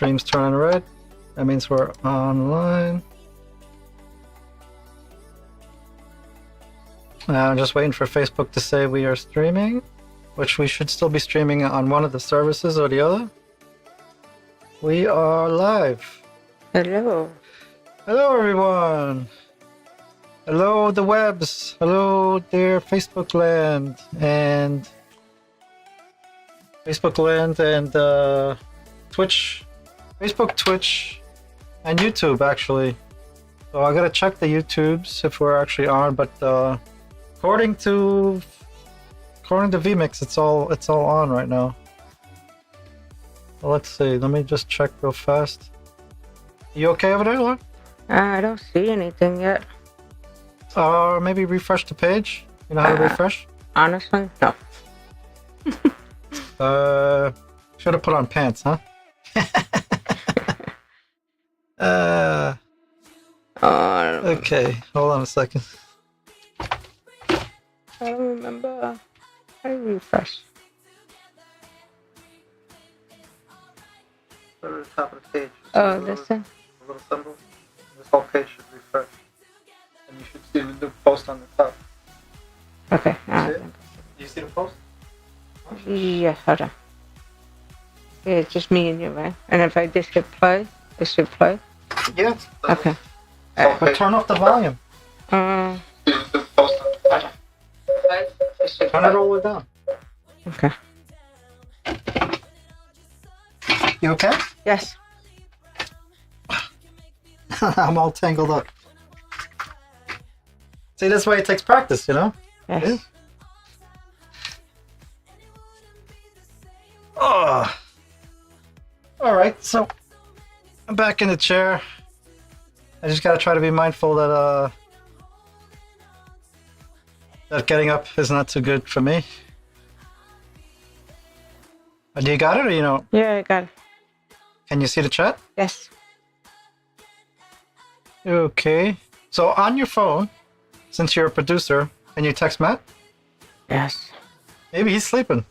stream's turning red. That means we're online. Now I'm just waiting for Facebook to say we are streaming, which we should still be streaming on one of the services or the other. We are live. Hello. Hello, everyone. Hello, the webs. Hello, dear Facebook land and Twitch, Facebook, Twitch, and YouTube actually. So I gotta check the YouTubes if we're actually on, but according to vMix, it's all on right now. Well, let's see. Let me just check real fast. You okay over there, Laura? I don't see anything yet. Maybe refresh the page. You know how to refresh? Honestly, no. Should have put on pants, huh? Okay, hold on a second. I don't remember how to refresh. Go to the top of the page. Oh, this thing? A little symbol. This whole page should refresh. And you should see the new post on the top. Okay. Do you see the post? Yes, hold on. Yeah, it's just me and you, right? And if I just hit play, it should play? Yeah. Okay. But turn off the volume. Turn Turn it all the way down. Okay. You okay? Yes. I'm all tangled up. See, this way it takes practice, you know? Yes. Yeah. Oh. Alright, so I'm back in the chair. I just gotta try to be mindful that that getting up is not too good for me. Do you got it or you know? Yeah, I got it. Can you see the chat? Yes. Okay. So on your phone, since you're a producer, can you text Matt? Yes. Maybe he's sleeping.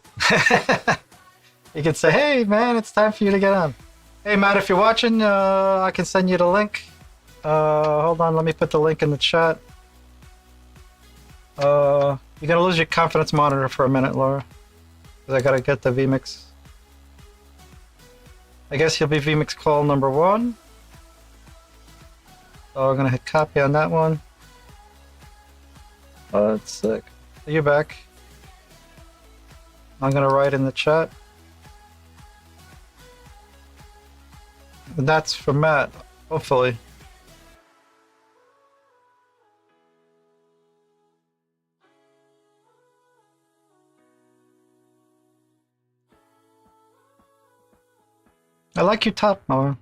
You can say, hey man, it's time for you to get on. Hey Matt, if you're watching, I can send you the link. Hold on, let me put the link in the chat. You're gonna lose your confidence monitor for a minute, Laura. Because I gotta get the vMix. I guess you'll be vMix call number 1. So we're gonna hit copy on that one. Oh, that's sick. You're back. I'm gonna write in the chat. And that's for Matt, hopefully. I like your top, Laura.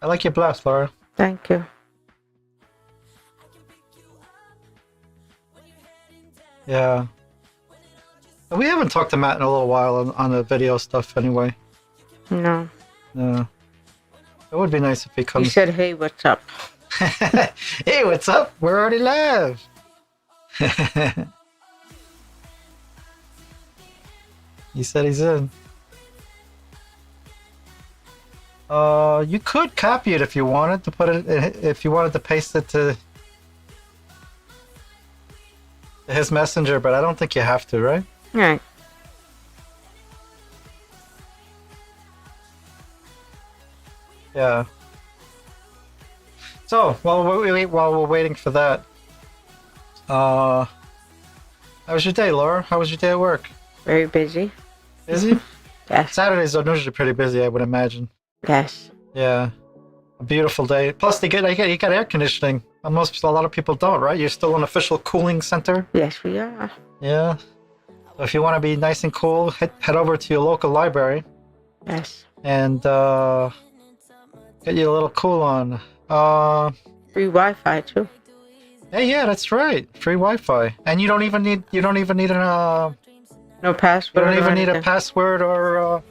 I like your blouse, Laura. Thank you. Yeah. We haven't talked to Matt in a little while on the video stuff anyway. No. Yeah. It would be nice if he comes. You said, hey, what's up? Hey, what's up? We're already live. He said he's in. You could copy it if you wanted to put it. If you wanted to paste it to his messenger, but I don't think you have to, right? Right. Yeah. So while we're waiting for that, how was your day, Laura? How was your day at work? Very busy. Busy? Yes. Saturdays are usually pretty busy, I would imagine. Yes. Yeah. A beautiful day. Plus, you get air conditioning. A lot of people don't, right? You're still an official cooling center. Yes, we are. Yeah. So if you want to be nice and cool, head over to your local library. Yes. And get you a little cool on. Free Wi-Fi too. Hey, yeah, that's right. Free Wi-Fi, and you don't even need an No password. you don't even or need a anything. password or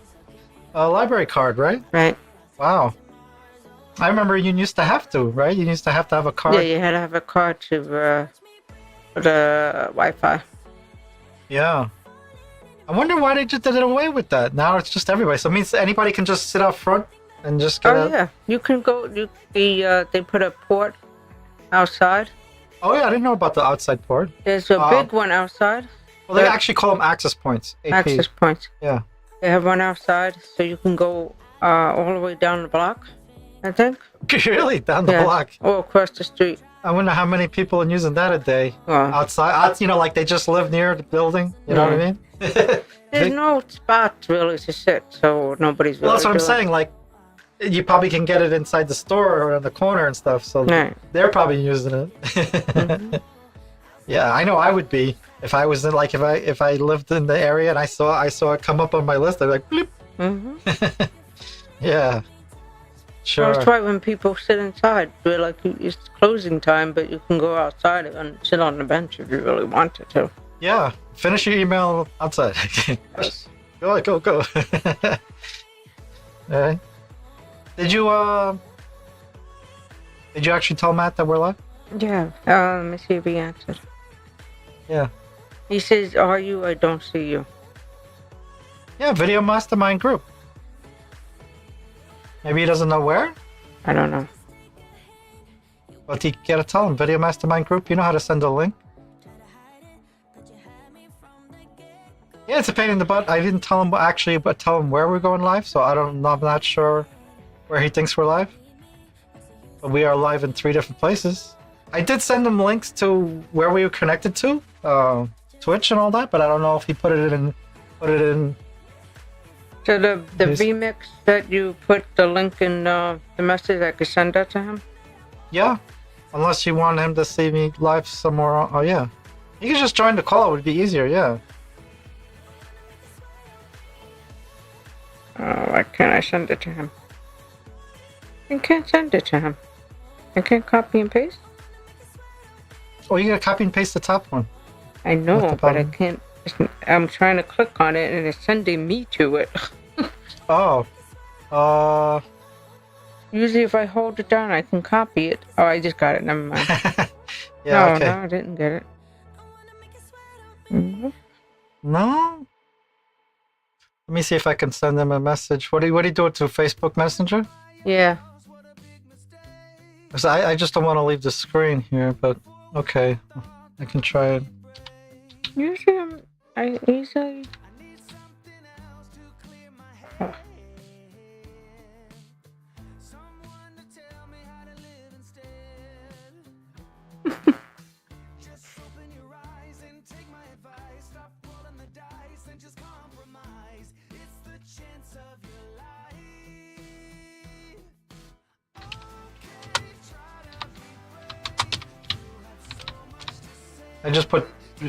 a library card, right? Right. Wow. I remember you used to have to, right? You used to have a card. Yeah, you had to have a card to for the Wi-Fi. Yeah. I wonder why they just did it away with that. Now it's just everybody. So it means anybody can just sit out front and just get Oh out. yeah, you can go. They put a port outside. Oh yeah, I didn't know about the outside port. There's a big one outside. Well, they actually call them access points. AP. Access points. Yeah. They have one outside, so you can go all the way down the block. I think. Really? Down the block? Or across the street. I wonder how many people are using that a day. Well, outside, like they just live near the building. You know what I mean? There's no spots really to sit, so nobody's really. Well, that's what I'm saying. Like, you probably can get it inside the store or in the corner and stuff. So they're probably using it. Mm-hmm. Yeah, I know I would be if I was in if I lived in the area and I saw it come up on my list. I'd be like, bloop. Mm-hmm. Yeah. Sure. Well, that's why when people sit inside, they're like, it's closing time, but you can go outside and sit on the bench if you really wanted to. Yeah. Finish your email outside. Go. All right. Did you actually tell Matt that we're live? Yeah. Let me see if he answered. Yeah. He says, "Are you? I don't see you." Yeah, Video Mastermind Group. Maybe he doesn't know where? I don't know. But you gotta tell him, Video Mastermind Group, you know how to send a link? Yeah, it's a pain in the butt. I didn't tell him but tell him where we're going live, so I'm not sure where he thinks we're live. But we are live in 3 different places. I did send him links to where we were connected to, Twitch and all that, but I don't know if he put it in. So the remix that you put the link in the message, I could send that to him? Yeah, unless you want him to see me live somewhere. Oh yeah, he could just join the call. It would be easier. Yeah. Why can't I send it to him? I can't send it to him. I can't copy and paste? Oh, you gotta copy and paste the top one. I know, but I can't. I'm trying to click on it and it's sending me to it. Oh. Usually if I hold it down, I can copy it. Oh, I just got it. Never mind. Yeah, okay. No, I didn't get it. Mm-hmm. No? Let me see if I can send him a message. What do you do it to Facebook Messenger? Yeah. Because I just don't want to leave the screen here, but okay. I can try it. Usually I easily... Oh.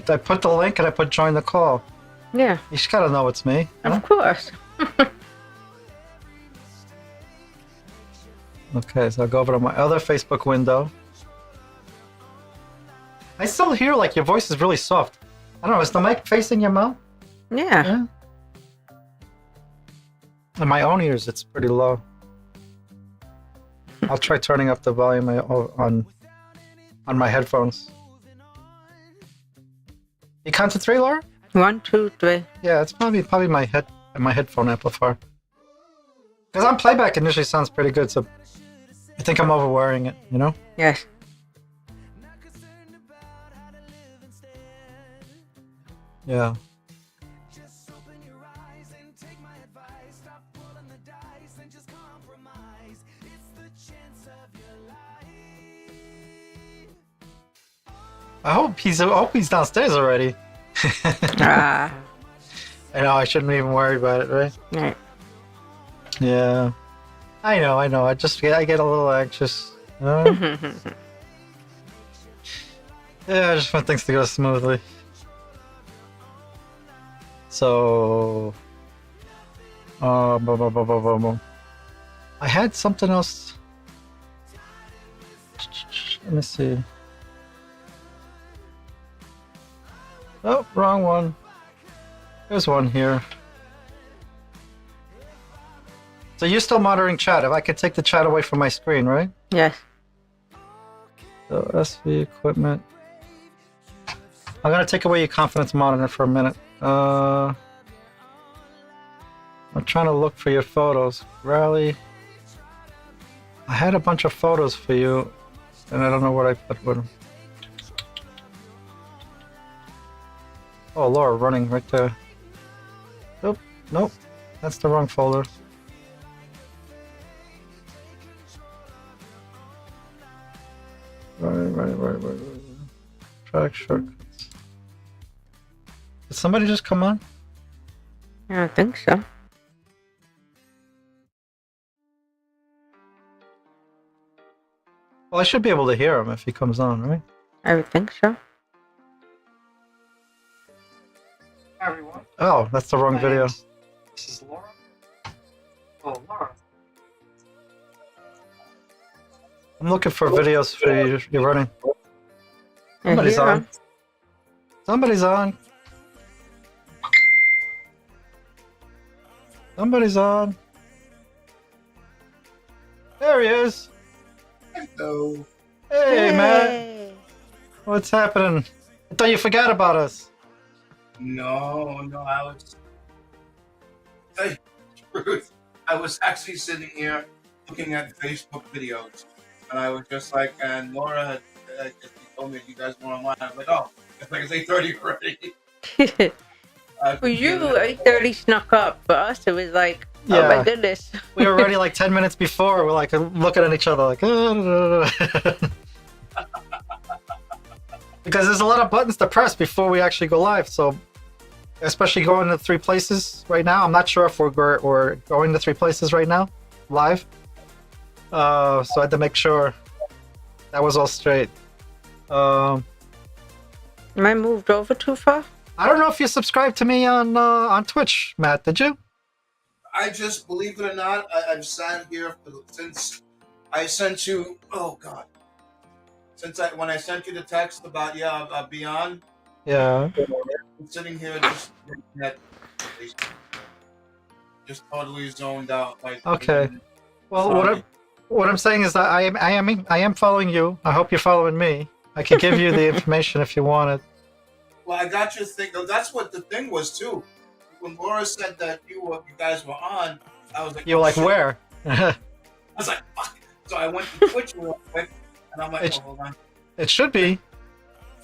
I put the link and I put join the call. Yeah. You just gotta know it's me. Of huh? course. Okay, so I'll go over to my other Facebook window. I still hear like your voice is really soft. I don't know, is the mic facing your mouth? Yeah. In my own ears, it's pretty low. I'll try turning up the volume on my headphones. You count to 3, Laura? 1, 2, 3. Yeah, it's probably my headphone amplifier. Because on playback, it initially sounds pretty good, so I think I'm overwearing it, you know? Yes. Yeah. I hope he's downstairs already. Ah. I know, I shouldn't even worry about it, right? Right. Yeah. I know. I get a little anxious. You know? Yeah, I just want things to go smoothly. So... I had something else. Let me see. Oh, wrong one. There's one here. So you're still monitoring chat. If I could take the chat away from my screen, right? Yes. So SV equipment. I'm gonna take away your confidence monitor for a minute. I'm trying to look for your photos. Rally. I had a bunch of photos for you, and I don't know what I put with them. Oh, Laura running right there. Nope, nope. That's the wrong folder. Right. Track shortcuts. Did somebody just come on? I don't think so. Well, I should be able to hear him if he comes on, right? I would think so. Everyone. Oh, that's the wrong video. This is Laura. Oh, Laura. I'm looking for videos for you. You're running. Somebody's I hear on. him. Somebody's on. Somebody's on. There he is. Hello. Hey, Matt. Hey. What's happening? I thought you forgot about us. No, I was. Tell you the truth, I was actually sitting here looking at Facebook videos, and I was just like, and Laura had just told me you guys were online. I was like, oh, it's like it's 8:30 already. For you, 8:30 snuck up. For us, it was like, oh Yeah. my goodness. We were already like 10 minutes before. We're like looking at each other like, because there's a lot of buttons to press before we actually go live. So, especially going to 3 places right now. I'm not sure if we're going to 3 places right now, live. So I had to make sure that was all straight. Am I moved over too far? I don't know if you subscribed to me on Twitch, Matt. Did you? I just, believe it or not, I've sat here since I sent you. Oh God! When I sent you the text about Beyond. Yeah. I'm sitting here just totally zoned out. Like, Okay. Well, what I'm saying is that I am following you. I hope you're following me. I can give you the information if you want it. Well, I got your thing. That's what the thing was too. When Laura said that you guys were on, I was like, You're like, shit. where? I was like, fuck. So I went to Twitch real quick, and I'm like, hold on. It should be.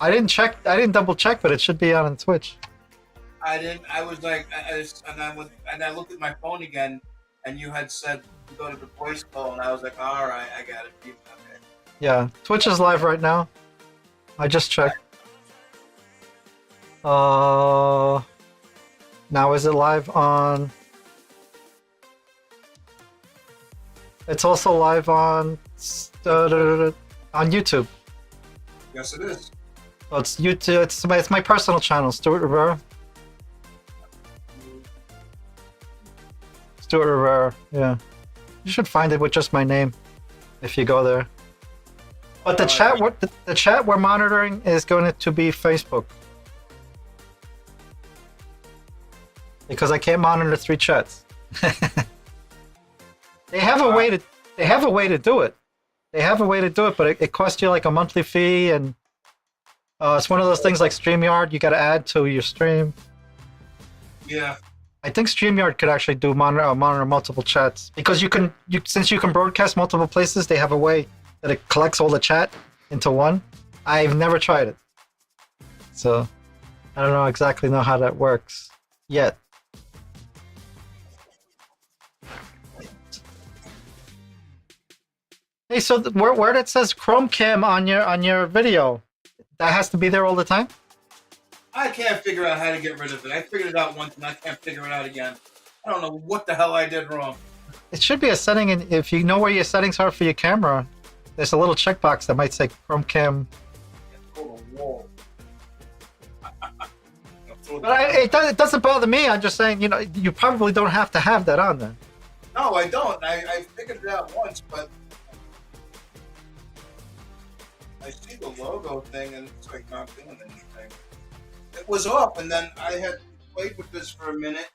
I didn't double check, but it should be on Twitch. I didn't. I was like, and I looked at my phone again, and you had said to go to the voice call, and I was like, all right, I got it. Okay. Yeah, Twitch is live right now. I just checked. Now is it live on? It's also live on YouTube. Yes, it is. Well, it's YouTube. It's my personal channel, Stuart Rivera. Stuart Rivera. Yeah, you should find it with just my name if you go there. But the chat we're monitoring is going to be Facebook, because I can't monitor 3 chats. They have a way to do it. They have a way to do it, but it costs you like a monthly fee, and it's one of those things like StreamYard. You got to add to your stream. Yeah. I think StreamYard could actually do monitor multiple chats, because since you can broadcast multiple places, they have a way that it collects all the chat into one. I've never tried it, so I don't exactly know how that works yet. Hey, so where it says Chrome Cam on your video, that has to be there all the time? I can't figure out how to get rid of it. I figured it out once, and I can't figure it out again. I don't know what the hell I did wrong. It should be a setting, and if you know where your settings are for your camera, there's a little checkbox that might say Chrome Cam. But it doesn't bother me. I'm just saying, you probably don't have to have that on there. No, I don't. I figured it out once, but I see the logo thing, and it's like not doing anything. It was off, and then I had played with this for a minute,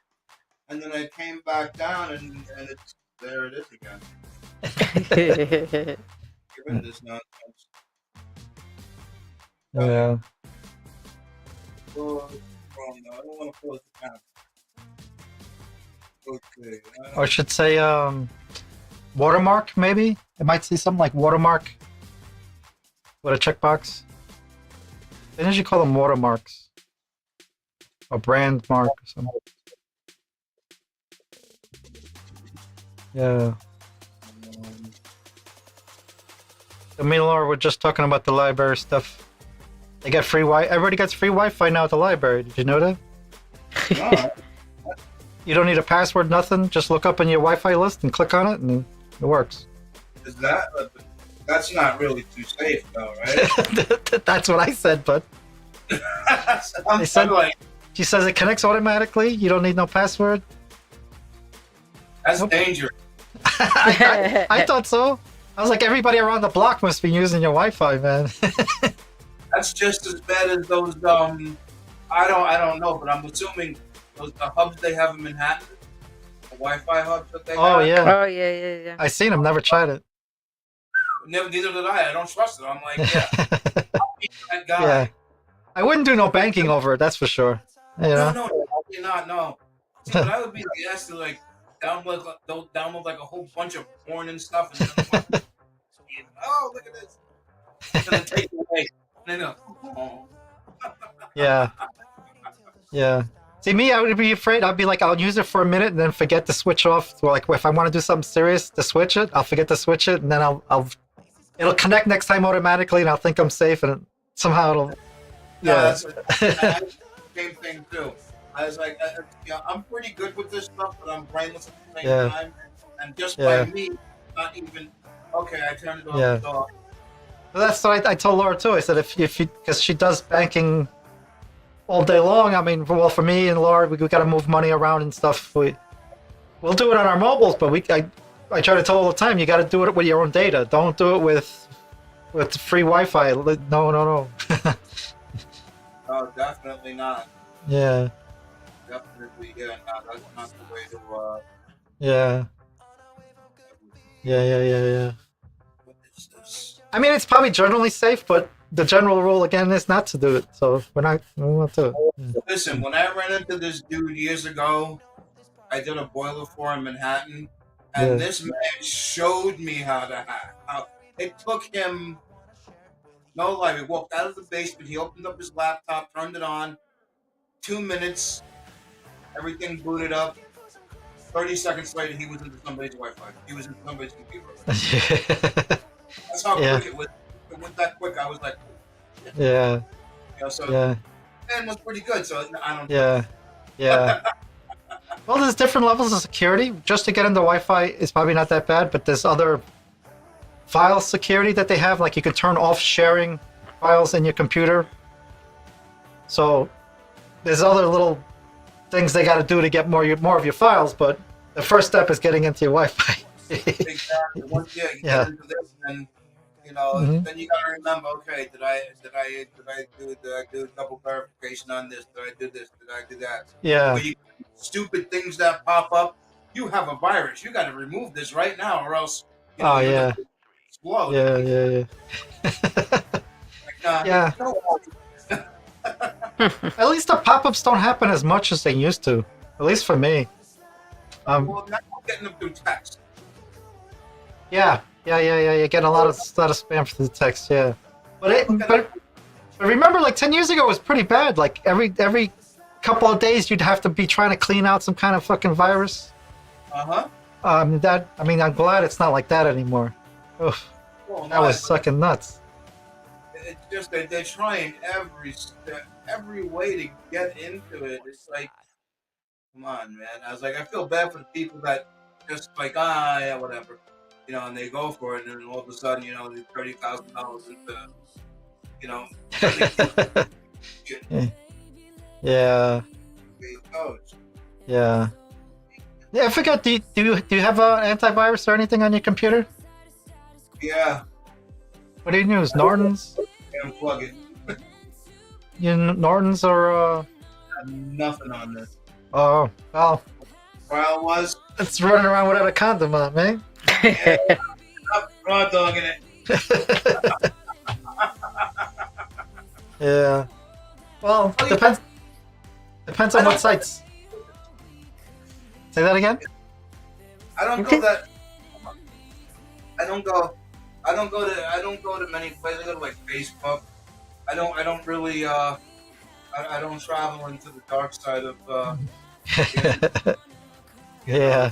and then I came back down, and there it is again. Get rid of this nonsense. Yeah. Close Chrome, though. I don't want to close the tab. Okay. Or I should say, watermark, maybe? It might see something like watermark with a checkbox. They usually call them watermarks. Or brand mark or something. Yeah. So me and Laura were just talking about the library stuff. They get free Everybody gets free Wi-Fi now at the library. Did you know that? No, You don't need a password, nothing. Just look up in your Wi-Fi list and click on it, and it works. is that? That's not really too safe, though, right? That's what I said, but I'm said- like, she says it connects automatically. You don't need no password. that's Nope. dangerous. I thought so. I was like, everybody around the block must be using your Wi-Fi, man. That's just as bad as those. I don't know, but I'm assuming the hubs they have in Manhattan, the Wi-Fi hubs that they Oh have. yeah, Oh yeah. I seen them. Never tried it. Neither did I. I don't trust it. I'm like, yeah, that guy. Yeah, I wouldn't do no banking over it. That's for sure. You know? No, you're not. No. See, but I would be the ass to like download like a whole bunch of porn and stuff, and then oh, look at this, and then take it away, and then oh. Yeah. Yeah. See, me, I would be afraid. I'd be like, I'll use it for a minute and then forget to switch off. So, like, if I want to do something serious to switch it, I'll forget to switch it, and then it'll connect next time automatically, and I'll think I'm safe, and somehow it'll. No, Yeah. that's same thing too. I was like, yeah, I'm pretty good with this stuff, but I'm brainless at the same Yeah. time. And just Yeah. by me, not even okay. I turned it off. Yeah. It's off. Well, that's what I told Laura too. I said if you because she does banking all day long. I mean, well, for me and Laura, we got to move money around and stuff. We'll do it on our mobiles, but I try to tell all the time, you got to do it with your own data. Don't do it with free Wi-Fi. No. No, definitely not. Yeah. Definitely, yeah. No, that's not the way to. Yeah. Yeah. What is this? I mean, it's probably generally safe, but the general rule again is not to do it. So we won't do it. Yeah. Listen, when I ran into this dude years ago, I did a boiler for in Manhattan, and Yeah. this man showed me how to hack. It took him no lie. He walked out of the basement. He opened up his laptop, turned it on. 2 minutes, everything booted up. 30 seconds later, he was into somebody's Wi-Fi. He was into somebody's computer. That's how Yeah. quick it was. It went that quick. I was like, Yeah. so Yeah. man was pretty good. So I don't. Yeah. Well, there's different levels of security. Just to get into Wi-Fi is probably not that bad, but there's other file security that they have. Like you can turn off sharing files in your computer. So there's other little things they got to do to get more of your files, but the first step is getting into your Wi-Fi. Exactly. Once you Yeah. get into this, then Mhm. then you gotta remember. Okay, did I do double verification on this? Did I do this? Did I do that? Yeah. But you stupid things that pop up. You have a virus. You got to remove this right now, or else Oh, you're yeah. gonna explode. Yeah. Like, Yeah. no, At least the pop-ups don't happen as much as they used to. At least for me. well, now I'm getting them through text. Yeah. You get a lot of spam through the text. Yeah. But remember, like 10 years ago, it was pretty bad. Like every couple of days, you'd have to be trying to clean out some kind of fucking virus. Uh huh. I'm glad it's not like that anymore. Oof, Well, that was sucking nuts. It's just that they're trying every way to get into it. It's like, come on, man. I was like, I feel bad for the people that just like, yeah, whatever, and they go for it, and then all of a sudden, there's $30,000 into, Yeah. codes. Yeah. I forgot. Do you have antivirus or anything on your computer? Yeah, What do you use? Norton's? unplug it. Norton's or I have nothing on this. Oh, well, Trial was it's running around without a condom on, man. raw dog in it. Yeah. Well, depends on what sites. Say that again. I don't go that. I don't go. I don't go to. I don't go to many places. I go to like Facebook. I don't really. I don't travel into the dark side of. Yeah.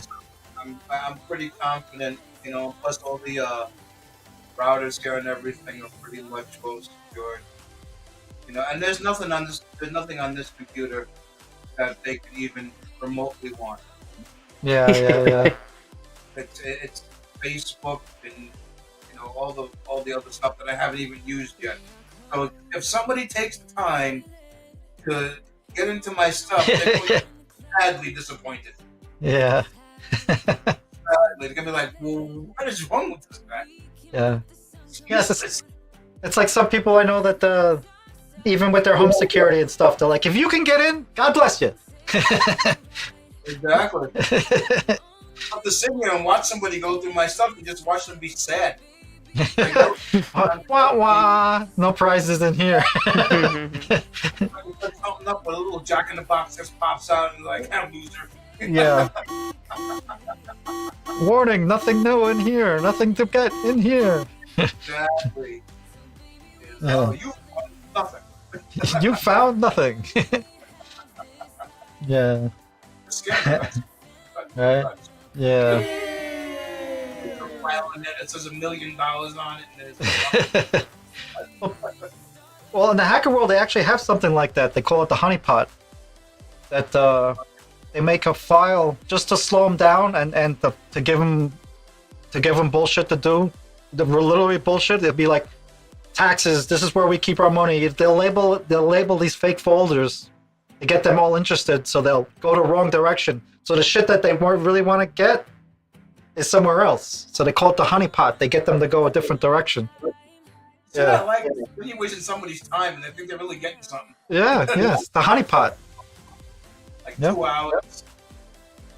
I'm pretty confident. You know, plus all the routers here and everything are pretty much well secured. You know, and there's nothing on this. There's nothing on this computer that they could even remotely want. Yeah. It's Facebook and you know all the other stuff that I haven't even used yet. So if somebody takes the time to get into my stuff, they're going to be sadly disappointed. Yeah. They're gonna be like, "Well, what is wrong with this guy?" Yeah. Yes, it's like some people I know that even with their home security and stuff, they're like, if you can get in, God bless you. Exactly. I have to sit here and watch somebody go through my stuff and just watch them be sad. Like, Wah wah. No prizes in here. put something up with a little Jack in the Box just pops out and like, I'm a loser. Yeah. Warning, nothing new in here. Nothing to get in here. Exactly. Yeah. Oh, you found nothing. You found nothing. Yeah. Right? Yeah. It says $1 million on it. Well, in the hacker world, they actually have something like that. They call it the honeypot. That they make a file just to slow them down and to give them bullshit to do. The literally bullshit. It'd be like taxes. This is where we keep our money. They'll label these fake folders to get them all interested, so they'll go the wrong direction. So the shit that they really want to get is somewhere else. So they call it the honeypot. They get them to go a different direction. See, I like it. When you're wasting somebody's time and they think they're really getting something. Yeah, yes, the honeypot. Like 2 hours.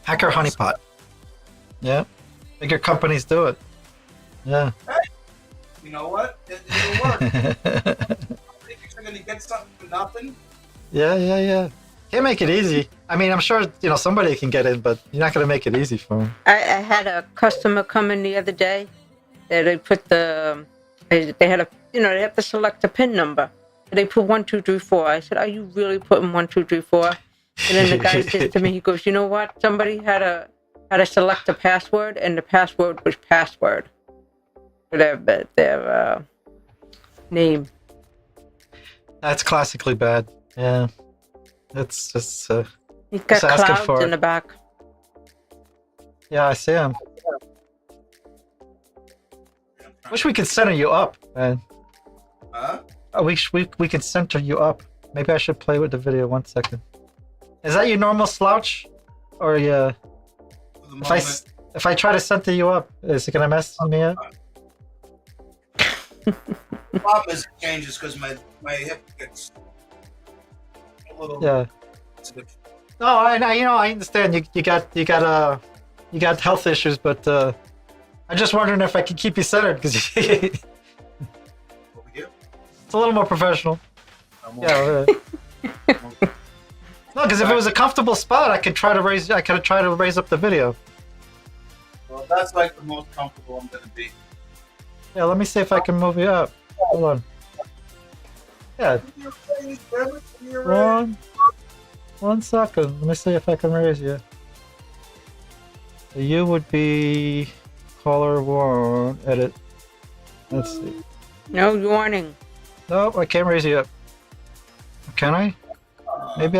Hacker honeypot. Yeah, bigger companies do it. Yeah. Hey, you know what? It'll work. Think you're going to get something for nothing? Yeah. Can't make it easy. I mean, I'm sure somebody can get in, but you're not going to make it easy for them. I had a customer come in the other day. They put they had they have to select a PIN number. They put 1 2 3 4. I said, "Are you really putting 1 2 3 4?" And then the guy says to me, he goes, "You know what? Somebody had to select a password, and the password was password for their name." That's classically bad. Yeah, it's just. He's got just asking clouds for in it. the back. Yeah, I see him. Wish we could center you up, man. Huh? I wish we could center you up. Maybe I should play with the video 1 second. Is that your normal slouch, or yeah? If I try to center you up, is it gonna mess me up? The problem is it changes because my hip gets a little. Yeah. No, I understand. You got health issues, but I'm just wondering if I can keep you centered because it's a little more professional. Yeah. Really. No, because if it was a comfortable spot, I could try to raise up the video. Well, that's like the most comfortable I'm gonna be. Yeah, let me see if I can move you up. Hold on. Yeah. One second. Let me see if I can raise you. You would be caller 1. Edit. Let's see. No warning. Nope, I can't raise you up. Can I? Maybe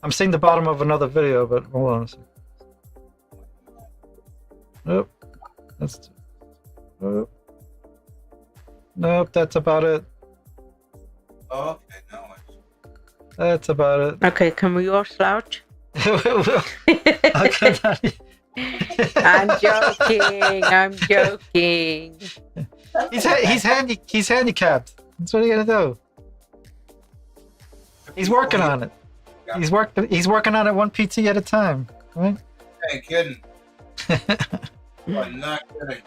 I'm seeing the bottom of another video, but hold on a second. Nope. Nope, that's about it. Okay, no. That's about it. Okay, can we all slouch? Okay. I'm joking. He's handicapped. That's what are you gonna do? He's working on it. He's working on it 1 PT at a time, right? I ain't kidding. I'm not kidding.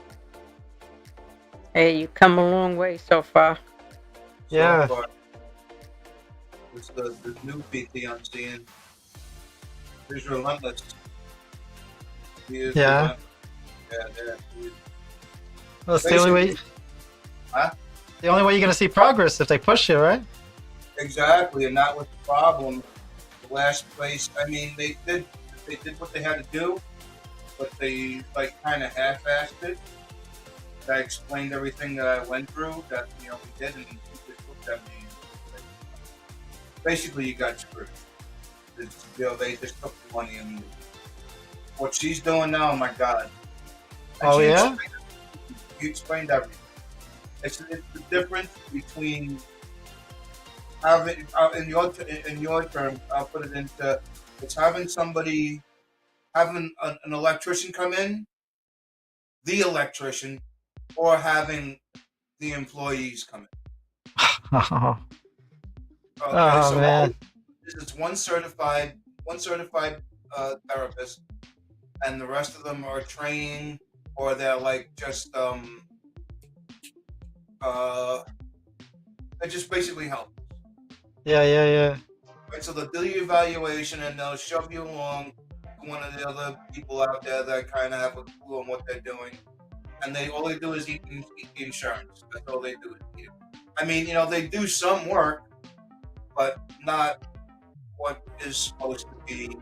Hey, you come a long way so far. Yeah. So far. This new PT I'm seeing. He's relentless. He is Yeah. relentless. Yeah. Well, that's the only way. Huh? The only way you're gonna see progress if they push you, right? Exactly, and that was the problem. The last place, I mean, they did what they had to do, but they like kind of half-assed it. I explained everything that I went through that we did, and he just looked at me. And basically, you got screwed. They just took the money and moved. What she's doing now, oh my God! And Oh yeah. you explained everything. It's the difference between having in your terms. I'll put it into it's having an electrician come in, the electrician, or having the employees come in. Oh, Okay, so all man. it's one certified therapist, and the rest of them are training, or they're like just they just basically help. Yeah. Right, so they'll do your evaluation and they'll shove you along to one of the other people out there that kind of have a clue on what they're doing, and all they do is eat the insurance. That's all they do. I mean, they do some work, but not what is supposed to be,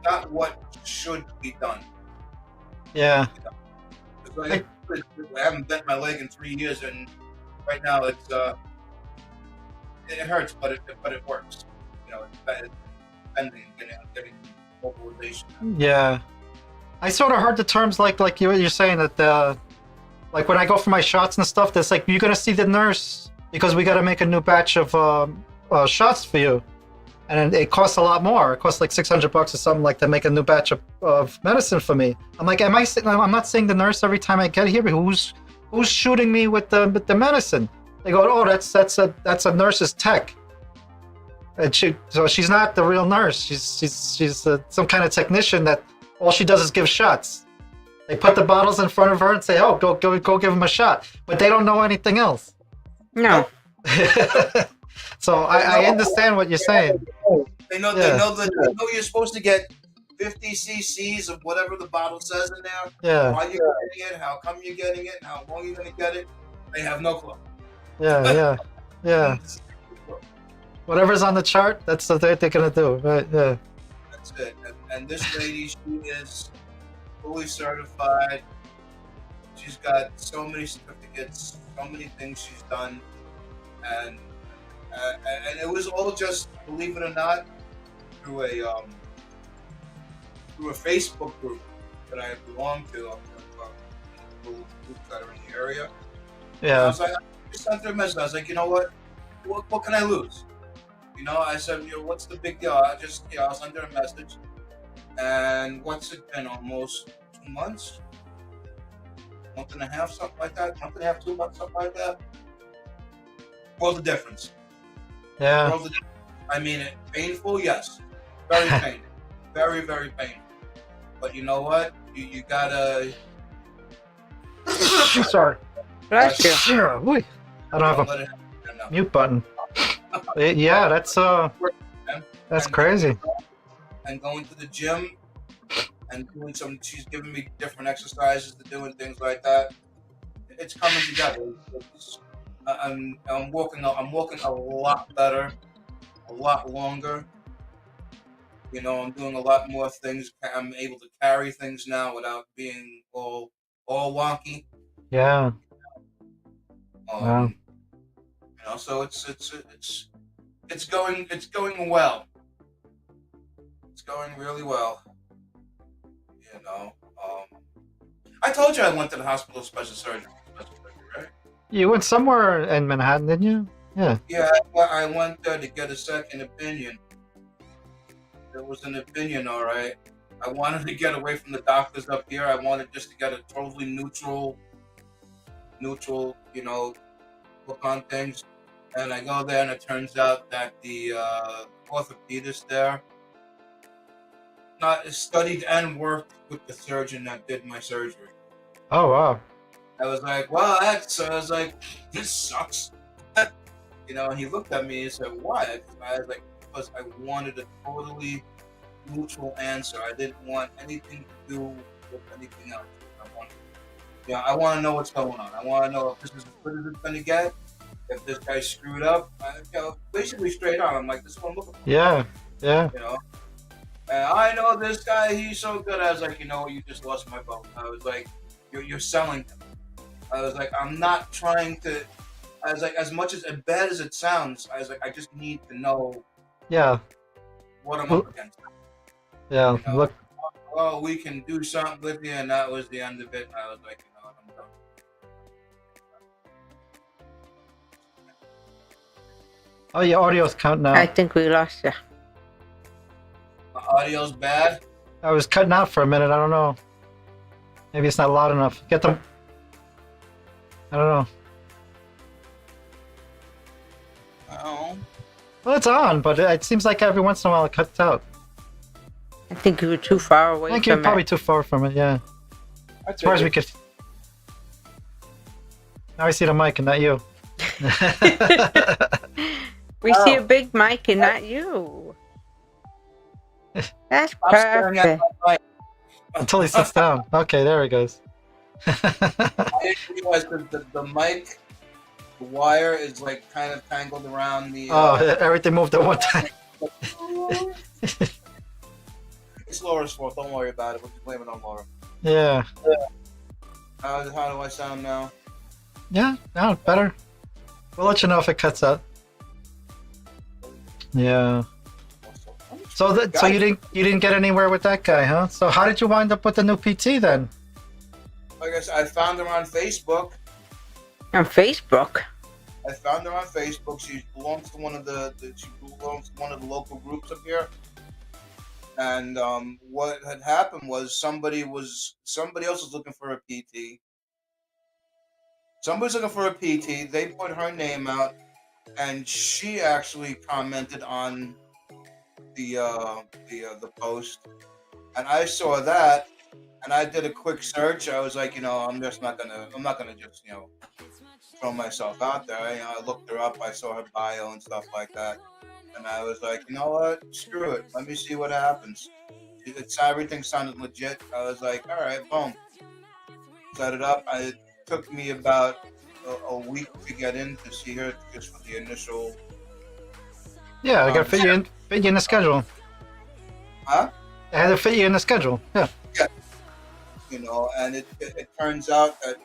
not what should be done. Yeah. It's like, I haven't bent my leg in 3 years, and right now it hurts, but it works. It's bending, getting mobilization. Yeah. I sort of heard the terms like you're saying that like when I go for my shots and stuff, that's like you're gonna see the nurse because we got to make a new batch of shots for you, and it costs a lot more. It costs like $600 or something like to make a new batch of medicine for me. I'm like, I'm not seeing the nurse every time I get here. But who's shooting me with the medicine? They go, oh, that's a nurse's tech. And she's not the real nurse. She's some kind of technician that all she does is give shots. They put the bottles in front of her and say, "Oh, go give him a shot," but they don't know anything else. No. So I understand what you're saying. They know you're supposed to get 50 cc's of whatever the bottle says in there. Yeah. Why you're getting it? How come you're getting it? How long you're gonna get it? They have no clue. Yeah. Whatever's on the chart, that's what they're gonna do, right? Yeah. That's it. And this lady, she is fully certified. She's got so many certificates, so many things she's done, and it was all just, believe it or not, through a Facebook group that I belong to, little groups that are in the area. Yeah. I was like, I just sent her a message. I was like, you know what? What can I lose? I said, what's the big deal? I'll send her a message. And what's it been? Almost 2 months? Month and a half, something like that. Month and a half, 2 months, something like that. World of difference. Yeah. World of difference. I mean, it painful, yes. Very painful. Very, very painful. But you know what? You gotta. Sorry. Bless you. Sure. I don't have a mute button. Yeah, that's crazy. And going to the gym and doing she's giving me different exercises to do and things like that. It's coming together. I'm walking a lot better, a lot longer. I'm doing a lot more things. I'm able to carry things now without being all wonky. Yeah. Wow. So it's going well. It's going really well. I told you I went to the hospital special surgery, right? You went somewhere in Manhattan, didn't you? Yeah. Yeah, I went there to get a second opinion. There was an opinion, all right. I wanted to get away from the doctors up here. I wanted just to get a totally neutral, look on things. And I go there, and it turns out that the orthopedist there not studied and worked with the surgeon that did my surgery. Oh wow. I was like, well, I was like, this sucks. And he looked at me and said, why? I was like, because I wanted a totally neutral answer. I didn't want anything to do with anything else. I want to know what's going on. I want to know if this is as good as it's going to get. If this guy screwed up, basically straight on. I'm like, this is what I'm looking for. Yeah. Yeah. And I know this guy. He's so good. I was like, you know what? You just lost my vote. I was like, you're selling him. I was like, I'm not trying to. I was like, as much as bad as it sounds, I was like, I just need to know. Yeah. What I'm up against. Yeah. Look. Oh, we can do something with you, and that was the end of it. And I was like, I'm done. Oh, your audio's counting out. I think we lost you. The audio's bad. I was cutting out for a minute. I don't know. Maybe it's not loud enough. Get them. I don't know. Oh. Well, it's on, but it seems like every once in a while it cuts out. I think you were too far away I think from you're probably it. too far from it, yeah. As far as we could. Now I see the mic and not you. We see a big mic and not you. That's I'm staring at perfect. my mic. Until he sits down. Okay, there he goes. I didn't realize that the mic, the wire is like kind of tangled around the. Oh, everything moved at one time. It's Laura's fault. Don't worry about it. We'll just blame it on Laura. Yeah. How do I sound now? Yeah, no, better. We'll let you know if it cuts out. Yeah. So you didn't get anywhere with that guy, huh? So how did you wind up with the new PT then? Like I said, I found her on Facebook. On Facebook? I found her on Facebook. She belongs to one of the local groups up here. And what had happened was somebody else was looking for a PT. Somebody's looking for a PT. They put her name out, and she actually commented on the post. And I saw that, and I did a quick search. I was like, I'm not gonna just throw myself out there. I looked her up. I saw her bio and stuff like that. And I was like, you know what? Screw it. Let me see what happens. Everything sounded legit. I was like, all right, boom. Set it up. It took me about a week to get in to see her just for the initial. Yeah, I gotta fit you in the schedule. Huh? I had to fit you in the schedule. Yeah. Yeah. And it turns out that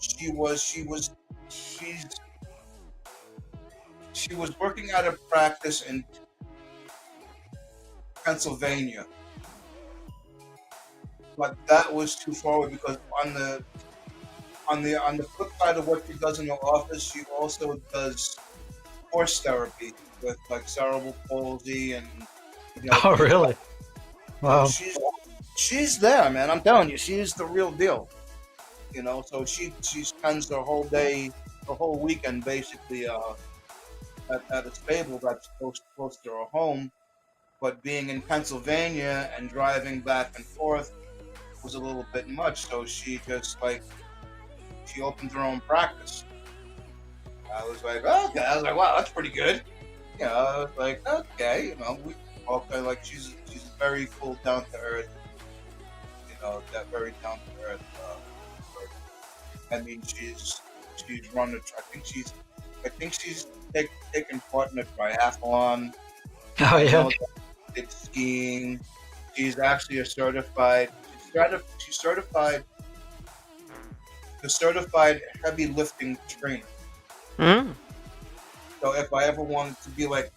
she was working at a practice in Pennsylvania, but that was too far away because on the flip side of what she does in her office, she also does horse therapy with like cerebral palsy and. Oh, really? Wow. She's there, man. I'm telling you, she's the real deal. So she spends the whole weekend basically at a stable that's close to her home, but being in Pennsylvania and driving back and forth was a little bit much, so she just she opened her own practice. I was like, okay. I was like, wow, that's pretty good. I was like, okay, we like she's very cool, down to earth. That very down to earth. I mean, she's run I think she's taken part in a triathlon. Oh, yeah. It's skiing. She's actually a certified. She's certified. The certified heavy lifting trainer. Mm. So if I ever wanted to be like,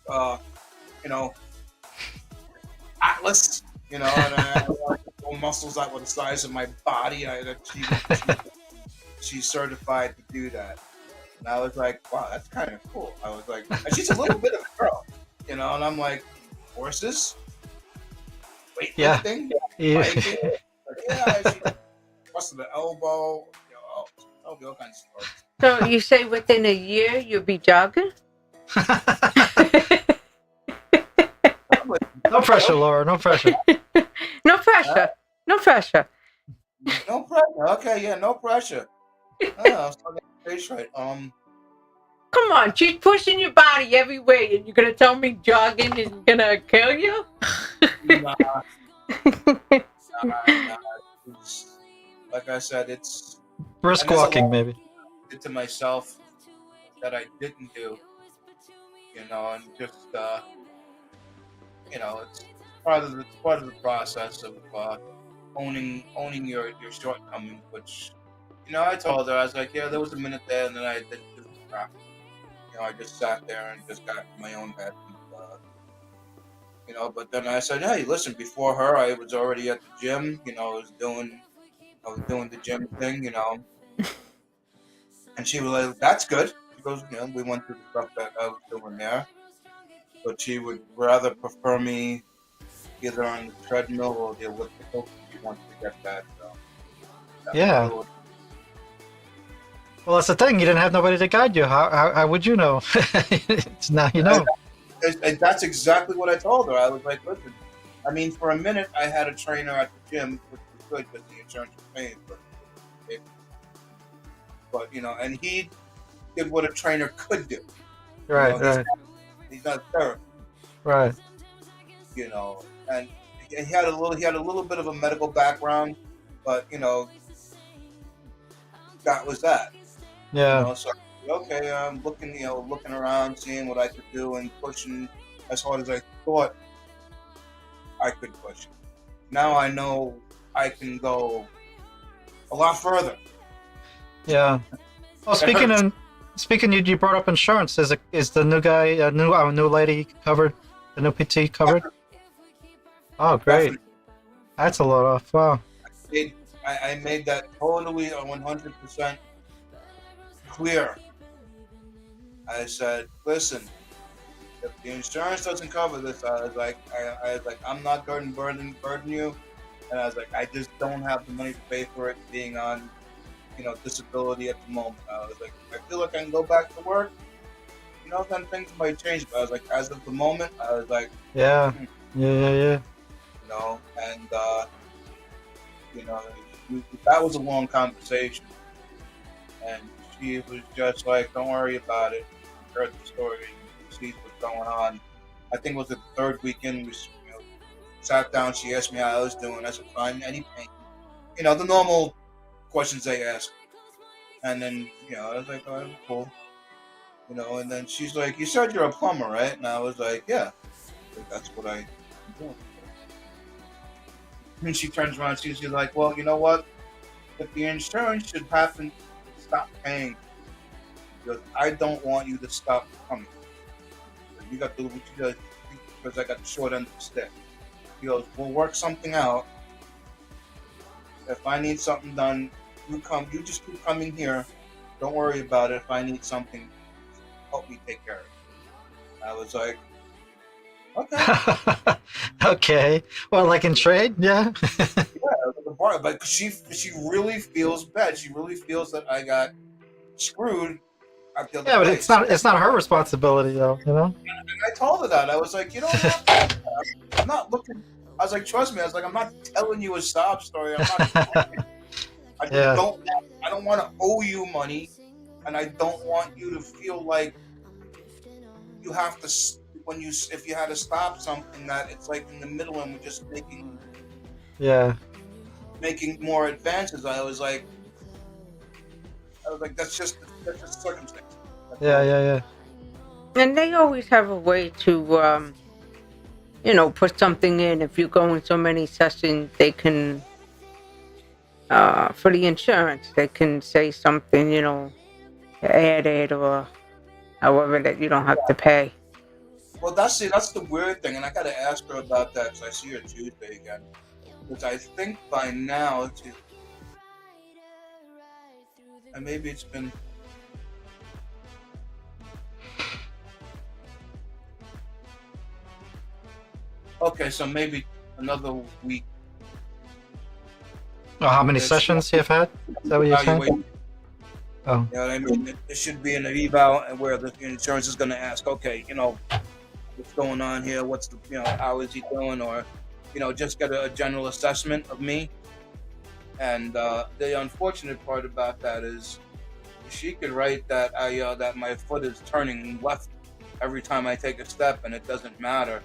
Atlas, and I want to pull muscles out with the size of my body, she's certified to do that. And I was like, wow, that's kind of cool. I was like, and she's a little bit of a girl, and I'm like, horses, weightlifting, biking, she busted the elbow, all kinds of stuff. So you say within a year you'll be jogging? No pressure, Laura. No pressure. No pressure. No pressure. No pressure. Okay, yeah, no pressure. Oh, face right. Come on, she's pushing your body every way, and you're gonna tell me jogging is gonna kill you? Nah, Nah, like I said, Brisk and there's a lot walking, maybe. I did to myself that I didn't do, and just it's part of the process of owning your shortcomings. Which I told her, I was like, yeah, there was a minute there, and then I did the crap. I just sat there and just got in my own head. But then I said, hey, listen, before her, I was already at the gym. I was doing the gym thing. And she was like, that's good. She goes, we went through the stuff that I was doing there, but she would rather prefer me either on the treadmill or the elliptical. She wants to get that. So that's Yeah. probably what. Well, that's the thing. You didn't have nobody to guide you. How would you know? It's now you know. And that's exactly what I told her. I was like, listen, I mean, for a minute, I had a trainer at the gym, which was good because the insurance was paying for it. But, and he did what a trainer could do. Right, right, He's not a therapist, right. and he had a little bit of a medical background, but, that was that. Yeah, So okay, I'm looking around, seeing what I could do, and pushing as hard as I thought I could push. Now I know I can go a lot further. yeah. Well, speaking, you brought up insurance. Is the new guy, new lady covered? The new PT covered? Oh, great. Definitely. That's a lot off. Wow. I made that totally 100% clear. I said, listen, if the insurance doesn't cover this, I was like, I'm not going to burden you, and I was like, I just don't have the money to pay for it, being on, disability at the moment. I was like, I feel like I can go back to work, then things might change. But I was like, as of the moment, I was like, Yeah, yeah. and that was a long conversation, and she was just like, don't worry about it. Heard the story, sees what's going on. I think it was the third weekend. We sat down. She asked me how I was doing. I said, fine. Any pain? The normal questions they ask. And then, I was like, oh, cool. And then she's like, you said you're a plumber, right? And I was like, yeah. That's what I'm doing. And she turns around. She's like, well, you know what? If the insurance should happen, stop paying. Because I don't want you to stop coming. You got to do what you got, because I got the short end of the stick. He goes, we'll work something out. If I need something done, you just keep coming here. Don't worry about it. If I need something, help me take care of it. I was like, okay. Okay. Well, like in trade, yeah. Yeah, but she really feels bad. She really feels that I got screwed at the other Yeah, but place. it's not her responsibility though, And I told her that. I was like, I'm not looking. I was like, trust me. I was like, I'm not telling you a sob story. I'm not. I just Yeah. I don't want to owe you money, and I don't want you to feel like you have to if you had to stop something, that it's like in the middle and we're just making more advances. I was like, that's just circumstance. Yeah. And they always have a way to, put something in. If you go in so many sessions, they can, for the insurance, they can say something, to add it or however that you don't have to pay. Well, that's the weird thing, and I got to ask her about that because I see her Tuesday again. Because I think by now, and maybe it's been. Okay, so maybe another week. Oh, how many sessions you have had? Is that what you're saying? Oh. You know what I mean? There should be an eval where the insurance is going to ask, okay, what's going on here? What's how is he doing? Or, just get a general assessment of me. And the unfortunate part about that is, she could write that that my foot is turning left every time I take a step, and it doesn't matter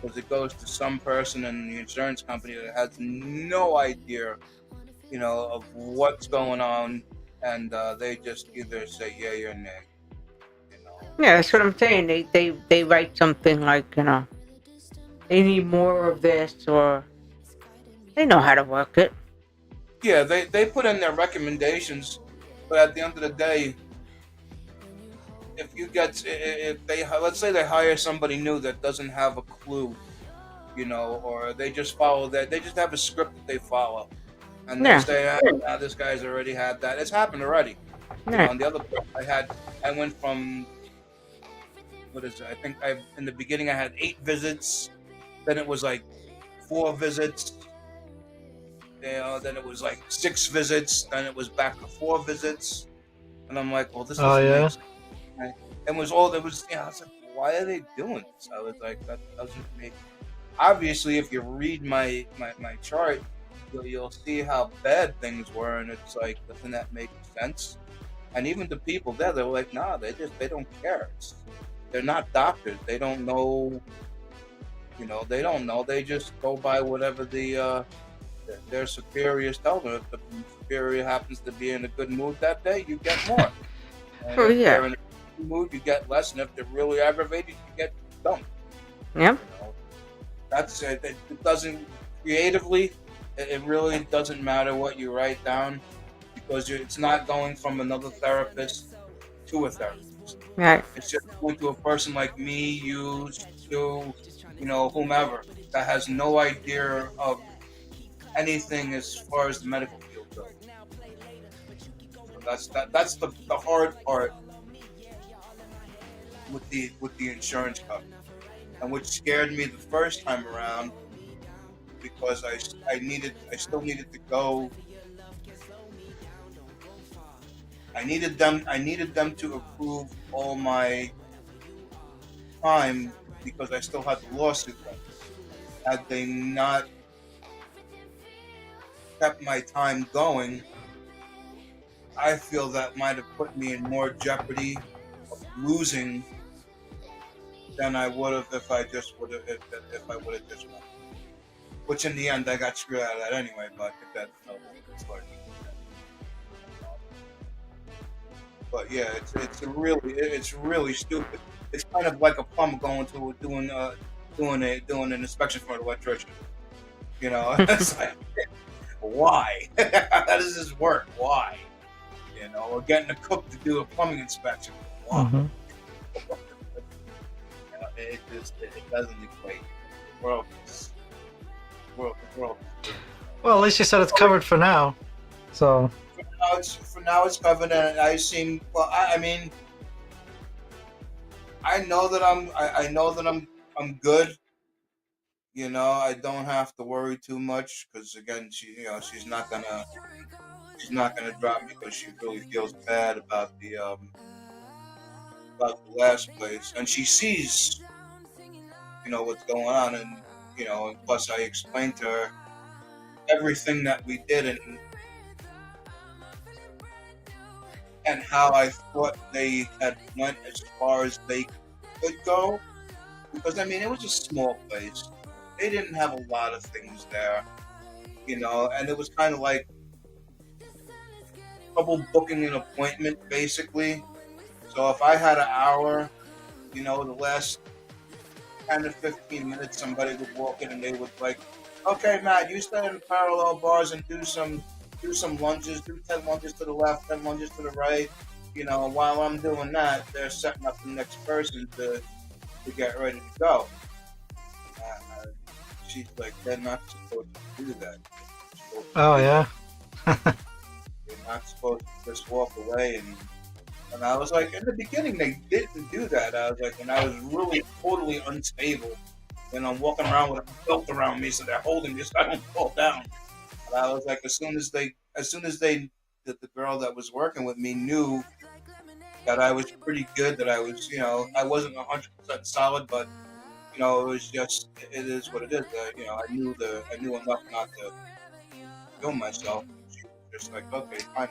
because it goes to some person in the insurance company that has no idea, of what's going on, and they just either say yay or nay. Yeah, that's what I'm saying. They write something like, they need more of this, or they know how to work it. Yeah, they put in their recommendations, but at the end of the day, if they let's say they hire somebody new that doesn't have a clue, or they just follow that, they just have a script that they follow, and they Yeah, say, this guy's already had that. It's happened already. yeah. And the other part I went from, what is it? I think in the beginning I had 8 visits, then it was like 4 visits, then it was like 6 visits, then it was back to 4 visits, and I'm like, well, this Oh doesn't make yeah. sense. And was all there was. I was like, why are they doing this? I was like, that doesn't make. Obviously, if you read my chart, you'll see how bad things were, and it's like, doesn't that make sense? And even the people there, they were like, nah, they don't care. They're not doctors. They don't know. They don't know. They just go by whatever their superiors tell them. If the superior happens to be in a good mood that day, you get more. And Oh if yeah. they're in a good mood, you get less. And if they're really aggravated, you get dumped. Yep. That's it. It doesn't creatively. It really doesn't matter what you write down, because it's not going from another therapist to a therapist. Right. It's just going to a person like me, you, Stu, whomever that has no idea of anything as far as the medical field goes. So that's the hard part with the insurance company, and which scared me the first time around, because I still needed to go. I needed them to approve all my time, because I still had the lawsuit going. Had they not kept my time going, I feel that might have put me in more jeopardy of losing than I would have if I would have just won. Which in the end I got screwed out of that anyway. But that's no story. But yeah, it's really stupid. It's kind of like a plumber going to doing an inspection for an electrician. It's like, why? How does this work? Why? Or getting a cook to do a plumbing inspection. Why? Mhm. It doesn't equate. The world is. Well, at least you said it's covered for now. So For now it's covered, and I seem well. I mean, I know that I'm good. I don't have to worry too much, because again, she's not gonna drop me, because she really feels bad about the last place, and she sees what's going on, and and plus I explained to her everything that we did, and how I thought they had went as far as they could go, because I mean it was a small place. They didn't have a lot of things there, and it was kind of like trouble booking an appointment, basically. So if I had an hour, the last 10 to 15 minutes, somebody would walk in and they would like, okay, Matt, you stand in parallel bars and do some lunges, do 10 lunges to the left, 10 lunges to the right. While I'm doing that, they're setting up the next person to get ready to go. She's like, they're not supposed to do that. oh yeah. You're not supposed to just walk away. And I was like, in the beginning, they didn't do that. I was like, when I was really totally unstable, and I'm walking around with a belt around me, so they're holding me so I don't fall down. And I was like, as soon as the girl that was working with me knew that I was pretty good, that I was, I wasn't 100% solid, but it was just, it is what it is. I knew enough not to kill myself. She was just like, okay, fine.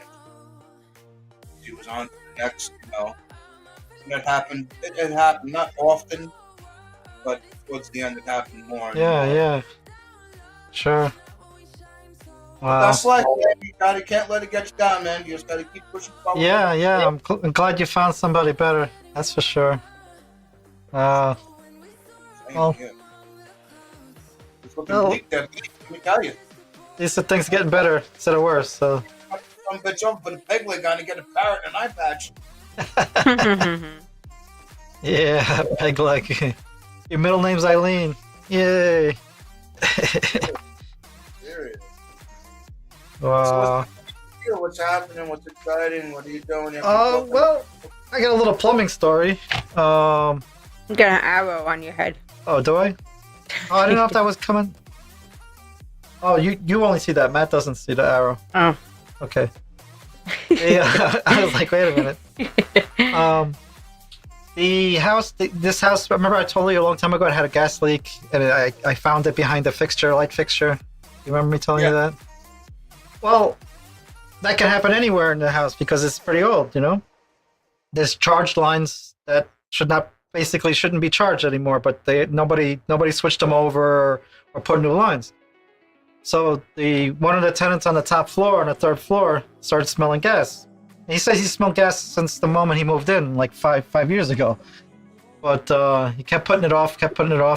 She was on to the next, and it happened. It happened not often, but towards the end it happened more and Yeah, more. yeah. Sure. Wow. That's life, man. You can't let it get you down, man. You just gotta keep pushing forward. Yeah, yeah. I'm glad you found somebody better. That's for sure. Uh, Same well, here. It's looking well, bleak there, let me tell you. these are things getting better instead of worse. So. Some bitch over, put a peg leg on and get a parrot and an eye patch. Yeah, peg leg. Your middle name's Eileen. Yay. Serious. Wow. What's happening? What's exciting? What are you doing? Well, I got a little plumbing story. You got an arrow on your head. Oh, do I? Oh, I didn't know if that was coming. Oh, you only see that. Matt doesn't see the arrow. Oh. Okay. Yeah, I was like, wait a minute. The house, this house. Remember, I told you a long time ago it had a gas leak, and I found it behind the fixture, light fixture. You remember me telling you that? Well, that can happen anywhere in the house because it's pretty old. You know, there's charged lines that shouldn't be charged anymore, but nobody switched them over or put new lines. So one of the tenants on the top floor, on the third floor, started smelling gas. He says he smelled gas since the moment he moved in, like five years ago. But he kept putting it off,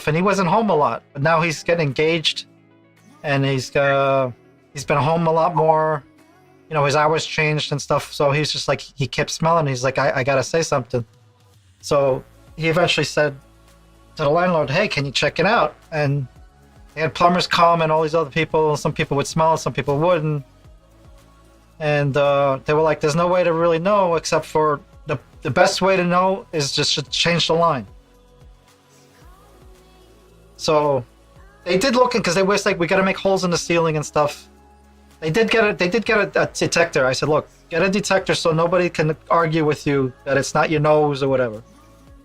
and he wasn't home a lot. But now he's getting engaged, and he's been home a lot more. You know, his hours changed and stuff. So he's just like, he kept smelling. He's like, I gotta say something. So he eventually said to the landlord, "Hey, can you check it out?" And they had plumbers come and all these other people. Some people would smell it, some people wouldn't. And they were like, there's no way to really know except for the best way to know is just to change the line. So they did look in because they was like, we got to make holes in the ceiling and stuff. They did get a detector. I said, look, get a detector so nobody can argue with you that it's not your nose or whatever.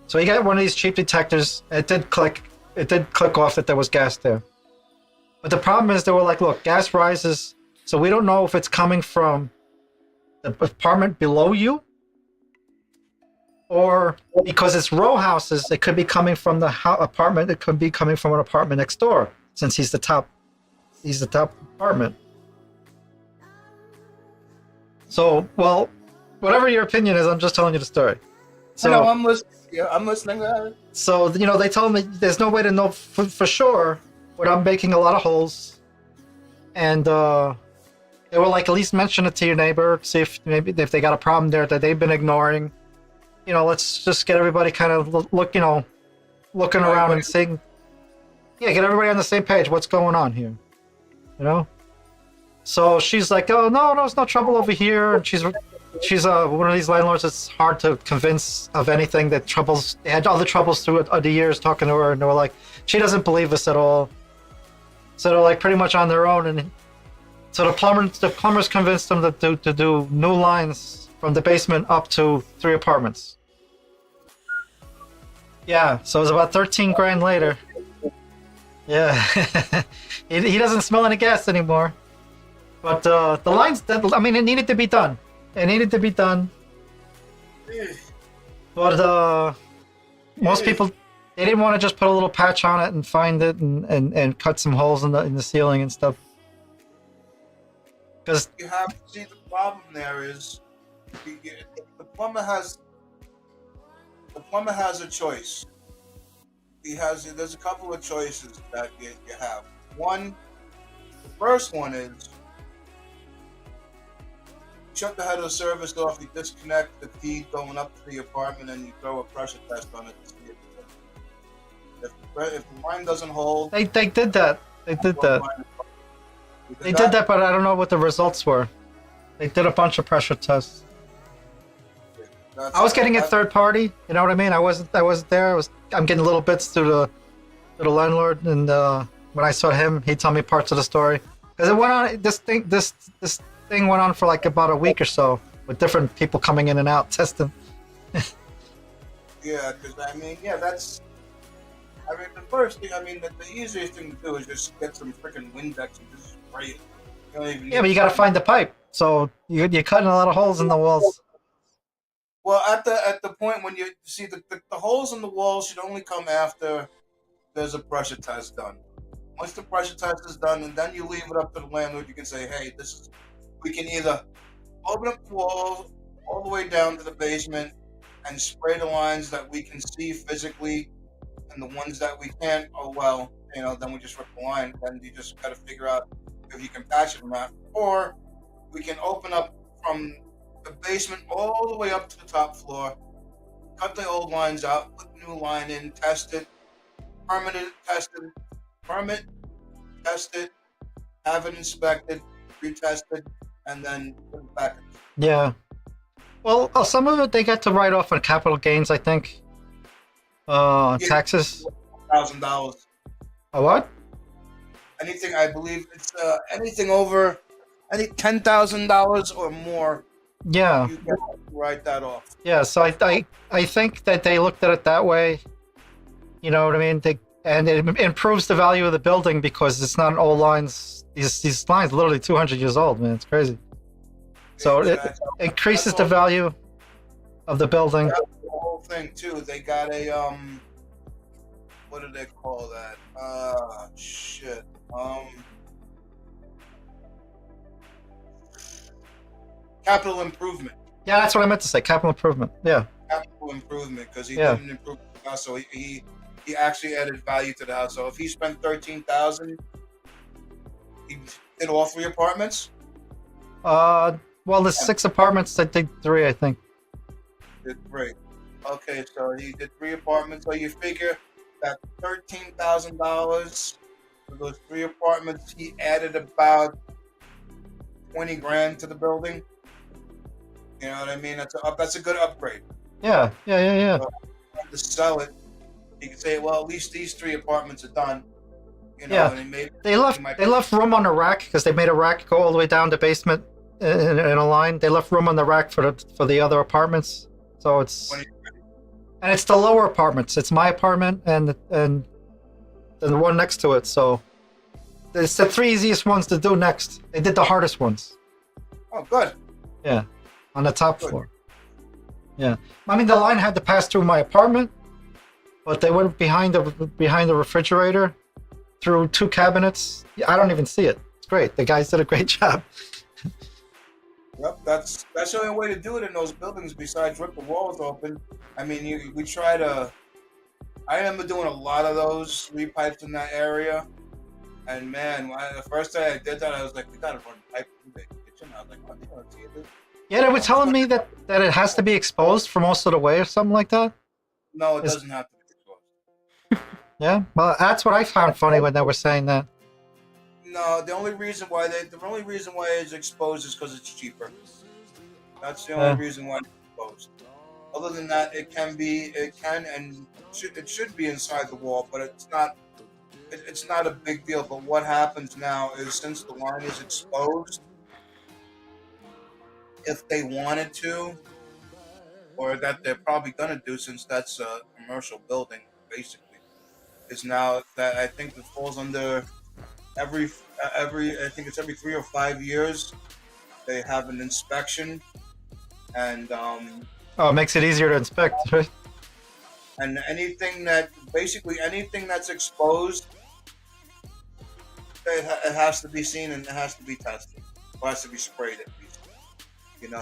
So he got one of these cheap detectors. It did click off that there was gas there. But the problem is they were like, look, gas rises, so we don't know if it's coming from the apartment below you or because it's row houses, it could be coming from the apartment, it could be coming from an apartment next door since he's the top apartment. So, well, whatever your opinion is, I'm just telling you the story. So, no, I'm listening. Yeah, I'm listening. So, you know, they told me there's no way to know for sure without making a lot of holes. And they were like, at least mention it to your neighbor, see if they got a problem there that they've been ignoring. You know, let's just get everybody kind of looking around and seeing. Yeah, get everybody on the same page. What's going on here? You know? So she's like, oh, no, there's no trouble over here. And she's one of these landlords that's hard to convince of anything. They had other troubles through the years talking to her, and they were like, she doesn't believe us at all. So they're like pretty much on their own, and so the plumbers convinced them to do new lines from the basement up to 3 apartments. Yeah, so it was about 13 grand later. Yeah, he doesn't smell any gas anymore. But the lines, it needed to be done. But most people, they didn't want to just put a little patch on it and find it and cut some holes in the ceiling and stuff. Because you have to see the problem there is the plumber has a choice. There's a couple of choices that you have. The first one is shut the head of the service off, you disconnect the feed going up to the apartment, and you throw a pressure test on it to see if the line doesn't hold. They did that. They did that, but I don't know what the results were. They did a bunch of pressure tests. I was getting it third party. You know what I mean? I wasn't there. I'm getting little bits through the landlord, and when I saw him, he told me parts of the story because it went on. This thing went on for like about a week or so with different people coming in and out testing. Yeah, because the first thing, the easiest thing to do is just get some freaking Windex and just spray it. But you got to find the pipe, so you're cutting a lot of holes in the walls. Well, at the point when you see the holes in the walls should only come after there's a pressure test done. Once the pressure test is done, and then you leave it up to the landlord, you can say, hey, we can either open up the wall all the way down to the basement and spray the lines that we can see physically, and the ones that we can't, oh well, then we just rip the line. Then you just got to figure out if you can patch it or not. Or we can open up from the basement all the way up to the top floor, cut the old lines out, put the new line in, test it, permit it, test it, permit, test it, have it inspected, retested, and then put it back. Yeah. Well, some of it they get to write off on capital gains, I think. Taxes. $1,000. A what? Anything, I believe it's anything over, $10,000 or more. Yeah. You can write that off. Yeah. So I think that they looked at it that way. You know what I mean? And it improves the value of the building because it's not old lines. These lines are literally 200 years old, man. It's crazy. So it increases the value of the building. That's the whole thing too. They got a what do they call that? Shit. Capital improvement. Yeah, that's what I meant to say. Capital improvement. Yeah. Capital improvement, because he didn't improve the house, so he actually added value to the house. So if he spent $13,000, he did all 3 apartments. Well, there's 6 apartments. I think 3. I think. Did 3. Okay, so he did 3 apartments. So you figure that $13,000 for those 3 apartments, he added about 20 grand to the building. You know what I mean? That's a good upgrade. Yeah. So to sell it, you can say, well, at least these 3 apartments are done. Yeah. And they left room on the rack because they made a rack go all the way down the basement in a line. They left room on the rack for the other apartments. So it's the lower apartments. It's my apartment and the one next to it. So it's the 3 easiest ones to do next. They did the hardest ones. Oh, good. Yeah, on the top floor. Yeah, I mean the line had to pass through my apartment, but they went behind the refrigerator, through 2 cabinets. I don't even see it. It's great. The guys did a great job. Yep, that's the only way to do it in those buildings besides rip the walls open. I mean, we try to. I remember doing a lot of those repipes in that area, and man, the first time I did that, I was like, we gotta run pipe through the kitchen. I was like, what are you gonna do? Yeah, they were telling me that it has to be exposed for most of the way or something like that. No, it doesn't have to be exposed. Yeah, well, that's what I found funny when they were saying that. No, the only reason why it's exposed is because it's cheaper. That's the only reason why it's exposed. Other than that, it can and it should be inside the wall, but it's not. It's not a big deal. But what happens now is, since the line is exposed, if they wanted to, or that they're probably gonna do, since that's a commercial building, basically, is now that I think it falls under every I think it's every 3 or 5 years they have an inspection, and it makes it easier to inspect, right? and anything that's exposed, it has to be seen and it has to be tested, or has to be sprayed at least.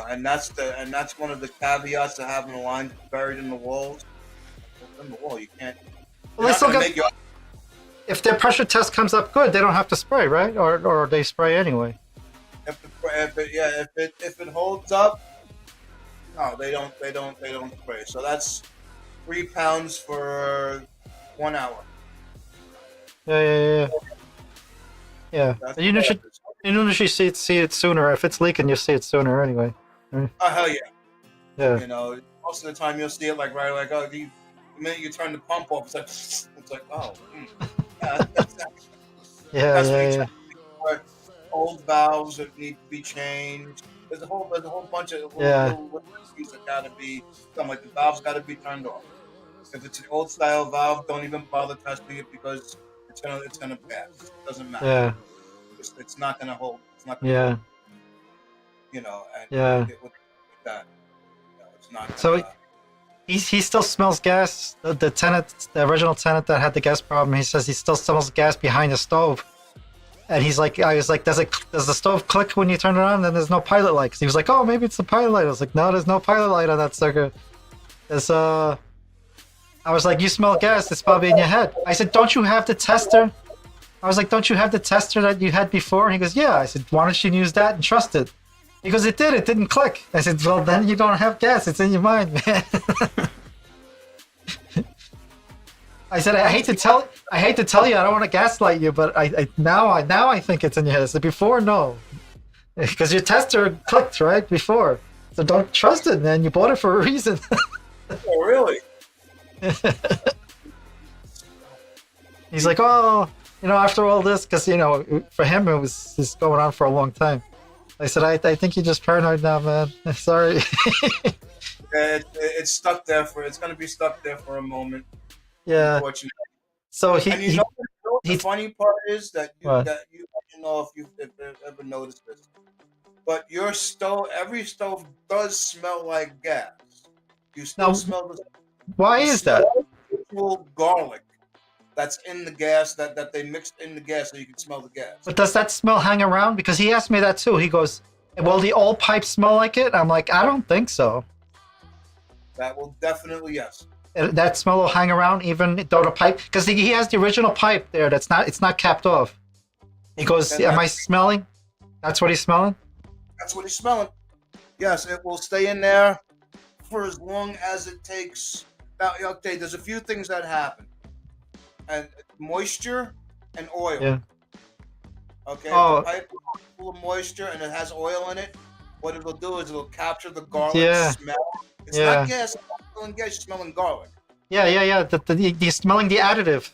And that's one of the caveats of having the lines buried in the walls. In the wall, you can't. Well, they still got. If their pressure test comes up good, they don't have to spray, right? Or they spray anyway. If it holds up, no, they don't spray. So that's 3 pounds for 1 hour. Yeah. You usually see it sooner. If it's leaking, you see it sooner anyway. Oh hell yeah. Yeah. Most of the time you'll see it the minute you turn the pump off, it's like oh. Yeah. Old valves that need to be changed. There's a whole bunch of little things that gotta be. Something like the valve's gotta be turned off. If it's an old style valve, don't even bother testing it because it's gonna pass. It doesn't matter. Yeah. It's not gonna hold. It's not. Yeah. And yeah. with that, it's not. So he still smells gas. The tenant, the original tenant that had the gas problem, he says he still smells gas behind the stove. And he's like, I was like, does the stove click when you turn it on? And then there's no pilot light. 'Cause he was like, oh, maybe it's the pilot light. I was like, no, there's no pilot light on that sucker. There's I was like, you smell gas. It's probably in your head. I said, don't you have the tester? I was like, don't you have the tester that you had before? And he goes, yeah. I said, why don't you use that and trust it? He goes, it did. It didn't click. I said, well, then you don't have gas. It's in your mind, man. I said, I hate to tell you, I don't want to gaslight you, but now I think it's in your head. I said, before, no, because your tester clicked right before, so don't trust it, man. You bought it for a reason. Oh, really? He's like, oh, after all this, because for him it was just going on for a long time. I said, I think you're just paranoid now, man. Sorry. It's stuck there it's going to be stuck there for a moment. Yeah. So and the funny part is that you I don't know if you've ever noticed this, but your stove, every stove does smell like gas. You still smell the. Why is that? Garlic that's in the gas that they mixed in the gas so you can smell the gas. But does that smell hang around? Because he asked me that too. He goes, "Will the old pipes smell like it?" I'm like, I don't think so. That will definitely, yes. That smell will hang around even though the pipe, because he has the original pipe there. It's not capped off. He goes, "Am I smelling?" That's what he's smelling. That's what he's smelling. Yes, it will stay in there for as long as it takes. Now, okay, there's a few things that happen, and moisture and oil. Yeah. Okay. The pipe is full of moisture and it has oil in it. What it'll do is it'll capture the garlic smell. It's not gas. You're not smelling gas. You're smelling garlic. Yeah. You're smelling the additive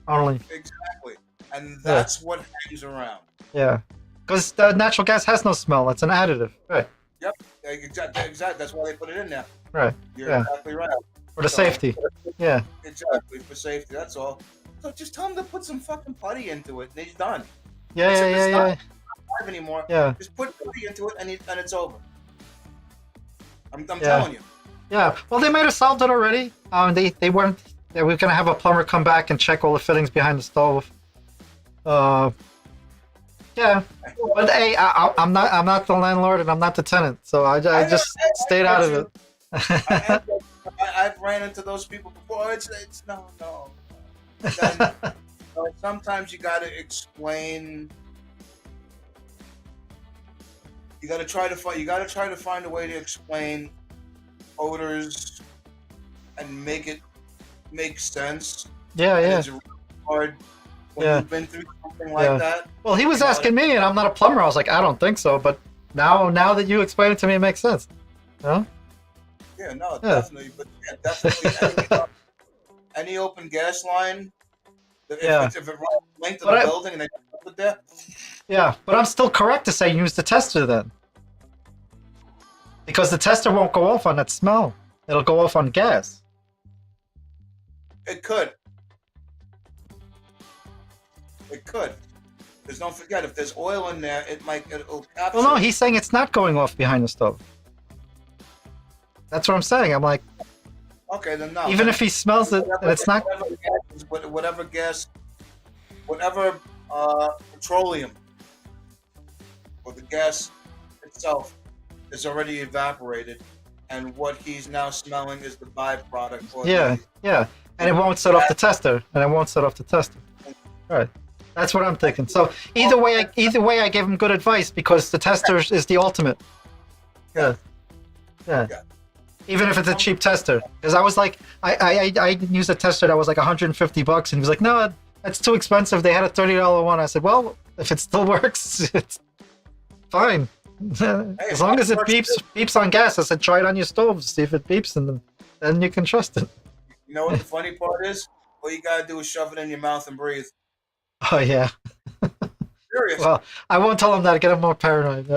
only. Exactly, and that's what hangs around. Yeah, because the natural gas has no smell. It's an additive. Right. Yep. Exactly. That's why they put it in there. Right. You're exactly right. For the safety. Yeah. Exactly, for safety. That's all. So just tell him to put some fucking putty into it, and he's done. Yeah. Not anymore. Yeah. Just put putty into it, and it's over. I'm telling you. Yeah. Well, they might have solved it already. They weren't. They were gonna have a plumber come back and check all the fittings behind the stove. Yeah. But hey, I'm not the landlord and I'm not the tenant, so I just stayed out of it. I've ran into those people before. It's no. Then, sometimes you got to explain. You got to try to find a way to explain odors and make it make sense. Yeah. It's really hard when you've been through something like that. Well, he was asking me, and I'm not a plumber. I was like, I don't think so, but now that you explain it to me, it makes sense. Huh? Yeah, no, definitely. But definitely any open gas line, if it runs the length of the building and they put it there. Yeah, but I'm still correct to say use the tester then. Because the tester won't go off on that smell. It'll go off on gas. It could. Because don't forget, if there's oil in there, it'll capture. Well, no, he's saying it's not going off behind the stove. That's what I'm saying. I'm like, okay, then no. Even if he smells it, and it's not. Whatever petroleum or the gas itself is already evaporated, and what he's now smelling is the byproduct. Yeah, and it won't set off the tester, Right. That's what I'm thinking. So either way, I gave him good advice because the tester is the ultimate. Yeah. Even if it's a cheap tester, because I was like, I used a tester that was like $150, and he was like, no, that's too expensive. They had a $30 one. I said, well, if it still works, it's fine. As long as it beeps on gas. I said, try it on your stove, see if it beeps, and then you can trust it. You know what the funny part is? All you gotta do is shove it in your mouth and breathe. Oh yeah. Serious. Well, I won't tell him that. Get him more paranoid.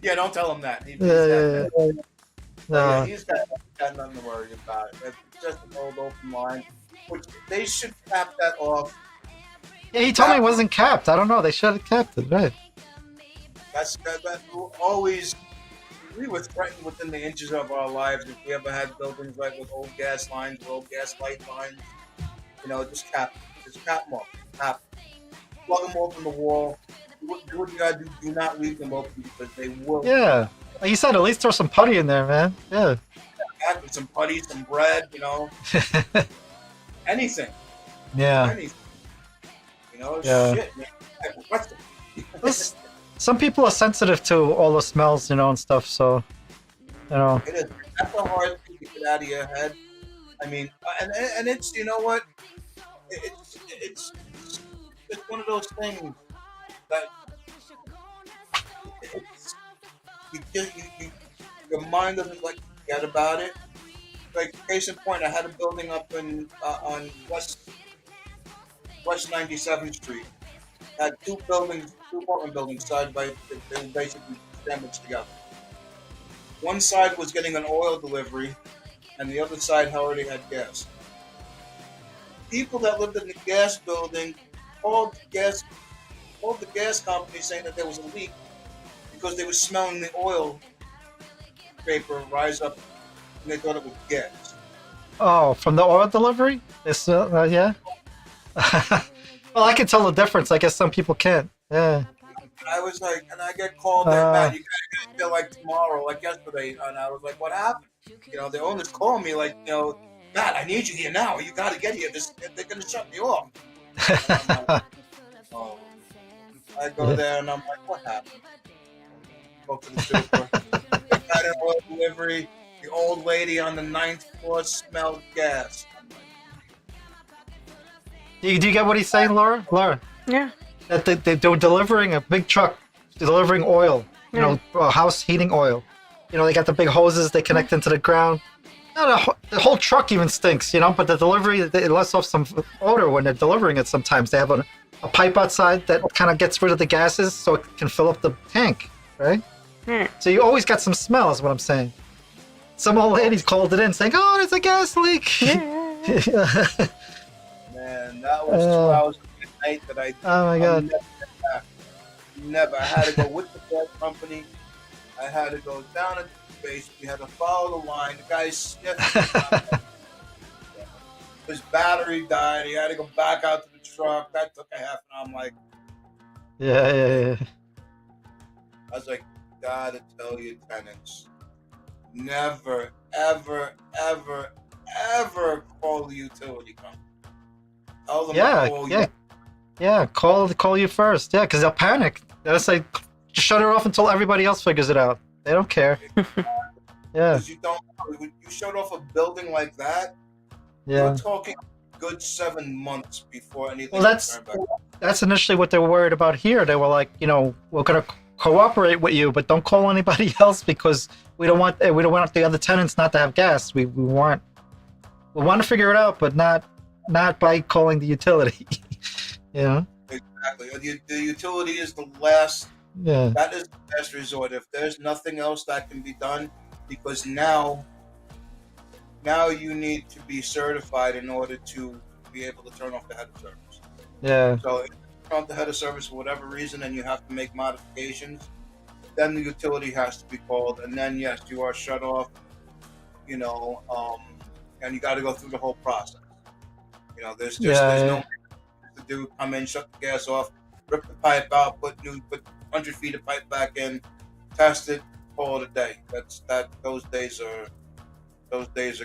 Yeah, don't tell him that. He's got nothing to worry about. It's just an old open line, which they should cap that off. Yeah, he told me it wasn't capped. I don't know. They should have capped it, right? That will always we were threatened within the inches of our lives if we ever had buildings like with old gas lines or old gas light lines. Just cap them off, plug them off in the wall. Do what you gotta do. Do not leave them open because they will. Yeah. Like you said, at least throw some putty in there, man. Yeah. With some putty, some bread, anything. Yeah. Anything. Yeah. Shit, man. Some people are sensitive to all the smells, and stuff. So, It is. That's a hard thing to get out of your head. I mean, and it's what it's one of those things that it's, your mind doesn't like forget about it. Like case in point, I had a building up on West 97th Street. I had two apartment buildings side by. They were basically sandwiched together. One side was getting an oil delivery, and the other side already had gas. People that lived in the gas building called the gas company saying that there was a leak because they were smelling the oil vapor rise up, and they thought it was gas. Oh, from the oil delivery? It's yeah. Well, I can tell the difference. I guess some people can't. Yeah. I was like, and I get called that, man, you gotta get here like tomorrow, like yesterday, and I was like, what happened? The owners called me like, Matt, I need you here now. You gotta get here. They're gonna shut me off. And I'm like, oh. I go there and I'm like, what happened? Spoke to the super. Got an oil delivery. The old lady on the 9th floor smelled gas. Do you get what he's saying, Laura? Laura? Yeah. That they were delivering a big truck, delivering oil, house heating oil. They got the big hoses they connect into the ground. The whole truck even stinks, but the delivery, it lets off some odor when they're delivering it sometimes. They have a pipe outside that kind of gets rid of the gases so it can fill up the tank, right? So you always got some smell, is what I'm saying. Some old ladies called it in saying, oh, there's a gas leak. Man, that was 2 hours of the night that I. Oh my God. Never. I had to go with the gas company. I had to go down into the base. We had to follow the line. The guy sniffed. His battery died. He had to go back out to the truck. That took a half an hour. I'm like, Yeah. I was like, gotta tell your tenants, never, ever, ever, ever call the utility company. Tell them to call you. Yeah, call you first. Yeah, because they'll panic. They'll say, just shut it off until everybody else figures it out. They don't care. Yeah. Because you shut off a building like that, Yeah. we're talking a good 7 months before anything. Well, that's initially what they were worried about here. They were like, we're gonna cooperate with you, but don't call anybody else because we don't want the other tenants not to have gas. We want to figure it out, but not by calling the utility. Exactly. The utility is the last. Yeah. That is the last resort. If there's nothing else that can be done, because now you need to be certified in order to be able to turn off the head of service. Yeah. So if you turn off the head of service for whatever reason and you have to make modifications, then the utility has to be called, and then yes, you are shut off. And you got to go through the whole process. There's no to do. Come in, shut the gas off, rip the pipe out, put 100 feet of pipe back in, test it, call it a day. Those days are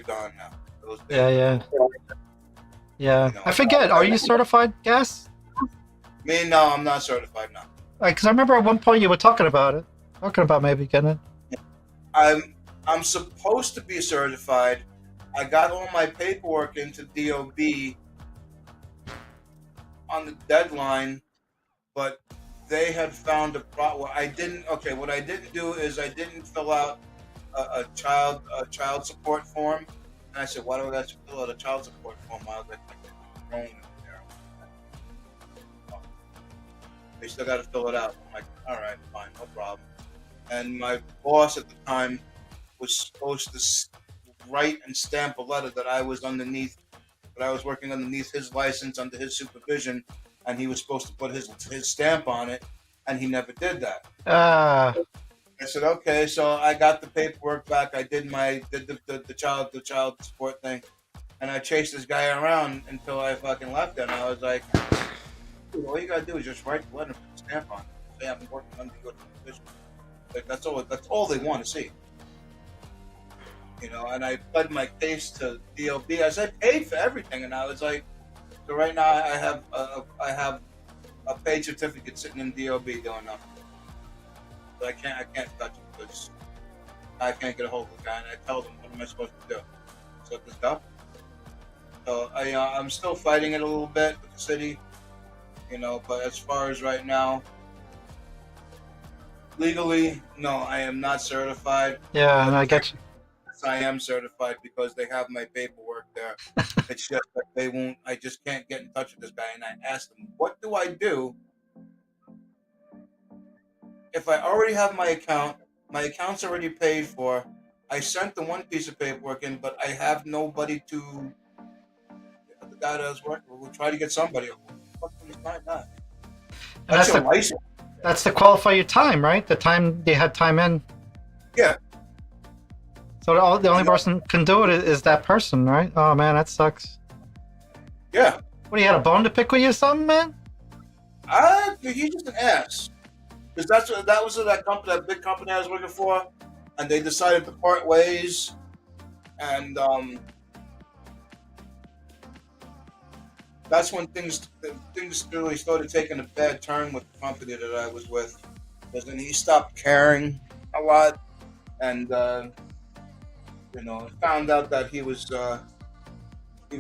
gone now. Those days Yeah. I forget. Are you certified gas? Me, no, I'm not certified now. Because I remember at one point you were talking about maybe getting it. I'm supposed to be certified. I got all my paperwork into DOB on the deadline, but they had found a problem. What I didn't do is I didn't fill out a child support form. And I said, why do I have to fill out a child support form? I was like, thrown in there. They still got to fill it out. I'm like, all right, fine, no problem. And my boss at the time was supposed to write and stamp a letter that I was working underneath his license, under his supervision, and he was supposed to put his stamp on it, and he never did that. I said, okay, so I got the paperwork back. I did the child support thing, and I chased this guy around until I fucking left it. And I was like, dude, all you gotta do is just write the letter and put a stamp on it. Say I'm working under your supervision. Like that's all they want to see. You know, and I pled my case to DOB. I said paid for everything, and I was like, so right now I have a paid certificate sitting in DOB doing nothing. But I can't touch it because I can't get a hold of the guy, and I tell them what am I supposed to do? Set this up. So I'm still fighting it a little bit with the city, you know. But as far as right now, legally, no, I am not certified. Yeah, and I get you. I am certified because they have my paperwork there. It's just that they won't. I just can't get in touch with this guy, and I asked them, "What do I do if I already have my account? My account's already paid for. I sent the one piece of paperwork in, but I have nobody to. The guy that was working, we'll try to get somebody. What can you find that? And That's your license. That's to qualify your time, right? The time they had time in. Yeah. So the only person can do it is that person, right? Oh man, that sucks. Yeah. What, he had a bone to pick with you or something, man? He's just an ass. Because that was that company, that big company I was working for, and they decided to part ways, and that's when things really started taking a bad turn with the company that I was with. Because then he stopped caring a lot, and you know, found out that he was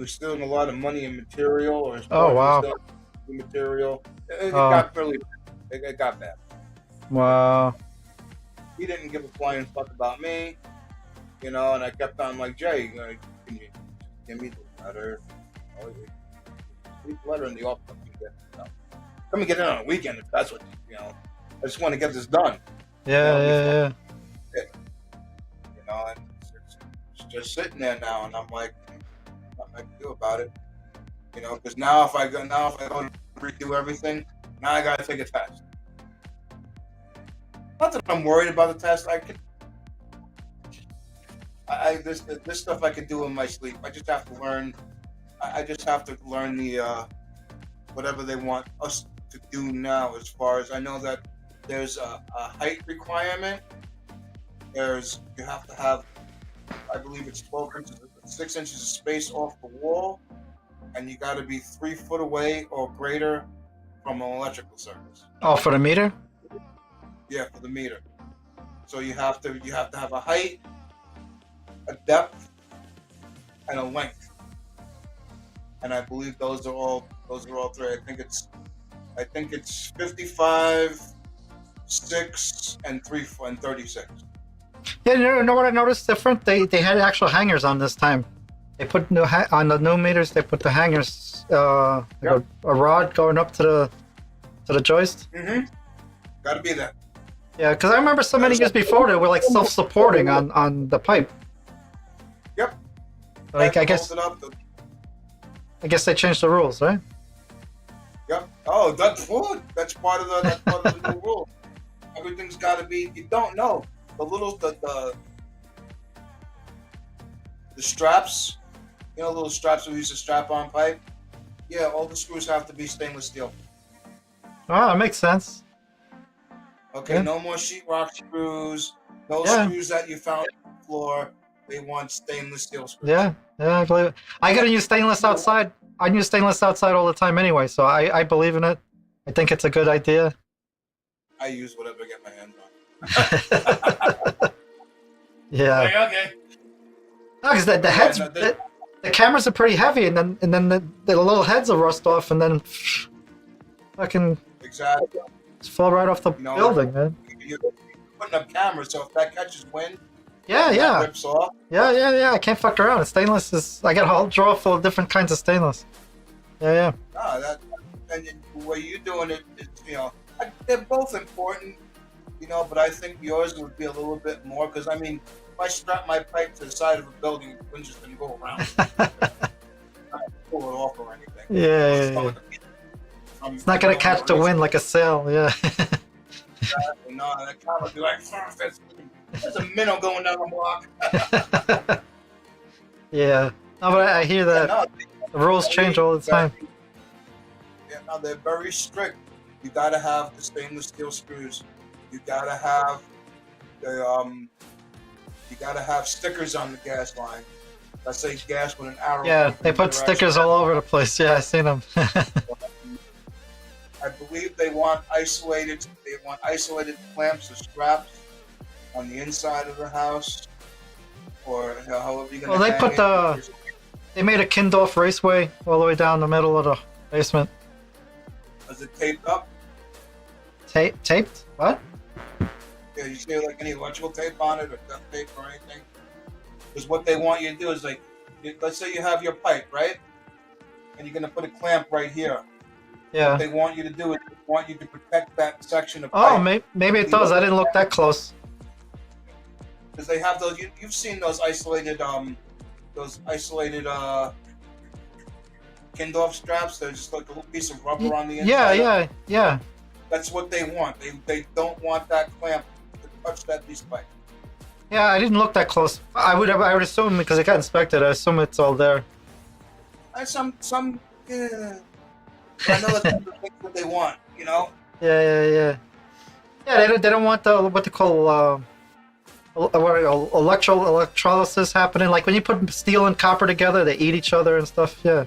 stealing a lot of money and material, or his Oh, wow. was stealing material. It got really, it got bad. Wow. He didn't give a flying fuck about me, you know, and I kept on like, Jay, can you give me the letter? Oh, leave the letter in the office. Come and get it on a weekend if that's what you know. I just want to get this done. Yeah. You know, and it's just sitting there now, and I'm like, nothing I can do about it. You know, because now if I go to redo everything, now I gotta take a test. Not that I'm worried about the test. This stuff I could do in my sleep. I just have to learn. I just have to learn the whatever they want us to do now. As far as I know, that there's a height requirement. You have to have, I believe it's 12 inches, 6 inches of space off the wall, and you got to be 3 foot away or greater from an electrical service. Oh, for the meter? Yeah, for the meter. So you have to have a height, a depth, and a length. And I believe those are all three. I think it's 55, 6, and 36. Yeah, you know what I noticed different? They had actual hangers on this time. They put on the new meters. They put the hangers, like a rod going up to the joist. Mm-hmm. Got to be that. Yeah, because I remember so many years before they were like self-supporting on the pipe. Yep. Like I guess they changed the rules, right? Yep. Oh, that's part of the new rule. Everything's got to be. You don't know the straps. You know, little straps we use to strap on pipe. Yeah, all the screws have to be stainless steel. Oh, that makes sense. Okay, Yeah. No more sheetrock screws. No screws that you found on the floor. They want stainless steel screws. Yeah, I believe it. I gotta use stainless outside. I use stainless outside all the time anyway, so I believe in it. I think it's a good idea. I use whatever I get my hands on. Yeah. Like, okay. No, because the heads, the cameras are pretty heavy, and then the little heads will rust off, and then fucking Exactly. just fall right off the building, man. You're putting up cameras, so if that catches wind, Yeah. that rips off. Yeah. I can't fuck around. Stainless is. I got a whole drawer full of different kinds of stainless. Yeah. No, and the way you're doing it is, they're both important, but I think yours would be a little bit more, because I mean, if I strap my pipe to the side of a building, the wind's just gonna go around. I don't pull it off or anything. Yeah. It's not gonna catch the wind like a sail. Yeah. No, that car would be like, there's a minnow going down the block. Yeah. No, but I hear Yeah, that no, the rules change all the time. Yeah, no, they're very strict. You gotta have the stainless steel screws. You gotta have the You gotta have stickers on the gas line. I say gas with an arrow. Yeah, they put stickers all over the place. Yeah, I seen them. I believe they want isolated. They want isolated clamps or straps on the inside of the house, or however you're gonna. Well, they hang put it. the. They made a Kindorf Raceway all the way down the middle of the basement. Is it taped up? Taped? What? Yeah, you see like any electrical tape on it or duct tape or anything? Because what they want you to do is like, let's say you have your pipe, right? And you're gonna put a clamp right here. Yeah. What they want you to do is they want you to protect that section of Oh, pipe. maybe it does. I didn't look that close. Because they have those. You've seen those isolated Kindorf straps. They're just like a little piece of rubber on the inside. Yeah. That's what they want. They don't want that clamp to touch that piece of pipe. Yeah, I didn't look that close. I would assume because it got inspected. I assume it's all there. Yeah. But I know that's what they want. You know. Yeah. Yeah, they don't want the what they call electrolysis happening. Like when you put steel and copper together, they eat each other and stuff. Yeah.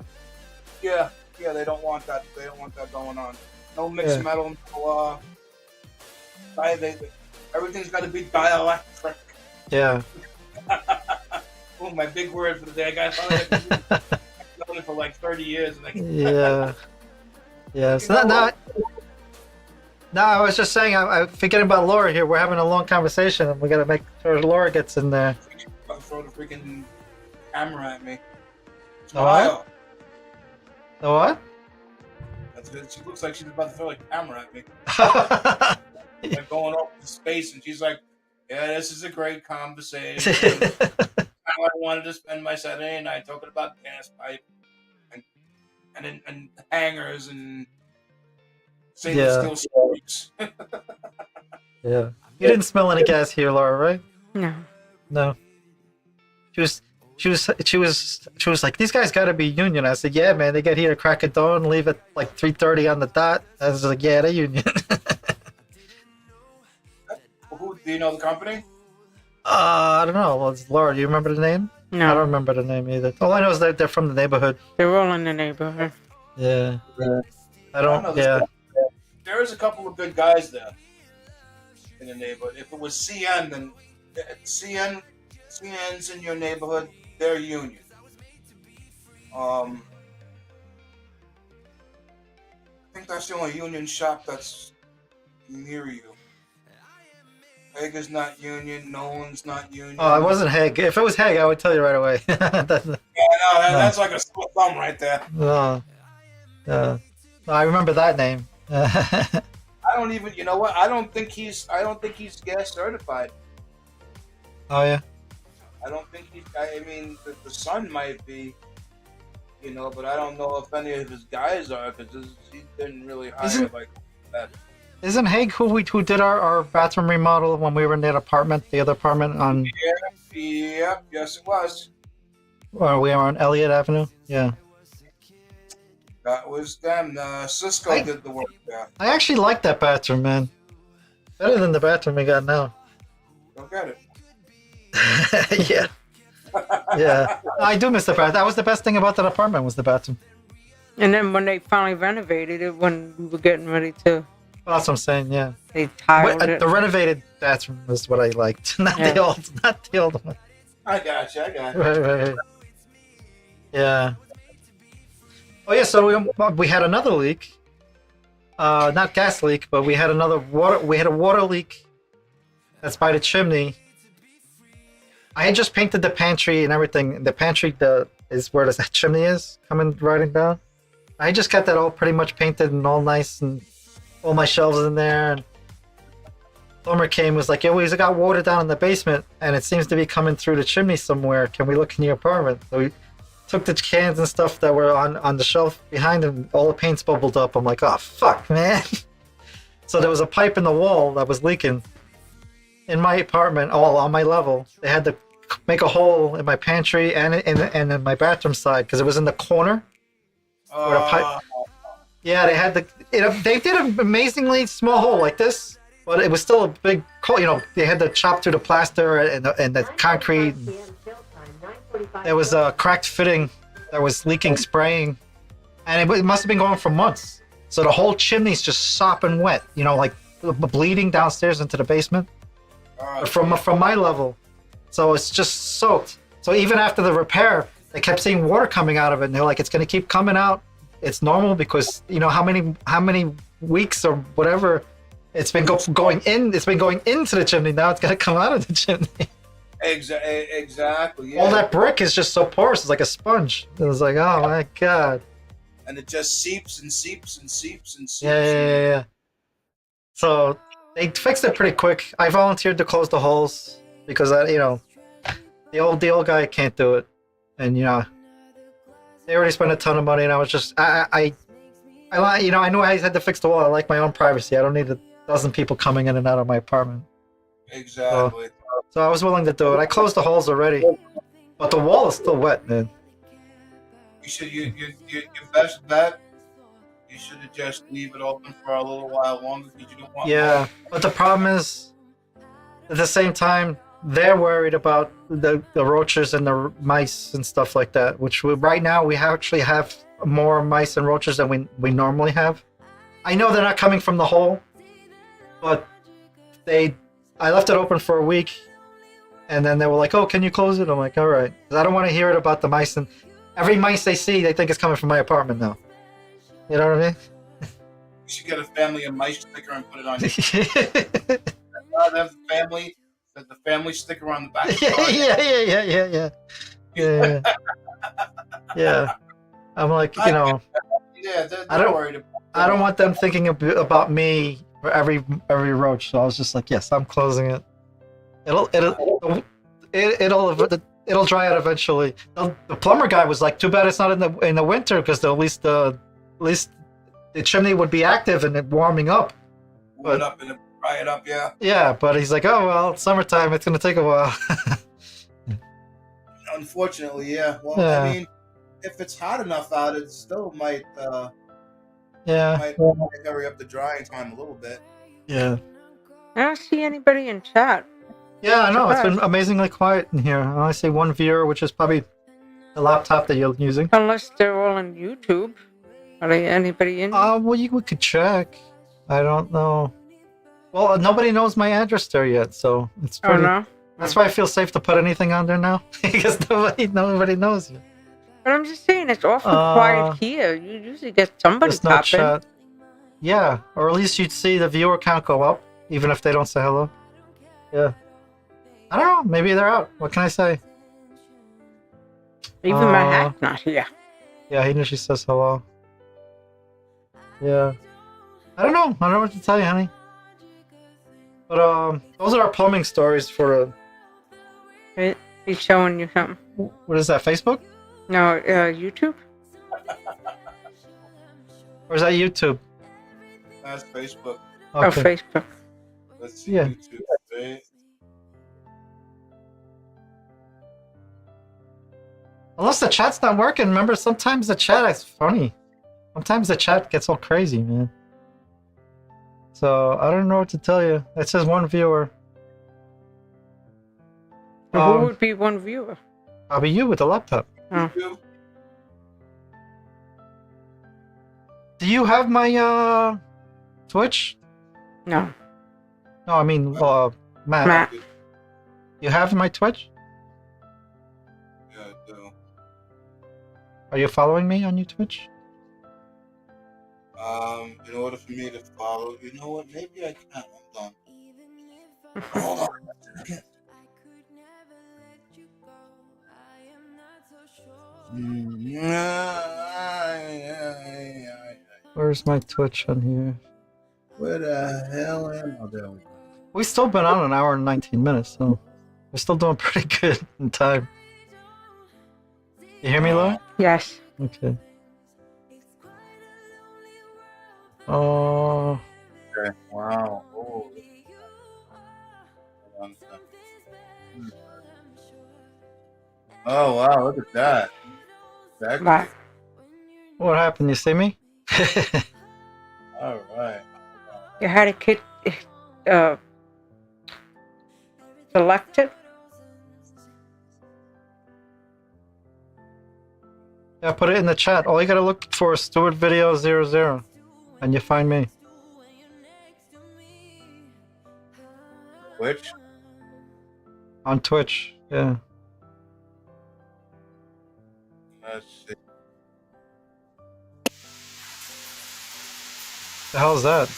Yeah. They don't want that. They don't want that going on. No mixed metal. No. Everything's got to be dielectric. Yeah. Oh, my big word for the day. I got it for like 30 years. Yeah. So now I was just saying, I'm forgetting about Laura here. We're having a long conversation, and we got to make sure Laura gets in there. Throw the freaking camera at me. The what? The what? She looks like she's about to throw a camera at me. Like going off to space, and she's like, "Yeah, this is a great conversation." How I wanted to spend my Saturday night talking about gas pipe and hangers and stainless steel screws. Yeah. You didn't smell any gas here, Laura, right? No. She was like, these guys gotta be union. I said, yeah, man, they get here at crack of dawn, leave at like 3:30 on the dot. I was like, yeah, they're union. Who do you know the company? I don't know. Well, Laura, do you remember the name? No. I don't remember the name either. All I know is that they're from the neighborhood. They're all in the neighborhood. Yeah. I don't. Yeah. There's a couple of good guys there in the neighborhood. If it was CN, then CN's in your neighborhood. They're union. I think that's the only union shop that's near you. Haig is not union. Nolan's not union. Oh, it wasn't Haig. If it was Haig, I would tell you right away. That's like a sore thumb right there. No, I remember that name. I don't even. You know what? I don't think he's gas certified. Oh yeah. I don't think he's. I mean, the son might be. You know, but I don't know if any of his guys are, because he didn't really hire like that. Isn't Haig who did our bathroom remodel when we were in that apartment, the other apartment on? Yep, yes it was. Or we were on Elliott Avenue. Yeah. That was them. Cisco did the work there. I actually like that bathroom, man. Better than the bathroom we got now. Go get it. Yeah. Yeah. I do miss the bathroom. That was the best thing about that apartment was the bathroom. And then when they finally renovated it, when we were getting ready to, Well, that's what I'm saying. Yeah. they tiled it. The renovated bathroom was what I liked, not the old one. I got you. Right. Yeah. Oh yeah. So we had another leak. Not gas leak, but we had another water. We had a water leak. That's by the chimney. I had just painted the pantry and everything. The pantry is where the chimney is coming riding down. I just got that all pretty much painted and all nice and all my shelves in there. And plumber came and was like, "Yeah, we got water down in the basement and it seems to be coming through the chimney somewhere. Can we look in your apartment?" So we took the cans and stuff that were on the shelf behind him. All the paint's bubbled up. I'm like, "Oh fuck, man!" So there was a pipe in the wall that was leaking in my apartment, all on my level. They had to make a hole in my pantry and in my bathroom side because it was in the corner where the pipe. Yeah, they had they did an amazingly small hole like this, but it was still a big hole. You know, they had to chop through the plaster and the concrete. There was a cracked fitting that was leaking, spraying, and it must have been going for months. So the whole chimney's just sopping wet. You know, like bleeding downstairs into the basement from my level. So it's just soaked. So even after the repair, they kept seeing water coming out of it, and they're like, "It's going to keep coming out. It's normal because you know how many weeks or whatever it's been going in. It's been going into the chimney. Now it's going to come out of the chimney." Exactly. Yeah. All that brick is just so porous. It's like a sponge. It was like, oh my god. And it just seeps and seeps and seeps and seeps. Yeah. So they fixed it pretty quick. I volunteered to close the holes because the old guy can't do it, and they already spent a ton of money, and I was just I knew I had to fix the wall. I like my own privacy. I don't need a dozen people coming in and out of my apartment. Exactly. So I was willing to do it. I closed the holes already, but the wall is still wet, man. You should your best bet. You should have just leave it open for a little while longer because you don't want. Yeah, but the problem is, at the same time, they're worried about the roaches and the mice and stuff like that. Which right now we actually have more mice and roaches than we normally have. I know they're not coming from the hole, but I left it open for a week, and then they were like, "Oh, can you close it?" I'm like, "All right." 'Cause I don't want to hear it about the mice, and every mice they see, they think it's coming from my apartment now. You know what I mean? You should get a family of mice sticker and put it on. The family sticker on the back. Yeah. I'm like, Yeah, they're worried about. I don't want them thinking about me for every roach. So I was just like, yes, I'm closing it. It'll dry out eventually. The plumber guy was like, too bad it's not in the winter because at least the chimney would be active and it warming up. Warm it up and dry it up, yeah. Yeah, but he's like, oh well, it's summertime. It's gonna take a while. Unfortunately, yeah. Well, Yeah. I mean, if it's hot enough out, it still might Yeah. hurry up the drying time a little bit. Yeah. I don't see anybody in chat. Yeah, I know. It's been amazingly quiet in here. I only see one viewer, which is probably the laptop that you're using. Unless they're all on YouTube. Are there anybody in? Well, we could check. I don't know. Well, nobody knows my address there yet, so it's pretty. Oh no. That's why I feel safe to put anything on there now because nobody knows yet. But I'm just saying, it's awful quiet here. You usually get somebody There's no popping. chat. Yeah, or at least you'd see the viewer count go up, even if they don't say hello. Yeah. I don't know. Maybe they're out. What can I say? Even my hat's not here. Yeah, he usually says hello. Yeah. I don't know. I don't know what to tell you, honey. But those are our plumbing stories for Right? He's showing you something. what is that? Facebook? No, YouTube? Or is that YouTube? That's Facebook. Oh, Okay. Facebook. Let's see Yeah. YouTube. Right? Unless the chat's not working. Remember, sometimes the chat is funny. Sometimes the chat gets all crazy, man. So I don't know what to tell you. It says one viewer. Who would be one viewer? Probably you with a laptop. YouTube. Do you have my Twitch? No. No, I mean Matt. Matt. You have my Twitch? Yeah, I do. Are you following me on your Twitch? In order for me to follow, you know what? Maybe I can. Hold on. Hold on a second. Where's my Twitch on here? Where the hell am I? There we go. We've still been on an hour and 19 minutes, so we're still doing pretty good in time. You hear me, Laura? Yes. Okay. Okay. Wow. wow. Oh, hold on a second. Oh wow, look at that. Wow. Sexy. What happened? You see me? All right. You had a kid uh, selected? Yeah, put it in the chat. All you gotta look for is Stewart Video 00, and you find me. Which? On Twitch, yeah. Let's see. The hell's that?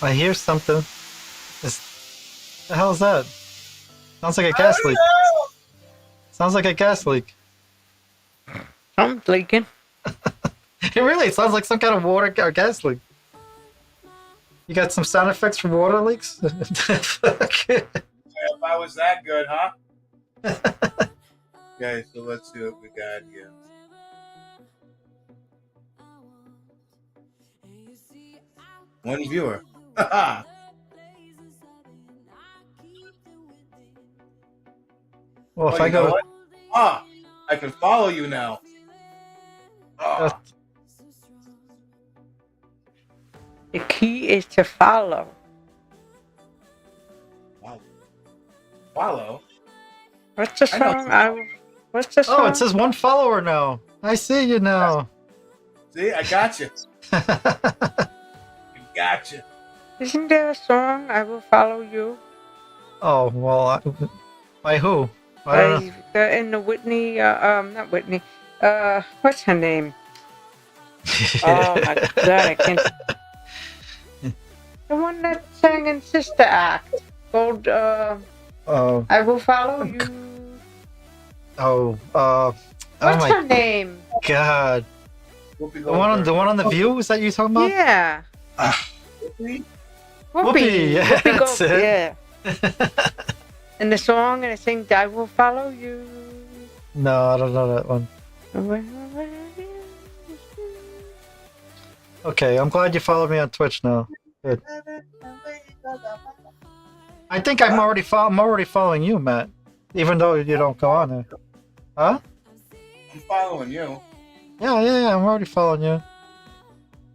I hear something. The hell's that? Sounds like a gas leak. Sounds like a gas leak. I'm leaking. It really sounds like some kind of water or gas leak. You got some sound effects for water leaks? If I was that good, huh? Okay, so let's see what we got here. One viewer. Well, if Oh, I you know go, what? Ah, I can follow you now. Ah, The key is to follow. wow. Follow. What's the I know. song? What's the song? oh, it says one follower now. I see you now. See, I got you. I got you. Isn't there a song? I will follow you. Oh well, by who? I don't know. In the Whitney, not Whitney. What's her name? Oh my God, I can't. The one that sang in Sister Act. Called, Oh, I will follow you. oh, What's my her name? God. Whoopi The one on the View, is that you talking about? Yeah. Goldberg. Whoopi, yeah, Whoopi that's Goldberg, it. yeah. And the song, and it sings, I will follow you. No, I don't know that one. Okay, I'm glad you followed me on Twitch now. Good. I think I'm already following you, Matt. Even though you don't go on there. Huh? I'm following you. Yeah, I'm already following you.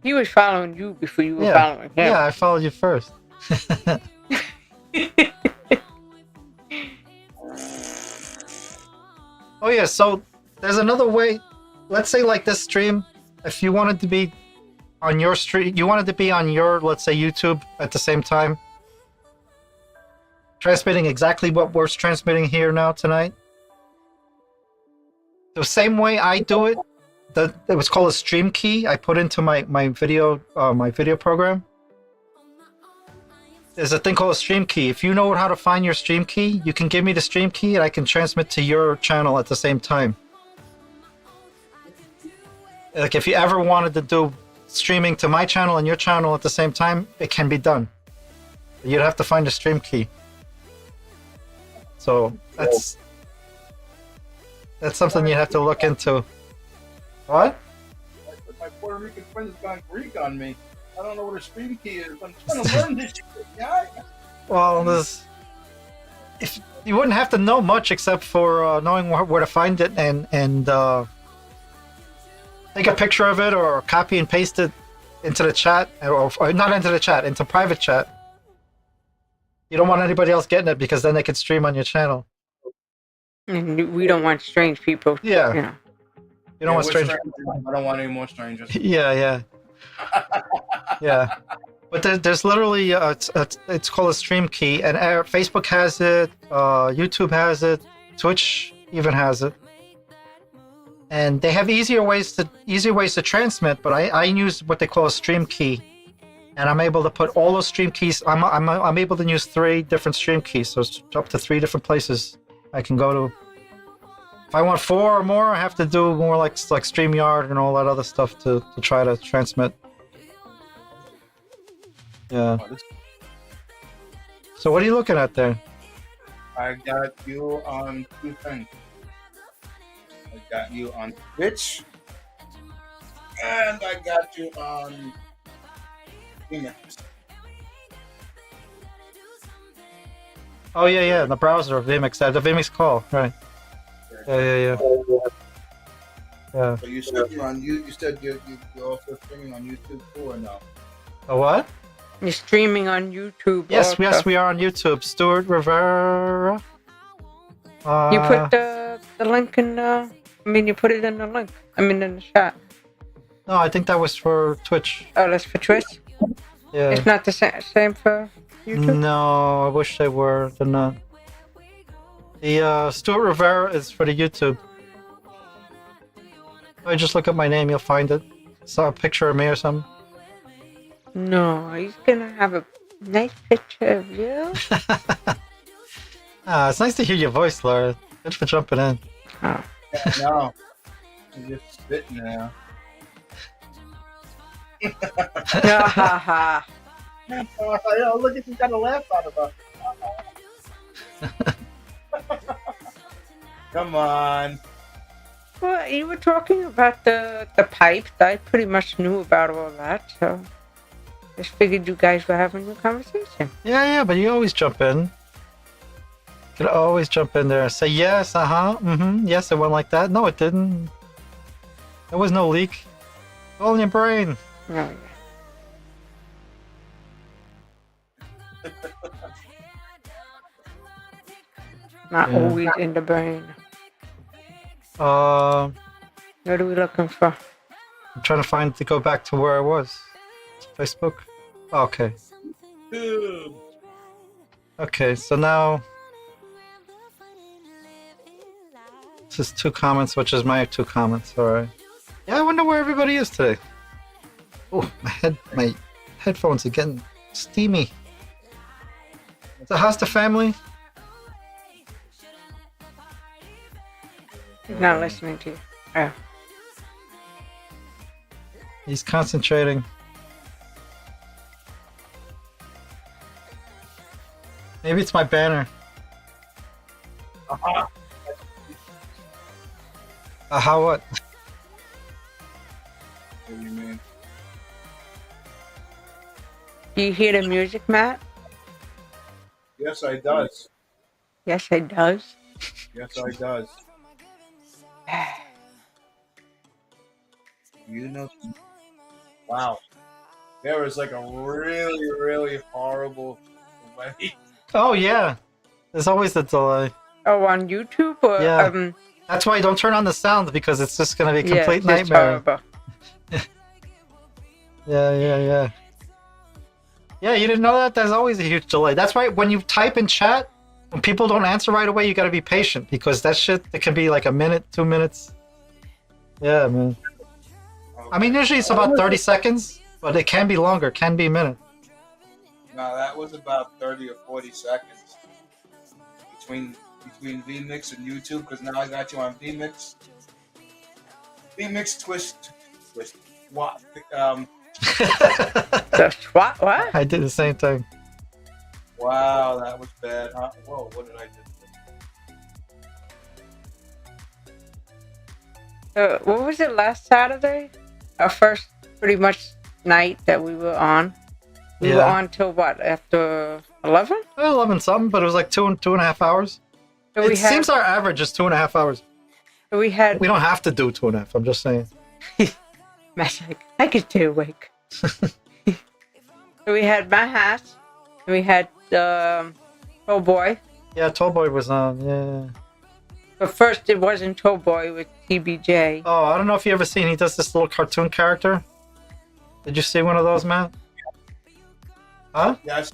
He was following you before you were Yeah. following him. Yeah, I followed you first. Oh yeah, so there's another way. Let's say like this stream, if you wanted to be on your stream, you wanted to be on your, let's say, YouTube at the same time, transmitting exactly what we're transmitting here now tonight. The same way I do it, it was called a stream key. I put into my video program. There's a thing called a stream key. If you know how to find your stream key, you can give me the stream key and I can transmit to your channel at the same time. Like if you ever wanted to do streaming to my channel and your channel at the same time, it can be done. You'd have to find a stream key. So that's something you have to look into. What? My Puerto Rican friend has gone Greek on me. I don't know what a stream key is. I'm trying to learn this shit, guy. Well, if you wouldn't have to know much except for knowing where to find it and take a picture of it or copy and paste it into the chat, or not into the chat, into private chat. You don't want anybody else getting it because then they could stream on your channel. And we don't want strange people. Yeah. You know. You don't want strangers. I don't want any more strangers. Yeah. But there's literally it's called a stream key, and Facebook has it, YouTube has it, Twitch even has it, and they have easier ways to transmit. But I use what they call a stream key, and I'm able to put all those stream keys. I'm able to use 3 different stream keys, so it's up to 3 different places I can go to. If I want 4 or more, I have to do more like StreamYard and all that other stuff to try to transmit. Yeah. So what are you looking at there? I got you on 2 things. I got you on Twitch, and I got you on vMix. Oh yeah, the browser vMix, the vMix call, right? Yeah. Yeah. So you said you're on you. You said you're also streaming on YouTube too, or no? A what? You're streaming on YouTube. Yes, also. yes, we are on YouTube. Stuart Rivera. You put the link in. You put it in the link. In the chat. No, I think that was for Twitch. Oh, that's for Twitch. Yeah. It's not the same for YouTube. No, I wish they were. They're not. The Stuart Rivera is for the YouTube. If I just look up my name, you'll find it. Saw a picture of me or something. No, he's gonna have a nice picture of you. It's nice to hear your voice, Laura. Good for jumping in. Oh. No, you're just spitting now. Ha ha. Oh, look at you, got a laugh out of it. Come on. Well, you were talking about the pipes. I pretty much knew about all that, so just figured you guys were having a conversation. Yeah, but you always jump in. You could always jump in there. Say yes, yes, it went like that. No, it didn't. There was no leak. All in your brain. Oh, yeah. Not always in the brain. I'm What are we looking for? trying to go back to where I was. Facebook. Okay. Okay, so now this is 2 comments, which is my 2 comments. All right. Yeah, I wonder where everybody is today. Oh, my headphones are getting steamy. So how's the family? He's not listening to you. Oh. He's concentrating. Maybe it's my banner. Uh-huh. How what? What do you mean? Do you hear the music, Matt? Yes, I does. Yes, it does. Yes, I does. You know, wow. There was like a really, really horrible delay. Oh yeah. There's always a delay. Oh, on YouTube? Or, Yeah. That's why you don't turn on the sound, because it's just gonna be a complete yeah, it's nightmare. horrible. Yeah. Yeah, you didn't know that? There's always a huge delay. That's why when you type in chat, when people don't answer right away, you gotta be patient, because that shit, it can be like a minute, 2 minutes. Yeah, man. I mean, usually it's about 30 seconds, but it can be longer, can be a minute. No, that was about 30 or 40 seconds between vMix and YouTube, because now I got you on vMix. vMix twist. What? Just what? I did the same thing. Wow, that was bad, huh? Whoa, what did I do? What was it, last Saturday? Our first pretty much night that we were on. We were on till what? After 11? 11 something, but it was like 2.5 hours. So It seems our average is 2.5 hours. we had. We don't have to do 2.5. I'm just saying. Matt's like, I could stay awake. So we had my house. And we had Oh Boy. Yeah, Tollboy was on. Yeah. But first it wasn't Oh Boy, it was TBJ. Oh, I don't know if you ever seen. He does this little cartoon character. Did you see one of those, Matt? Huh? Yes.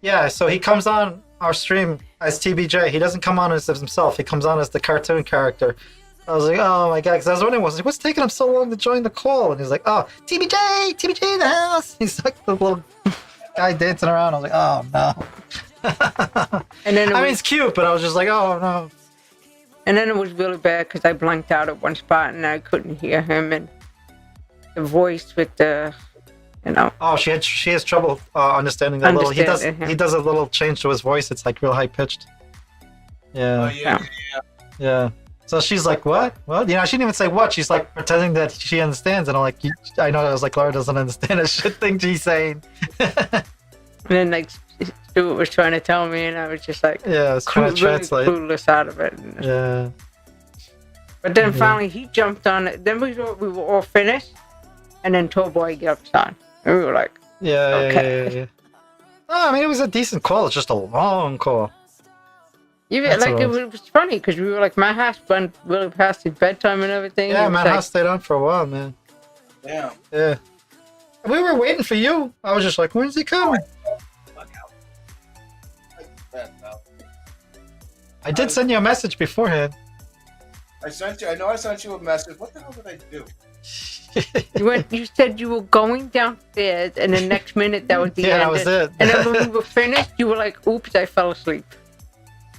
Yeah. So he comes on our stream as TBJ. He doesn't come on as himself. He comes on as the cartoon character. I was like, oh my god, because I was wondering, what's taking him so long to join the call? And he's like, oh, TBJ in the house. He's like the little guy dancing around. I was like, oh no. And then I mean, it's cute, but I was just like, oh no. And then it was really bad because I blanked out at one spot and I couldn't hear him, and the voice with the, Oh, she has trouble understanding that little. He does a little change to his voice. It's like real high pitched. Oh, Yeah. yeah. Yeah. So she's like, what? What? You know, she didn't even say what. She's like pretending that she understands. And I'm like, I know. I was like, Laura doesn't understand a shit thing she's saying. And then like Stuart was trying to tell me, and I was just like, Yeah, I was trying to really translate. clueless out of it. Yeah. But then finally he jumped on it. Then we were all finished, and then Tallboy gets on, and we were like, Yeah, Okay. yeah. Oh, I mean, it was a decent call. It's just a long call. even That's like all. it was funny because we were like, my house went really past his bedtime and everything. Yeah, It was my like, house stayed on for a while, man. Yeah. Yeah. We were waiting for you. I was just like, when's he coming? Fuck out. That now. I did send you a message beforehand. I know I sent you a message. What the hell did I do? you said you were going downstairs, and the next minute that was the Yeah, end. that was it. And then when we were finished, you were like, oops, I fell asleep.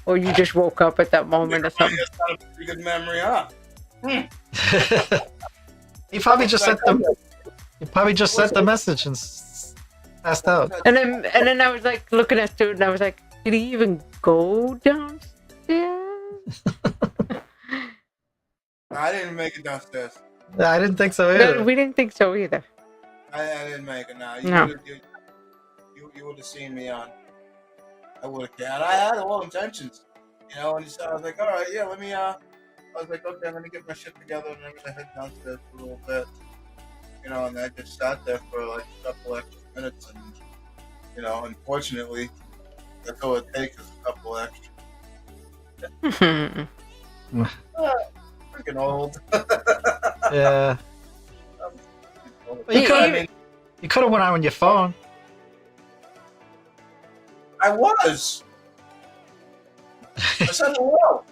Or you just woke up at that moment or something. It's not a pretty good memory, huh? He probably just sent the message and passed out. And then I was like looking at Stuart, and I was like, did he even go downstairs? I didn't make it downstairs. I didn't think so No, either. we didn't think so either. I didn't make it. Nah, No. You would have seen me on. I would have. And I had all intentions, you know. And I was like, all right, yeah, let me. I was like, okay, let me get my shit together, and I'm gonna head downstairs for a little bit, you know. And I just sat there for like a couple extra minutes, and you know, unfortunately, that's all it takes is a couple extra. Freaking old. Yeah. You could have went out on your phone. I was. I said hello.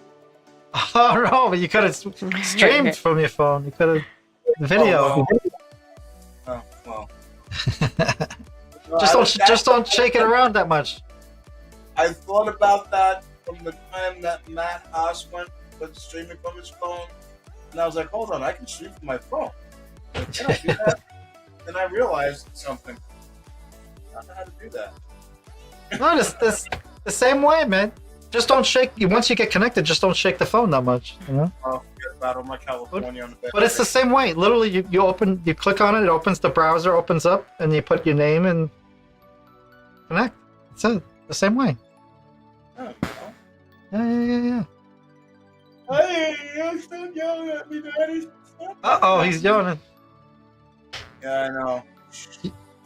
Oh no, but you could have streamed from your phone. You could have video. Oh, well. Just don't shake it around that much. I thought about that from the time that Matt Haas went with streaming from his phone, and I was like, hold on, I can stream from my phone. Like, can I do that? Then I realized something. I don't know how to do that. No, this the same way, man. Just don't shake. Once you get connected, just don't shake the phone that much. You know. Oh, forget about all my California on the back. But it's the same way. Literally, you click on it, it opens the browser, opens up, and you put your name and connect. It's it. The same way. Oh, Yeah. hey, you're still yelling at me, Daddy. Uh-oh, he's yawning. Yeah, I know.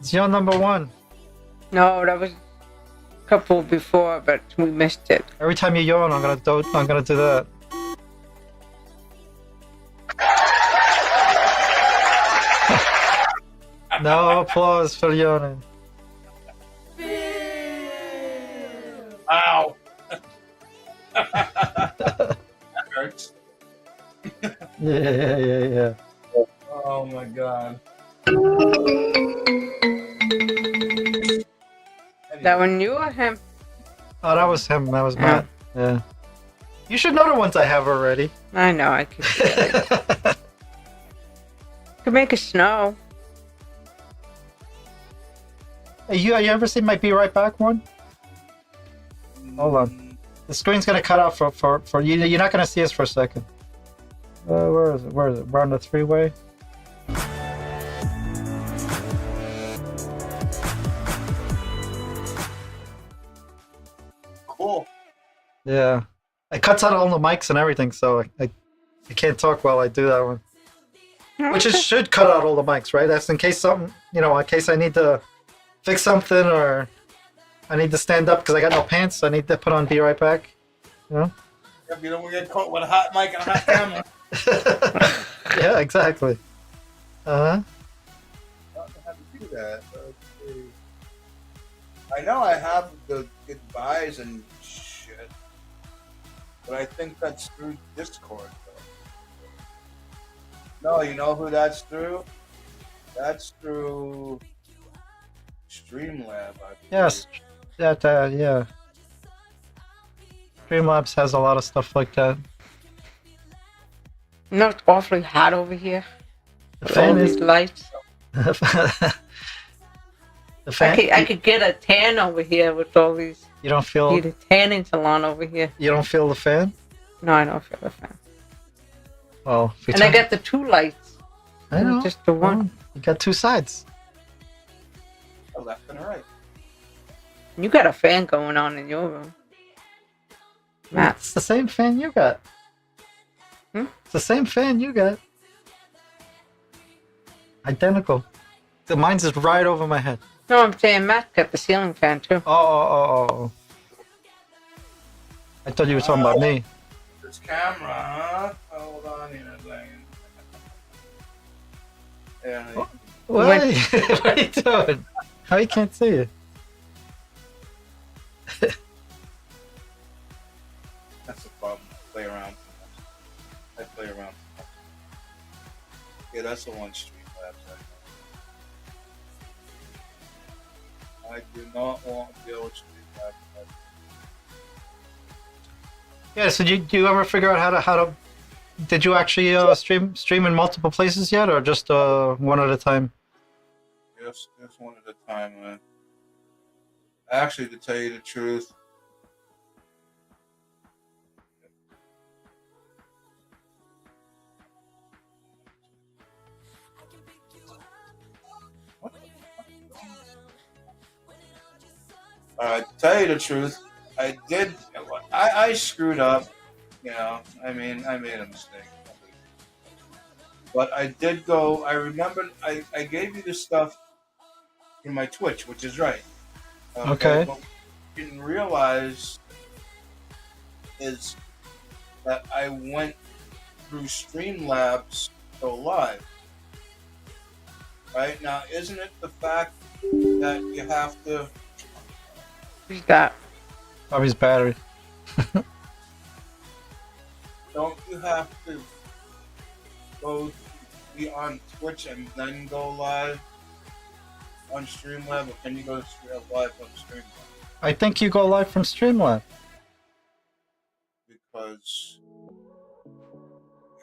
It's yawn number one. No, that was a couple before, but we missed it. Every time you yawn, I'm gonna do that. No applause for yawning. Ow. That hurts. Yeah. Oh my god. That one you or him? Oh, that was him. That was Matt. Yeah. You should know the ones I have already. I know, I could. Could make it snow. Hey, you ever seen my Be Right Back one? Hold on. The screen's gonna cut out for you. You're not gonna see us for a second. Where is it? We're on the three-way. Cool. Yeah. It cuts out all the mics and everything, so I can't talk while I do that one. Which is should cut out all the mics, right? That's in case something, in case I need to fix something or I need to stand up because I got no pants. I need to put on Be Right Back. You know? If you don't get caught with a hot mic and a hot camera. Yeah, exactly. I don't know how to do that. I know I have the goodbyes and shit, but I think that's through Discord, though. No, you know who that's through? That's through Streamlab, I believe. Yes. Yeah. Streamlabs has a lot of stuff like that. You know, it's awfully hot over here. The With all fan these is. lights. The fan. I could get a tan over here with all these. You don't feel. Need a tanning salon over here. You don't feel the fan. No, I don't feel the fan. Well, if you And I turn- got the 2 lights. I know. Just the one. Well, you got 2 sides. A left and a right. You got a fan going on in your room. Matt. It's the same fan you got. It's the same fan you got. Identical. Mine's is right over my head. No, I'm saying Matt got the ceiling fan too. Oh. I thought you were talking about me. This camera, huh? Hold on here a second. Yeah. What? What are you doing? How you can't see you? That's the problem. I play around too much. I play around too much. Yeah, that's the one Streamlabs I do not want to deal with Streamlabs. Yeah. So do you ever figure out how to? Did you actually stream in multiple places yet, or just one at a time? Just one at a time, man. Actually, to tell you the truth, to tell you the truth, I screwed up. You know, I mean, I made a mistake. But I did go, I remembered, I gave you the stuff in my Twitch, which is right. Okay. But what you didn't realize is that I went through Streamlabs to go live. Right? Now, isn't it the fact that you have to... Who's that? Probably his battery. Don't you have to go be on Twitch and then go live on Streamlabs, or can you go live on Streamlabs? I think you go live from Streamlabs. Because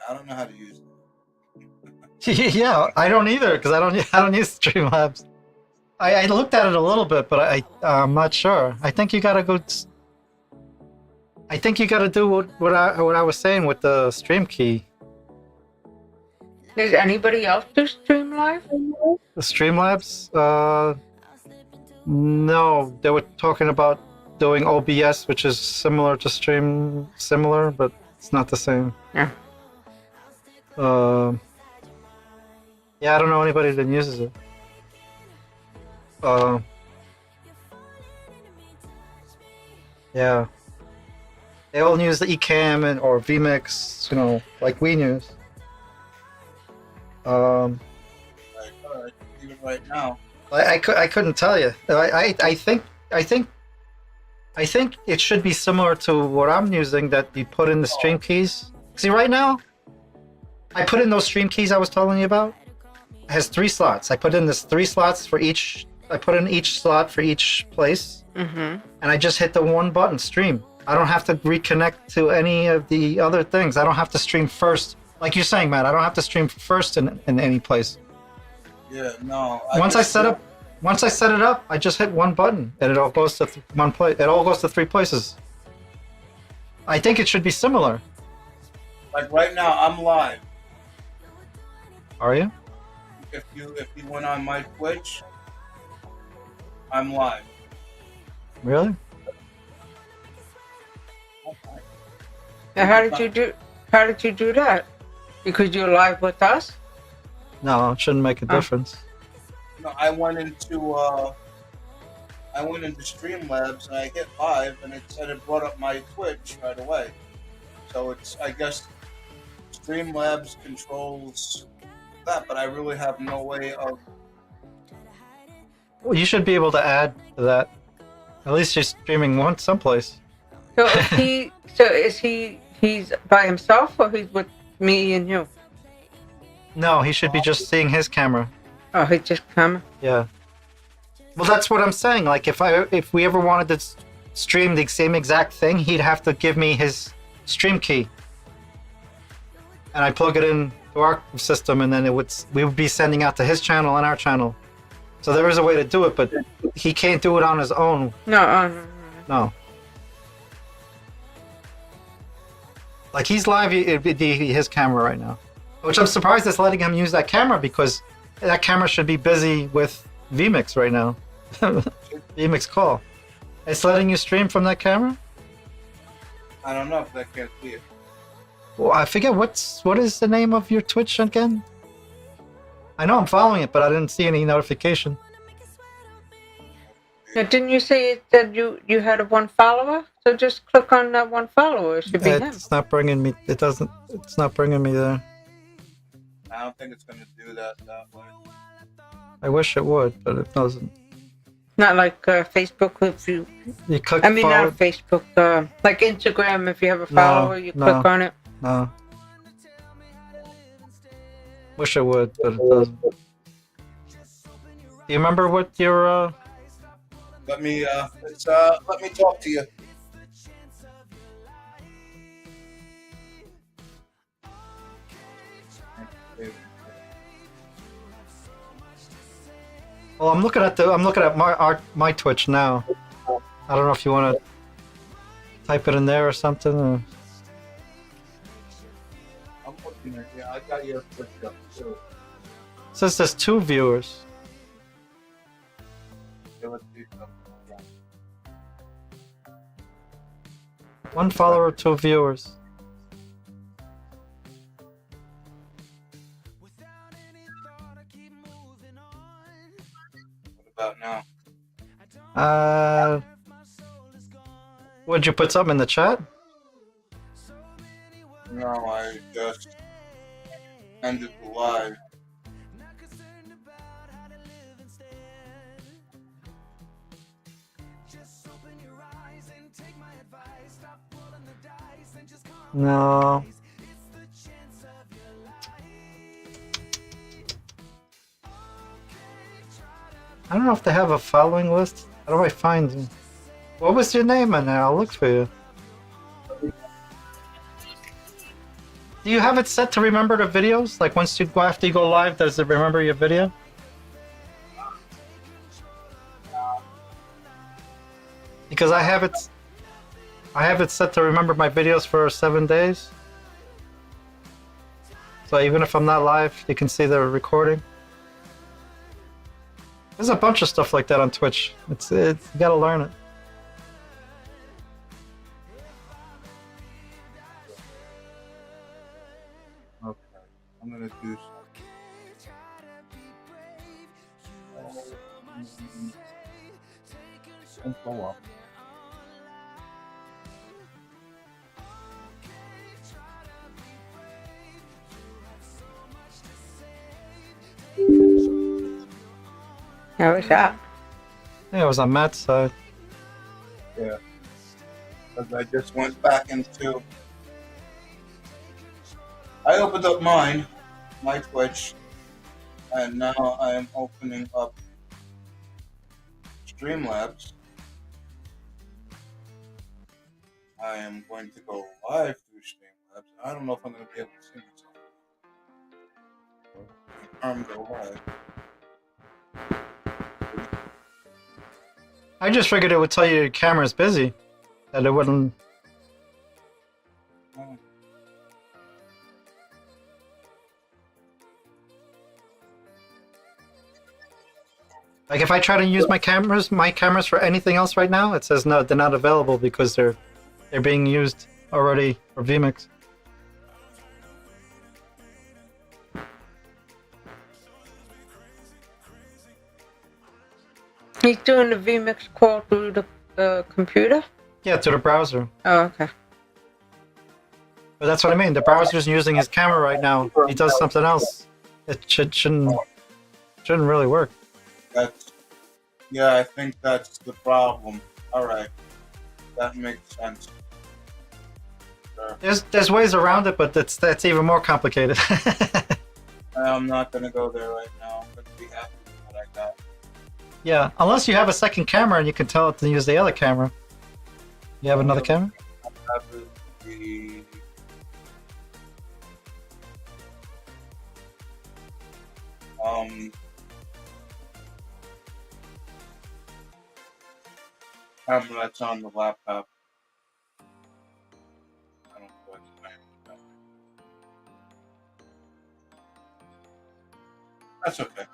I don't know how to use it. Yeah, I don't either because I don't use Streamlabs. I looked at it a little bit, but I'm not sure. I think you gotta go. I think you gotta do what I was saying with the stream key. Does anybody else do stream live? The Streamlabs? No, they were talking about doing OBS, which is similar to similar, but it's not the same. Yeah. Yeah, I don't know anybody that uses it. Yeah. They all use the Ecamm or vMix, you know, like we use. All right, even right now. I couldn't tell you. I think it should be similar to what I'm using that you put in the stream keys. See, right now, I put in those stream keys I was telling you about. It has 3 slots. I put in this 3 slots for each. I put in each slot for each place, and I just hit the one button, stream. I don't have to reconnect to any of the other things. I don't have to stream first, like you're saying, Matt. I don't have to stream first in any place. Yeah, no. Once I set it up, I just hit one button, and it all goes to one place. It all goes to 3 places. I think it should be similar. Like right now, I'm live. Are you? If you went on my Twitch, I'm live. Really? Now, how did you do that? Because you're live with us? No, it shouldn't make a difference. No, I went into Streamlabs and I hit live, and it said it brought up my Twitch right away. So it's, I guess, Streamlabs controls that, but I really have no way of. Well, you should be able to add to that. At least you're streaming once someplace. So he's by himself or he's with me and you? No, he should be just seeing his camera. Oh, he just come. Yeah. Well, that's what I'm saying. Like, if we ever wanted to stream the same exact thing, he'd have to give me his stream key, and I plug it in to our system, and then we would be sending out to his channel and our channel. So there is a way to do it, but he can't do it on his own. No. No. Like he's live, it'd be his camera right now. Which I'm surprised it's letting him use that camera because that camera should be busy with vMix right now. vMix call. It's letting you stream from that camera? I don't know if I can't see it. Well, I forget what is the name of your Twitch again? I know I'm following it, but I didn't see any notification. Now, didn't you say that you had a one follower? So just click on that one follower. It should be him. It's not bringing me. It doesn't. It's not bringing me there. I don't think it's gonna do that way. I wish it would, but it doesn't. Not like Facebook if you. You click. I mean, forward. not Facebook. Like Instagram, if you have a follower, you click on it. No. Wish it would, but it doesn't. Do you remember what your Let me talk to you. Well, I'm looking at my Twitch now. I don't know if you want to type it in there or something. Or... I'm looking at you. I got your Twitch up too. It says there's 2 viewers. Okay, let's do something. 1 follower, 2 viewers. What about now? Would you put something in the chat? No, I just ended the live. No. I don't know if they have a following list. How do I find you? What was your name in there? I'll look for you. Do you have it set to remember the videos? Like once you go after you go live, does it remember your video? Because I have it set to remember my videos for 7 days. So even if I'm not live, you can see the recording. There's a bunch of stuff like that on Twitch. It's you gotta learn it. Okay, I'm gonna do something. Don't go up. How was that? Yeah, it was on Matt's side. Yeah. Because I just went back into. I opened up my Twitch, and now I am opening up StreamEliments. I am going to go live through StreamEliments. I don't know if I'm going to be able to see myself. Go live. I just figured it would tell you your camera's busy. That it wouldn't... Oh. Like if I try to use my cameras for anything else right now, it says no, they're not available because they're being used already for vMix. He's doing the vMix call through the computer? Yeah, to the browser. Oh, okay. But that's what I mean. The browser's using his camera right now. He does something else. It shouldn't really work. Yeah, I think that's the problem. All right, that makes sense. Sure. There's ways around it, but that's even more complicated. I'm not gonna go there right now. I'm gonna be happy with what I got. Yeah, unless you have a second camera and you can tell it to use the other camera. You have another camera? That is the camera that's on the laptop. I don't know what it's named. That's okay.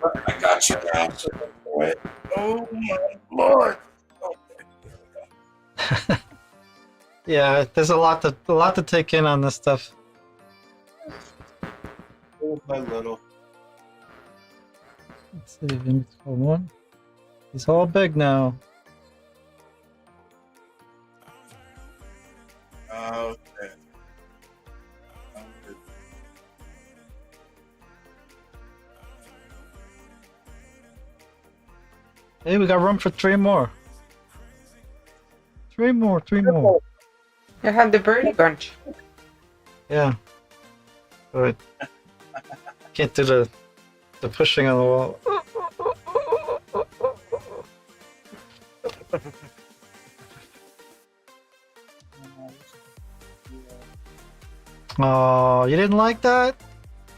But I got you now. So don't do it. Oh my lord. Okay. Here we go. Yeah, there's a lot to take in on this stuff. Little by little. Let's see, Vinny's got one. He's all big now. Okay. Hey, we got room for 3 more. 3 more, 3 more. I had the birdie bunch. Yeah. But can't do the pushing on the wall. Oh, you didn't like that?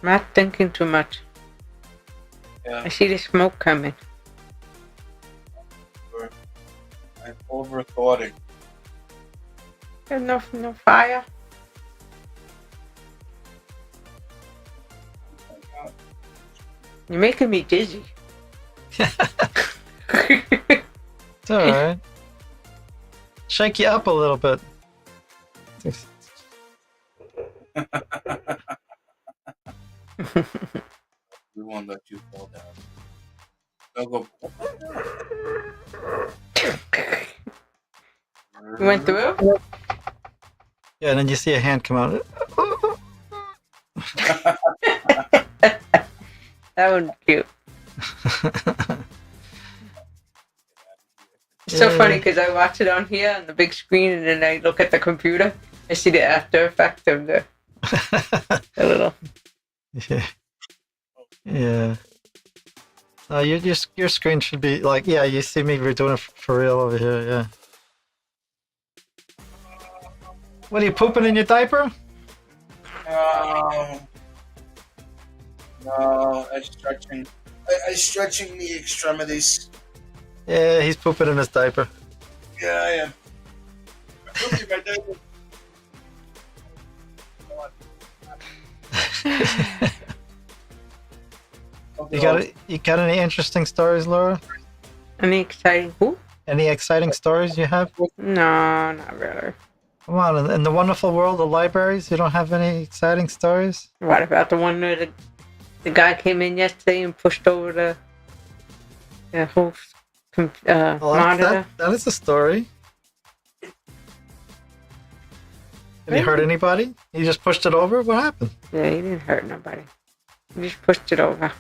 Not thinking too much. Yeah. I see the smoke coming. I'm overthoughting. There's no fire. You're making me dizzy. It's alright. Shake you up a little bit. We won't let you fall down. They'll go. You went through? Yeah, and then you see a hand come out. That was cute. It's so funny because I watch it on here on the big screen and then I look at the computer. I see the after effect of the little. Yeah. Yeah. Your screen should be like, yeah, you see me, we're doing it for real over here, yeah. What, are you pooping in your diaper? No, I'm stretching. I'm stretching the extremities. Yeah, he's pooping in his diaper. Yeah, I am. I'm pooping my diaper. You got any interesting stories, Laura? Any exciting? Who? Any exciting stories you have? No, not really. Come on, in the wonderful world of libraries, you don't have any exciting stories? What about the one where the guy came in yesterday and pushed over the whole monitor? That is a story. Did he hurt anybody? He just pushed it over? What happened? Yeah, he didn't hurt nobody. He just pushed it over.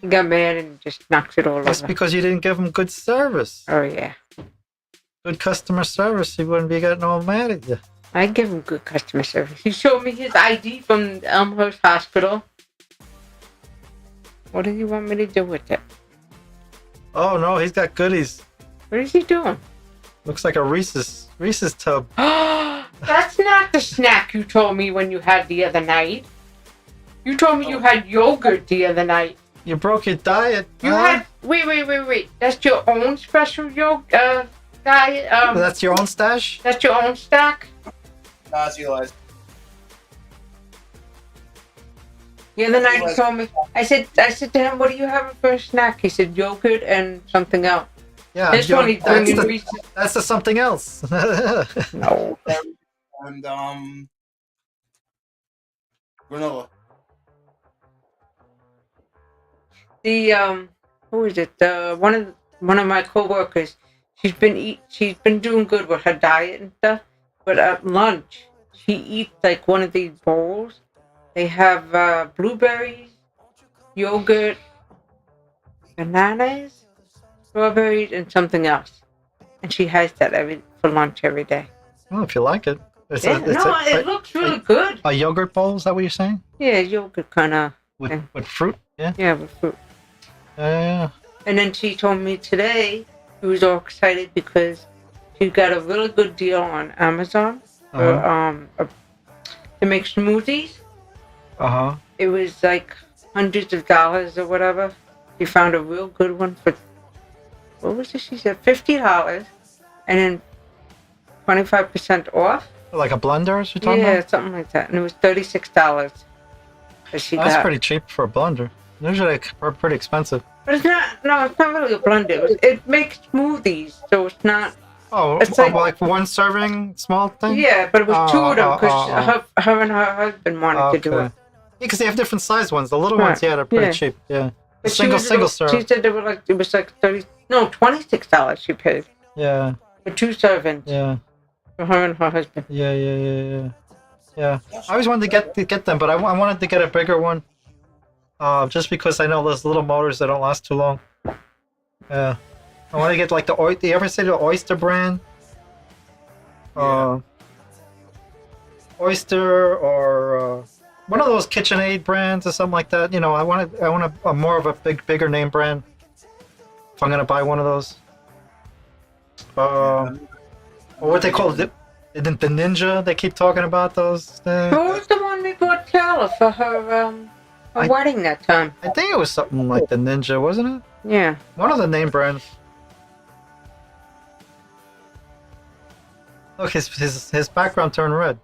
He got mad and just knocked it all That's over. because you didn't give him good service. Oh, yeah. Good customer service, he wouldn't be getting all mad at you. I give him good customer service. He showed me his ID from Elmhurst Hospital. What do you want me to do with it? Oh no, he's got goodies. What is he doing? Looks like a Reese's tub. That's not the snack you told me when you had the other night. You told me you had yogurt the other night. You broke your diet. You had... Wait. That's your own special diet? That's your own stash? That's your own stack? Nazi-alized. The other night he told me... I said to him, what are you having for a snack? He said yogurt and something else. Yeah, this one he's bringing Reese's. That's the something else. No. And granola. The who is it? One of my coworkers. She's been doing good with her diet and stuff. But at lunch, she eats like one of these bowls. They have blueberries, yogurt, bananas, strawberries, and something else. And she has that for lunch every day. Well, if you like it. It looks really good. A yogurt bowl, is that what you're saying? Yeah, yogurt kind of. With fruit? Yeah? Yeah, with fruit. Yeah. And then she told me today she was all excited because she got a really good deal on Amazon for, to make smoothies. Uh-huh. It was like hundreds of dollars or whatever. She found a real good one for, what was it? She said $50 and then 25% off. Like a blender, you're talking about? Yeah, something like that. And it was $36. that she That's got. pretty cheap for a blender. Usually they're pretty expensive. But it's not. No, it's not really a blender. It makes smoothies, so it's not. Oh, It's like one serving small thing? yeah, but it was two of them because oh. her and her husband wanted to do Okay. it. Yeah, because they have different sized ones. The little Right. ones, yeah, they're pretty Yeah. cheap. Yeah. The But she single She serve. said they were like it was like $26 she paid Yeah. for 2 servings Yeah. for her and her husband. Yeah. I always wanted to get them, but I wanted to get a bigger one. Just because I know those little motors that don't last too long. Yeah. I want to get like do you ever see the Oyster brand? Oyster or one of those KitchenAid brands or something like that. You know, I want a more of a bigger name brand. If I'm gonna buy one of those. Or what they call it, the Ninja. They keep talking about those things. Who was the one we bought Carla for her wedding that time? I think it was something like the Ninja, wasn't it? Yeah. One of the name brands. Look, his background turned red.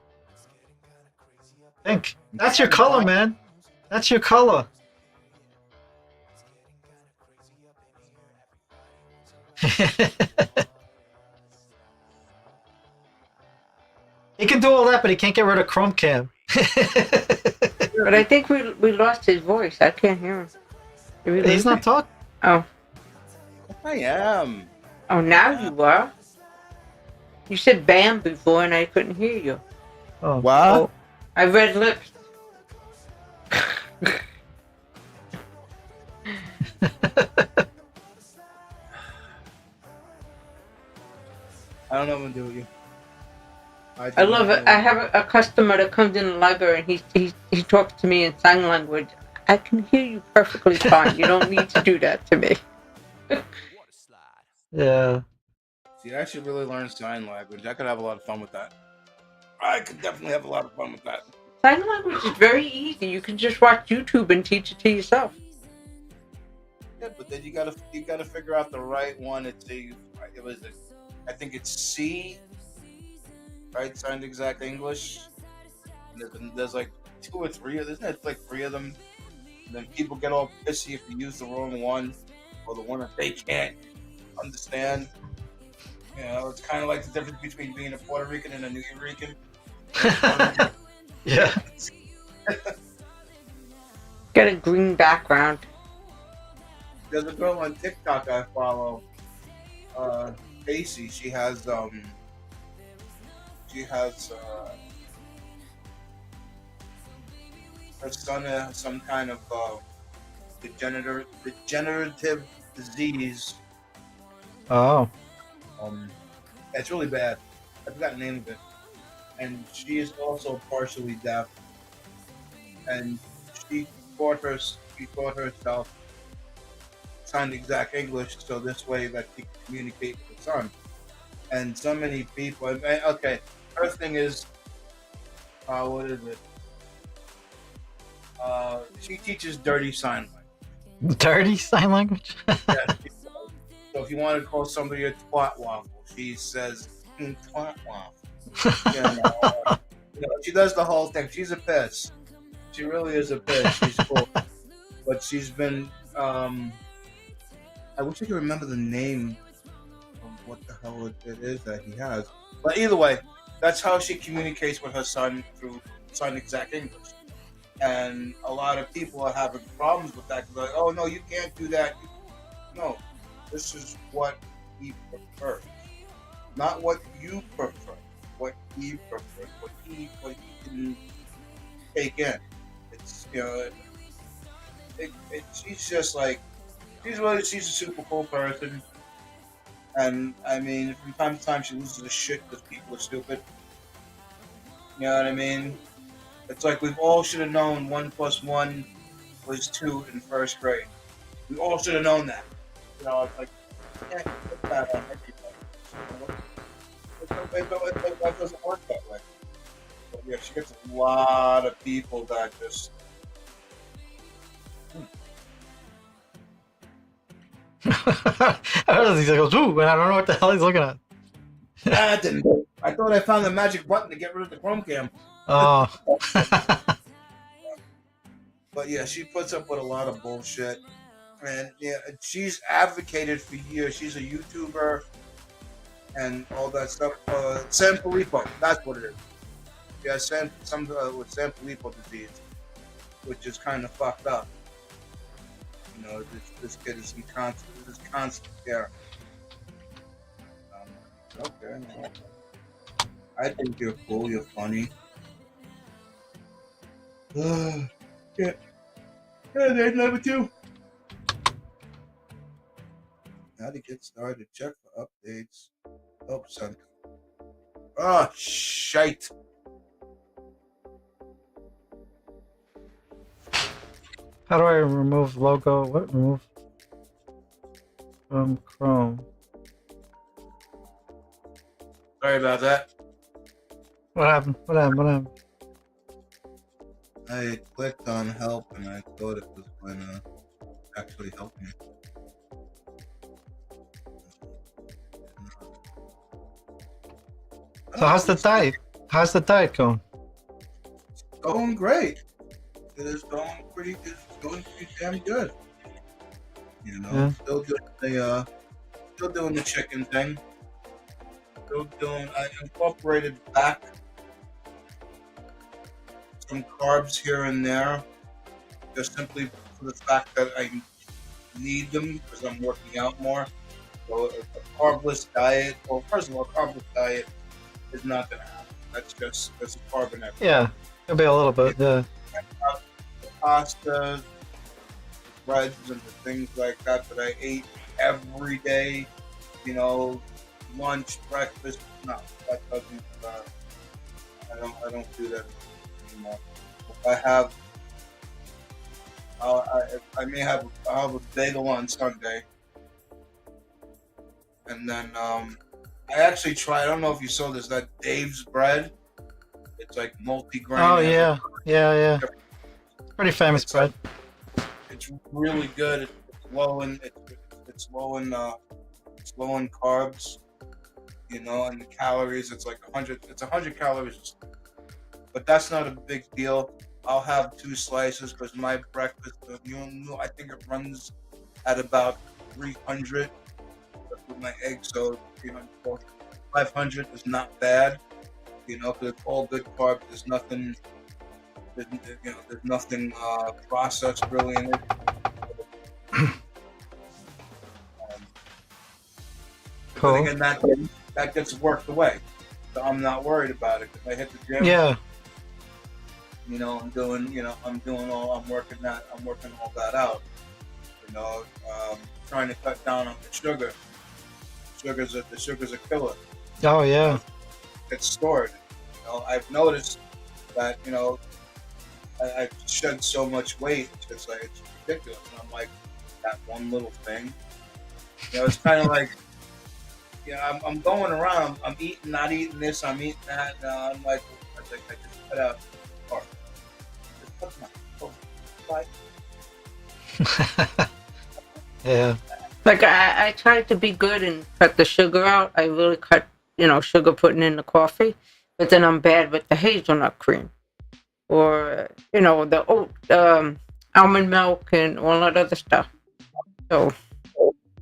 Pink. That's your color, man. That's your color. He can do all that, but he can't get rid of Chrome Cam. But I think we lost his voice. I can't hear him. Did we lose He's not him? talking. Oh. I am. Oh, now you are. You said bam before and I couldn't hear you. Oh. What? I read lips. I don't know what to do with you. I love it. I have a customer that comes in the library and he talks to me in sign language. I can hear you perfectly fine. You don't need to do that to me. Yeah. See, I should really learn sign language. I could have a lot of fun with that. I could definitely have a lot of fun with that. Sign language is very easy. You can just watch YouTube and teach it to yourself. Yeah, but then you gotta figure out the right one. I think it's C, right? Signed exact English. And there's like 2 or 3 of them. There's like 3 of them. And then people get all pissy if you use the wrong one or the one that they can't understand. You know, it's kind of like the difference between being a Puerto Rican and a New Rican. Yeah. Get a green background. There's a girl on TikTok I follow, Casey. She has her son has some kind of degenerative disease. Oh. It's really bad. I forgot the name of it. And she is also partially deaf. And she taught herself signed exact English so this way that she can communicate with her son. And so many people. Okay, her thing is, what is it? She teaches dirty sign language. Dirty sign language? Yeah, so if you want to call somebody a twat waffle, she says twat waffle. She does the whole thing. She's a piss. She really is a piss. She's cool. But she's been. I wish I could remember the name of what the hell it is that he has. But either way, that's how she communicates with her son through sign exact English. And a lot of people are having problems with that. Like, oh no, you can't do that. No, this is what he prefers, not what you prefer. What he prefers, what he can take in. It's she's just like she's a super cool person, and I mean from time to time she loses her shit because people are stupid. You know what I mean? It's like we all should have known 1 + 1 was 2 in first grade. We all should have known that. You know, it's like yeah, put that on everybody. It doesn't work that way. But yeah, she gets a lot of people that just. I heard he goes, ooh, and I don't know what the hell he's looking at. I didn't. I thought I found the magic button to get rid of the Chrome Cam. Oh. But yeah, she puts up with a lot of bullshit, and yeah, she's advocated for years. She's a YouTuber and all that stuff. San Filippo, that's what it is. Yeah, some with San Filippo disease, which is kind of fucked up. You know, this kid is in constant care. Okay, I think you're cool. You're funny. Yeah, yeah, there's number two. Now to get started, check for updates. Oh, son. Oh, shite. How do I remove logo? What remove from Chrome? Sorry about that. What happened? What happened? What happened? I clicked on help and I thought it was going to actually help me. So how's the diet? How's the diet going? It's going great. It is going pretty good. It's going pretty damn good. You know, Yeah. still doing the chicken thing. I incorporated back some carbs here and there, just simply for the fact that I need them because I'm working out more. So a carbless diet, well, first of all, a carbless diet is not going to happen. That's a carbon effort. Yeah, it'll be a little bit. Yeah. The pastas, breads, and the things like that I ate every day, you know, lunch, breakfast. No, that doesn't. I don't do that anymore. If I have, I'll have a bagel on Sunday, and then I actually tried. I don't know if you saw this. That Dave's bread. It's like multi-grain. Oh yeah, yeah. Pretty famous bread. It's really good. It's low in carbs, you know, and the calories. It's like 100. It's 100 calories, but that's not a big deal. I'll have 2 slices because my breakfast, I think it runs at about 300 with my eggs. So 300, 500 is not bad, you know, because it's all good carbs. There's nothing. There's nothing processed really in it. Cool. But again, that gets worked away, so I'm not worried about it. If I hit the gym, Yeah. you know, I'm working all that out. You know, trying to cut down on the sugar. The sugar's a killer. Oh yeah. It's stored. You know, I've noticed that, you know, I've shed so much weight. It's like, it's ridiculous. And I'm like, that one little thing. You know, it's kind of like, yeah, I'm going around. I'm eating, not eating this. I'm eating that. And I'm like, I just cut out part. Just cut my Yeah. Like I tried to be good and cut the sugar out. I really cut, sugar putting in the coffee, but then I'm bad with the hazelnut cream, or the oat, almond milk, and all that other stuff. So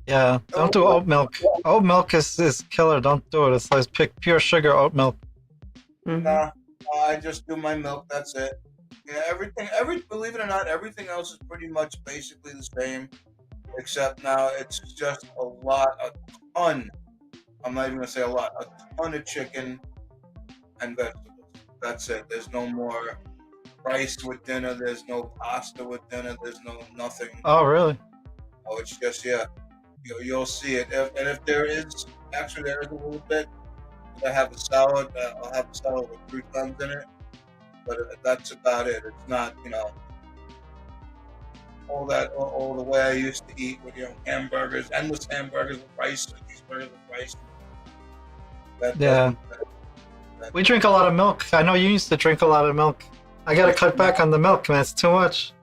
Yeah. Don't do oat milk. Oat milk is killer. Don't do it. It's like pure sugar oat milk. mhm. Nah, I just do my milk. That's it. Yeah, believe it or not, everything else is pretty much basically the same, except now it's just a ton. I'm not even gonna say a lot, a ton of chicken and vegetables. That's it. There's no more rice with dinner. There's no pasta with dinner. There's no nothing. Oh really? Oh, it's just you'll see it. If there is a little bit. I have a salad. I'll have a salad with croutons in it, but that's about it. It's not, all the way I used to eat with hamburgers, endless hamburgers with rice, and cheeseburgers with rice. Yeah. We drink a lot of milk. I know you used to drink a lot of milk. I gotta cut back on the milk, man. It's too much.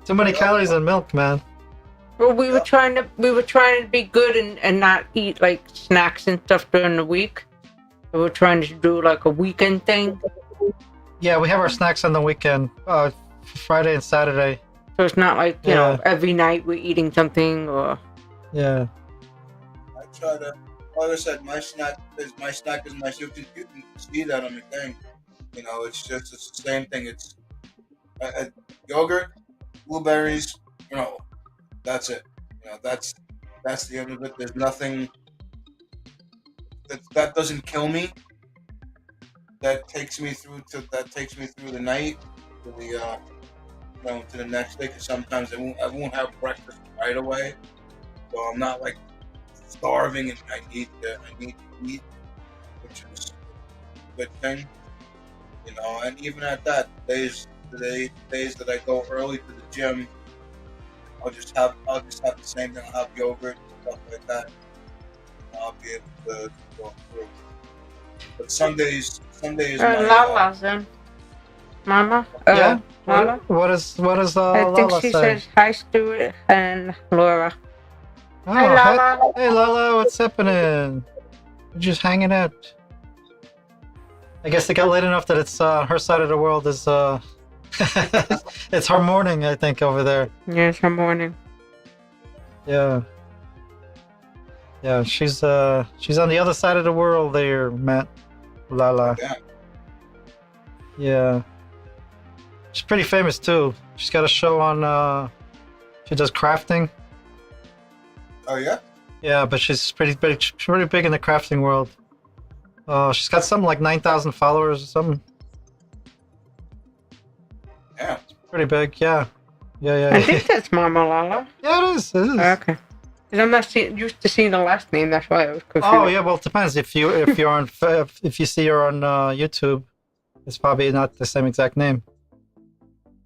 Too many calories in milk, man. Well, we were trying to be good and not eat like snacks and stuff during the week. We were trying to do like a weekend thing. Yeah, we have our snacks on the weekend, Friday and Saturday. So it's not like, you Yeah. know, every night we're eating something or... Yeah. I try to, like I said, my snack is my snack. You can see that on the thing. You know, it's the same thing. It's yogurt, blueberries, granola. That's it. You know, that's the end of it. There's nothing that doesn't kill me. That takes me through the night to the to the next day. Because sometimes I won't have breakfast right away, so I'm not like starving and I need to eat, which is a good thing. You know, and even at that, the days that I go early to the gym, I'll just have the same thing. I'll have yogurt and stuff like that. I'll be able to go through. But Sundays my Lala's in. Mama? Yeah. Lala? What does I think Lala she say? says hi, Stuart and Laura. Oh, Hi, Lala. hey Lala, what's happening? We're just hanging out. I guess it got late enough that it's her side of the world is it's her morning, I think, over there. Yeah, it's her morning. Yeah. Yeah, she's on the other side of the world there, Matt. Lala. Yeah. Yeah. She's pretty famous too. She's got a show on she does crafting. Oh yeah. Yeah, but she's pretty big. She's pretty big in the crafting world. She's got something like 9,000 followers or something. Yeah. Pretty big, yeah. Yeah. I think that's Mama Lala. Yeah, it is. It is. Okay. Because I'm not used to seeing the last name, that's why I was confused. Oh yeah, well it depends. If you're on if you see her on YouTube, it's probably not the same exact name.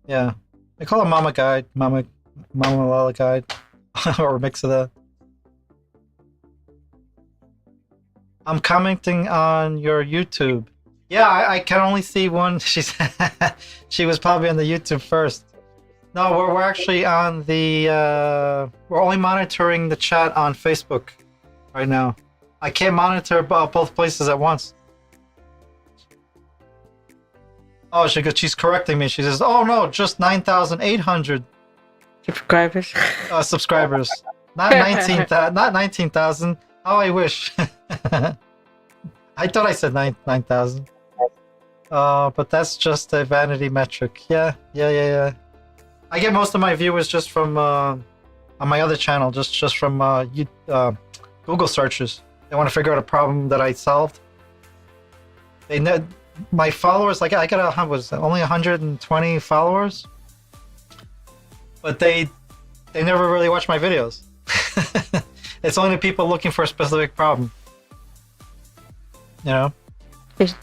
Yeah, I call her Mama Guide, Mama Lala Guide, or a mix of that. I'm commenting on your YouTube. Yeah, I can only see one. She was probably on the YouTube first. No, we're actually on the we're only monitoring the chat on Facebook right now. I can't monitor both places at once. Oh, she's correcting me. She says, "Oh no, just 9,800 Subscribers. subscribers, not 19,000. Oh, I wish. I thought I said 9,000. But that's just a vanity metric. Yeah. I get most of my viewers just from on my other channel, just from Google searches. They want to figure out a problem that I solved. They know my followers. Like I got only 120 followers, but they never really watch my videos. It's only the people looking for a specific problem. You know.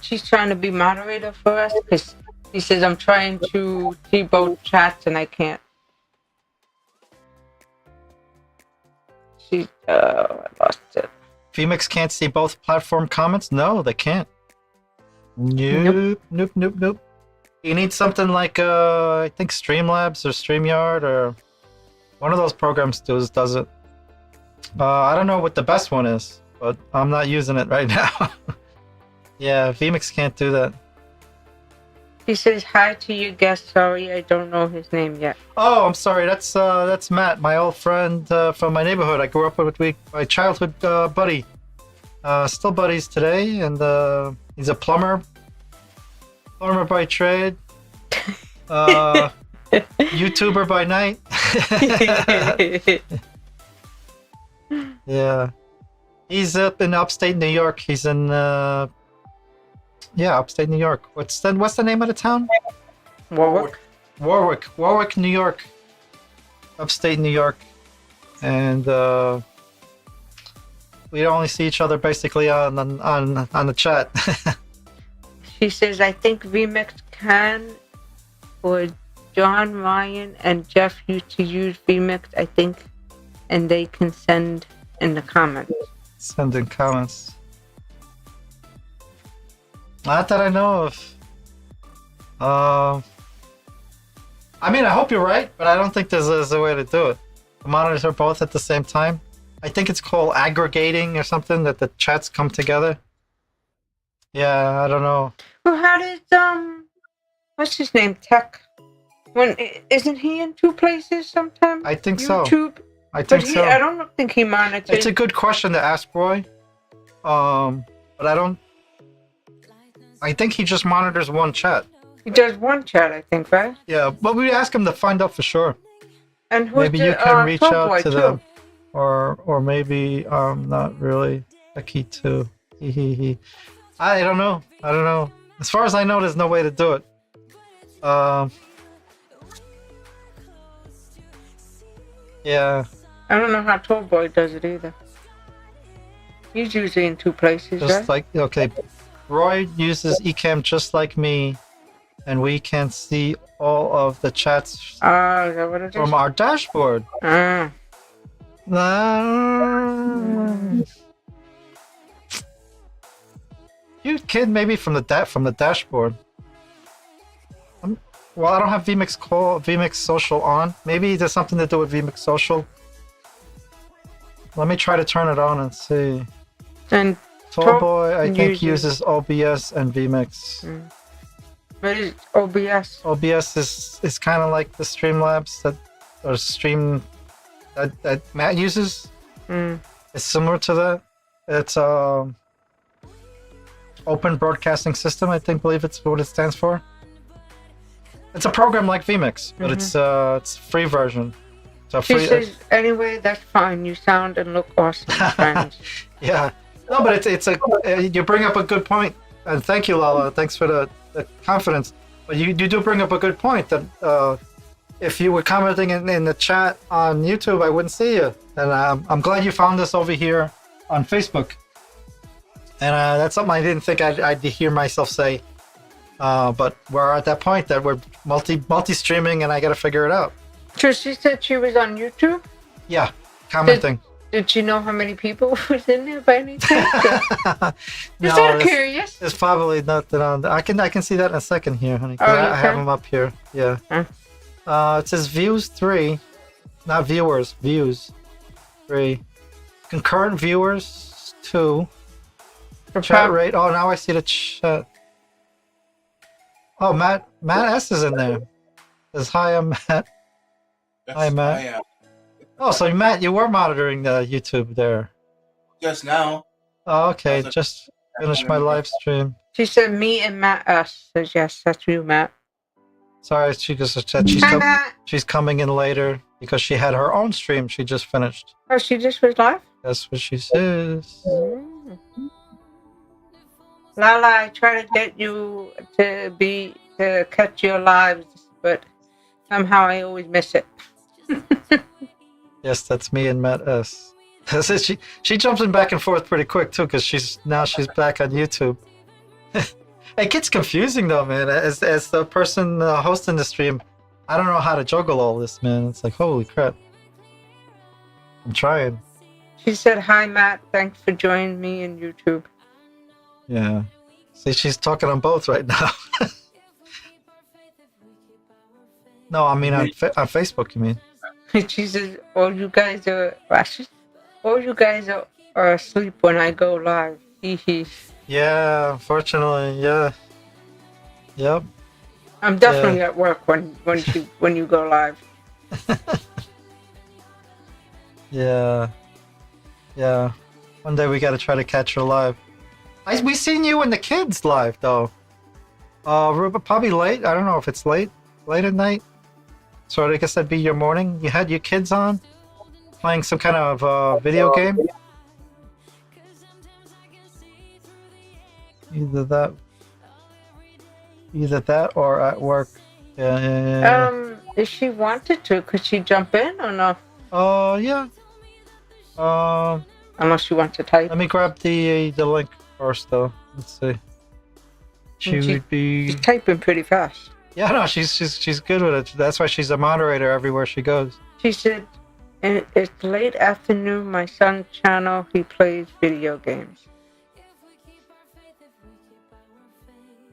She's trying to be moderator for us because she says I'm trying to see both chats and I can't. I lost it. Femix can't see both platform comments? No, they can't. Nope. You need something like I think Streamlabs or StreamYard or one of those programs does it. I don't know what the best one is, but I'm not using it right now. Yeah, Vmix can't do that. He says hi to your guest. Sorry, I don't know his name yet. Oh, I'm sorry. That's Matt, my old friend from my neighborhood. I grew up with my childhood buddy. Still buddies today, and he's a plumber by trade. YouTuber by night. Yeah, he's up in upstate New York. He's in upstate New York. What's the name of the town? Warwick, New York. Upstate New York, and we only see each other basically on the chat. She says, I think VMix can, or John, Ryan, and Jeff used to use VMix, I think, and they can send in the comments. Send in comments. Not that I know of. I mean, I hope you're right, but I don't think there's a way to do it. Monitor both at the same time. I think it's called aggregating or something, that the chats come together. Yeah, I don't know. Well, how did what's his name? Tech Isn't he in two places sometimes? I think so. YouTube. I But think so. I don't think he monitors. It's a good question to ask, Roy. But I don't. I think he just monitors one chat. He does one chat, I think, right? Yeah, but we ask him to find out for sure. And who's Maybe you can reach out to too? them, or maybe not really a key too. I don't know. I don't know. As far as I know, there's no way to do it. Yeah. I don't know how Tall Boy does it either. He's usually in two places, Just right? like, okay, Roy uses Ecamm just like me, and we can see all of the chats Is that what it is? from our dashboard. Ah. You kid, maybe from the dashboard. Well, I don't have vmix social on. Maybe there's something to do with vmix social. Let me try to turn it on and see. And Tallboy, I think uses OBS and vmix. What is OBS? OBS is kind of like the Streamlabs that Matt uses. It's similar to that. It's Open Broadcasting System, believe it's what it stands for. It's a program like vmix, but it's free version. So She free. says, anyway, that's fine. You sound and look awesome, friends. Yeah. No, but you bring up a good point, and thank you, Lala. Thanks for the confidence. But you do bring up a good point that if you were commenting in the chat on YouTube, I wouldn't see you. And I'm glad you found us over here on Facebook. And that's something I didn't think I'd hear myself say. But we're at that point that we're multi-streaming, and I got to figure it out. So she said she was on YouTube? Yeah, commenting. Did she know how many people was in there by any chance? Just No, curious. There's probably nothing on there. I can see that in a second here, honey. 'Cause Oh, I have them up here. Yeah. It says views 3, not viewers. Views 3. Concurrent viewers 2. Chat rate. Oh, now I see the chat. Oh, Matt S is in there. Says hi, I'm Matt. Hi, Matt. I am. Oh, so Matt, you were monitoring the YouTube there. Just now. Oh, okay. Just finished my live stream. She said me and Matt S. Says yes, that's you, Matt. Sorry, she just said she's coming in later because she had her own stream she just finished. Oh, she just was live? That's what she says. Lala, I try to get you to catch your lives, but somehow I always miss it. Yes, that's me and Matt S. She jumps in back and forth pretty quick too, because she's back on YouTube. It gets confusing though, man. As the person hosting the stream, I don't know how to juggle all this, man. It's like, holy crap. I'm trying. She said, hi, Matt. Thanks for joining me in YouTube. Yeah. See, she's talking on both right now. No, I mean on Facebook, you mean? She says, all you guys are asleep when I go live. Hee hee. Yeah, unfortunately, yeah. Yep. I'm definitely at work when you go live. Yeah. Yeah. One day we gotta try to catch her live. We seen you and the kids live though. Probably late. I don't know if it's late at night. So I guess that'd be your morning. You had your kids on, playing some kind of video game. Either that or at work. Yeah. If she wanted to, could she jump in or no? Yeah. Unless you want to type. Let me grab the link first, though. Let's see. She's typing pretty fast. Yeah, no, she's good with it. That's why she's a moderator everywhere she goes. She said, "It's late afternoon. My son's channel. He plays video games."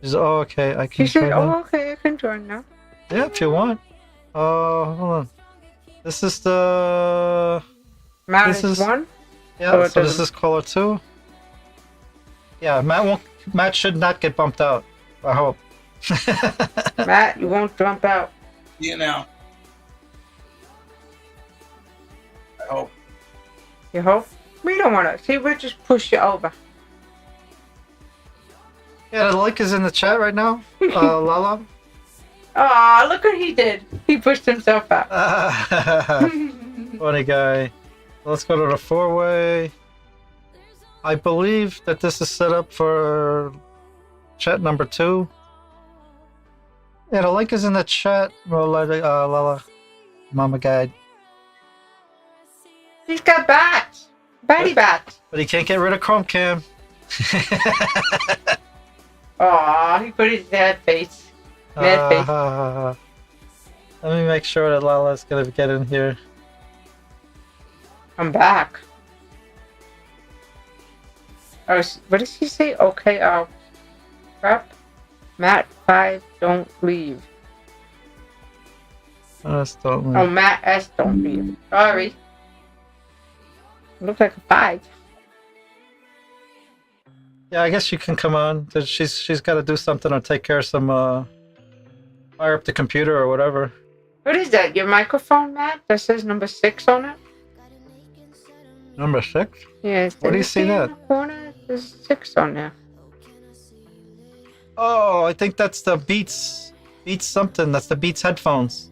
She's okay. I can. She said, okay, I can join now." Yeah, if you want. Hold on. This is the. Matt is one. Yeah, so this is caller 2. Yeah, Matt should not get bumped out. I hope. Matt, you won't jump out. See you now. I hope. You hope? We don't want to. See, we'll just push you over. Yeah, the link is in the chat right now. Lala. Aw, look what he did. He pushed himself out. Funny guy. Let's go to the four-way. I believe that this is set up for chat number 2. Yeah, the link is in the chat. Lala. Mama guide. He's got bats. Batty bats. But he can't get rid of Chrome Cam. Aw, he put his sad face. Mad face. Let me make sure that Lala's gonna get in here. I'm back. Oh, what did she say? Okay, crap. Matt 5, don't leave. Oh, Matt S, don't leave. Sorry. Looks like a 5. Yeah, I guess you can come on. She's got to do something or take care of some fire up the computer or whatever. What is that? Your microphone, Matt? That says number 6 on it? Number 6? Yes. Where do you see that? In the corner, there's 6 on there. Oh, I think that's the Beats something. That's the Beats headphones.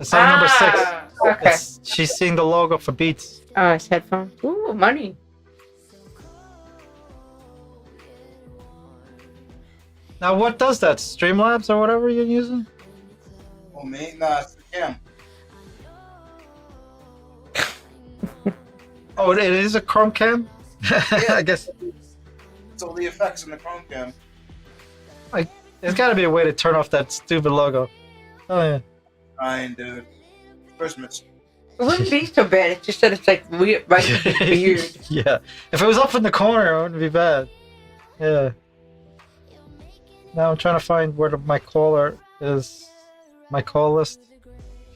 It's on number 6. Okay. She's seeing the logo for Beats. Oh, it's headphones. Ooh, money. Now, what does that? Streamlabs or whatever you're using? Oh, me? Nah, it's the cam. Oh, it is a Chrome Cam? I guess. It's all the effects in the Chrome cam. There's got to be a way to turn off that stupid logo. Oh, yeah. Fine, dude. Christmas. It wouldn't be so bad. It's just that it's like weird, right? Weird. Yeah. If it was up in the corner, it wouldn't be bad. Yeah. Now I'm trying to find where my caller is. My call list.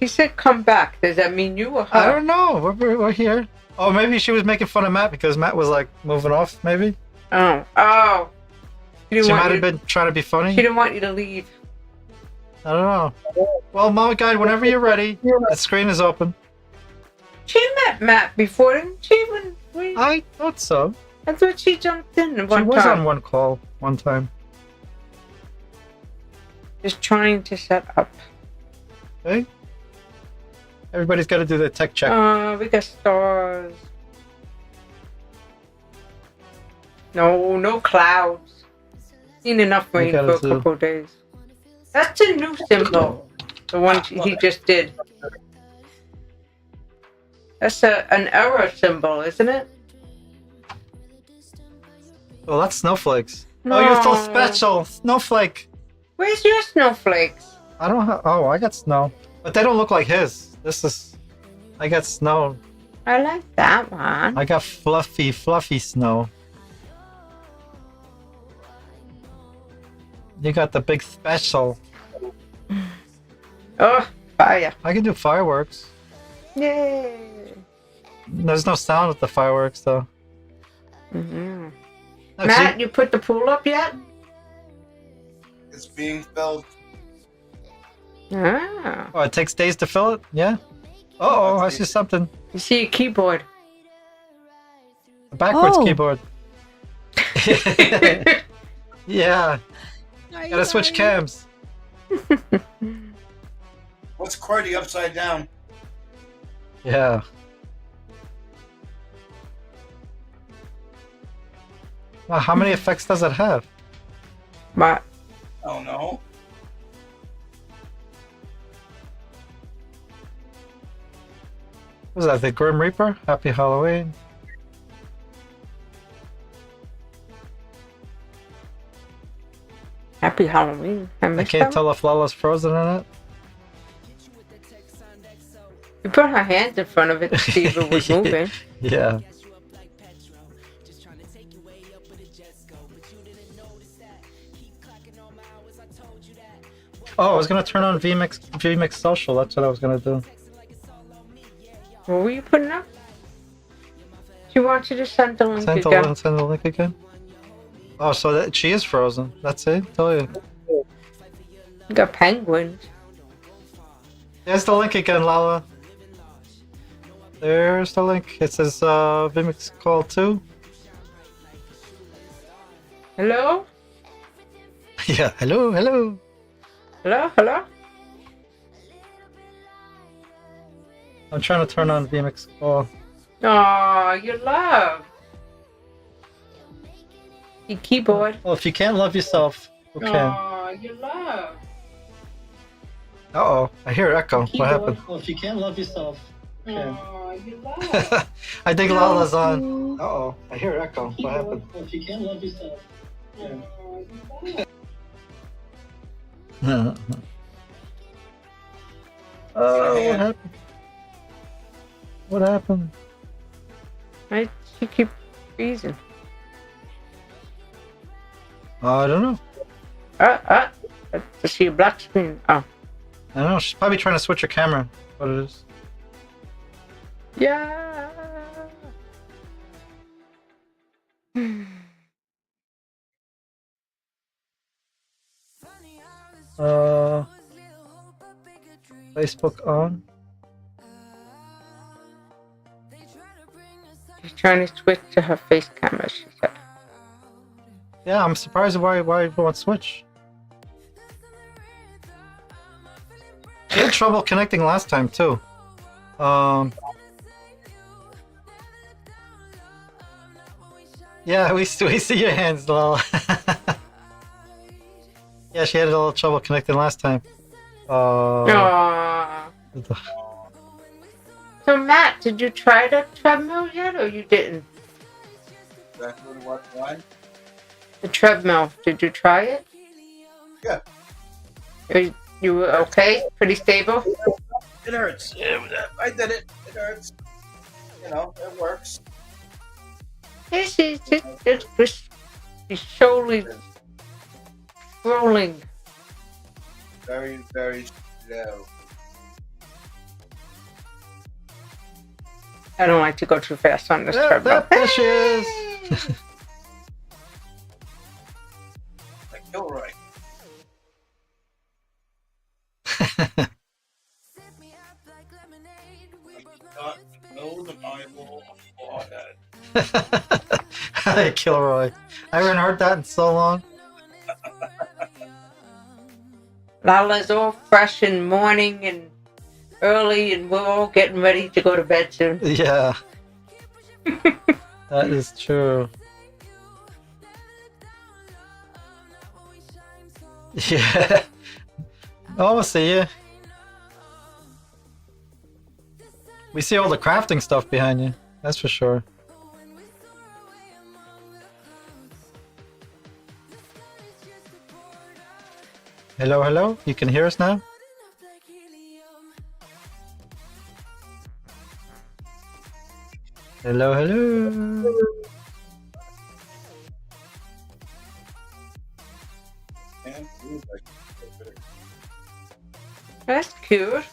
She said come back. Does that mean you or her? I don't know. We're here. Oh, maybe she was making fun of Matt because Matt was like moving off, maybe? Oh. She might have been trying to be funny. She didn't want you to leave. I don't know. Well, Mama Guide, whenever you're ready, the screen is open. She met Matt before, didn't she? I thought so. I thought she jumped in one time. She was on one call one time. Just trying to set up. Okay. Everybody's got to do the tech check. We got stars. No clouds. Seen enough rain for a couple days. That's a new symbol. The one he just did. That's an error symbol, isn't it? Well, that's snowflakes. No. Oh, you're so special. Snowflake. Where's your snowflakes? I don't have... Oh, I got snow. But they don't look like his. This is... I got snow. I like that one. I got fluffy snow. You got the big special. Oh, fire. I can do fireworks. Yay. There's no sound with the fireworks, though. Mm-hmm. Oh, Matt, you put the pool up yet? It's being filled. Ah. Oh, it takes days to fill it? Yeah? Uh-oh, I see something. You see a keyboard. A backwards keyboard. Yeah. Gotta switch cams. What's QWERTY upside down? Yeah. Wow, how many effects does it have? What? Oh no. What was that, the Grim Reaper? Happy Halloween. Happy Halloween. I can't tell if Lala's frozen in it. You put her hands in front of it to see if it was moving. Yeah. Oh, I was gonna turn on VMix Social. That's what I was gonna do. What were you putting up? She wants you to send the link again. Send the link again? Oh, so she is frozen. That's it? Tell you. You got penguins. There's the link again, Lala. There's the link. It says Vimix call 2. Hello? Yeah, hello, hello. Hello? Hello? I'm trying to turn on VMix call. Oh, you love. Your keyboard. Well, if you can't love yourself, who can? Oh, you love. Uh-oh, I hear echo. What Keyboard. happened? Well, if you can't love yourself, who can? Oh, you love. I think Lala's on. Uh-oh, I hear echo. What happened? Well, if you can't love yourself, who can? Oh, you love. Oh, what happened? What happened? Why she keep freezing? I don't know. I see a black screen. Oh. I don't know. She's probably trying to switch her camera. What it is? Yeah. Facebook on. She's trying to switch to her face camera, she said. Yeah, I'm surprised why everyone switch. She had trouble connecting last time too. Yeah, we see your hands, Lala. Yeah, she had a little trouble connecting last time. Aww. So Matt, did you try the treadmill yet, or you didn't? Exactly what one? The treadmill. Did you try it? Yeah. You were okay? Pretty stable? It hurts. I did it. It hurts. You know, it works. Yes, it's slowly rolling. Very, very slow. I don't like to go too fast on this treadmill. There she is. Like Gilroy. Not know the Bible or that. Hey, Kilroy. I haven't heard that in so long. Lala's all fresh and morning and early, and we're all getting ready to go to bed soon. Yeah. That is true. Yeah. Oh, we'll see you. We see all the crafting stuff behind you. That's for sure. Hello, hello? You can hear us now? Hello, hello. That's cute.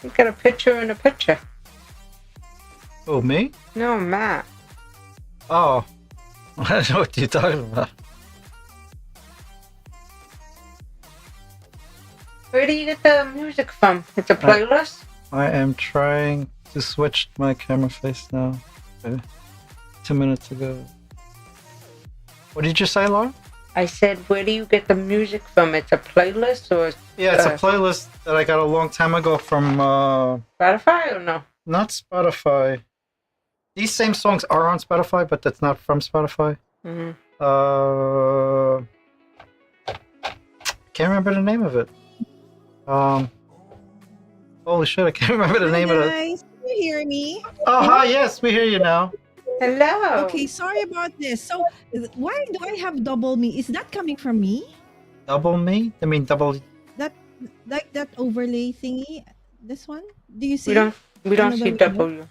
You got a picture in a picture. Oh, me? No, Matt. Oh. I don't know what you're talking about. Where do you get the music from? It's a playlist? I am trying to switch my camera face now. 2 minutes ago. What did you say, Laura? I said, where do you get the music from? It's a playlist or Yeah, it's a playlist that I got a long time ago from Spotify or no? not Spotify. These same songs are on Spotify, but that's not from Spotify. Mm-hmm. Can't remember the name of it. Holy shit, I can't remember the name of it. Guys, can you hear me? Oh, hi, yes, we hear you now. Hello. Okay, sorry about this. So, why do I have double me? Is that coming from me? Double me? I mean, double. Like that overlay thingy? This one? Do you see? We don't see W.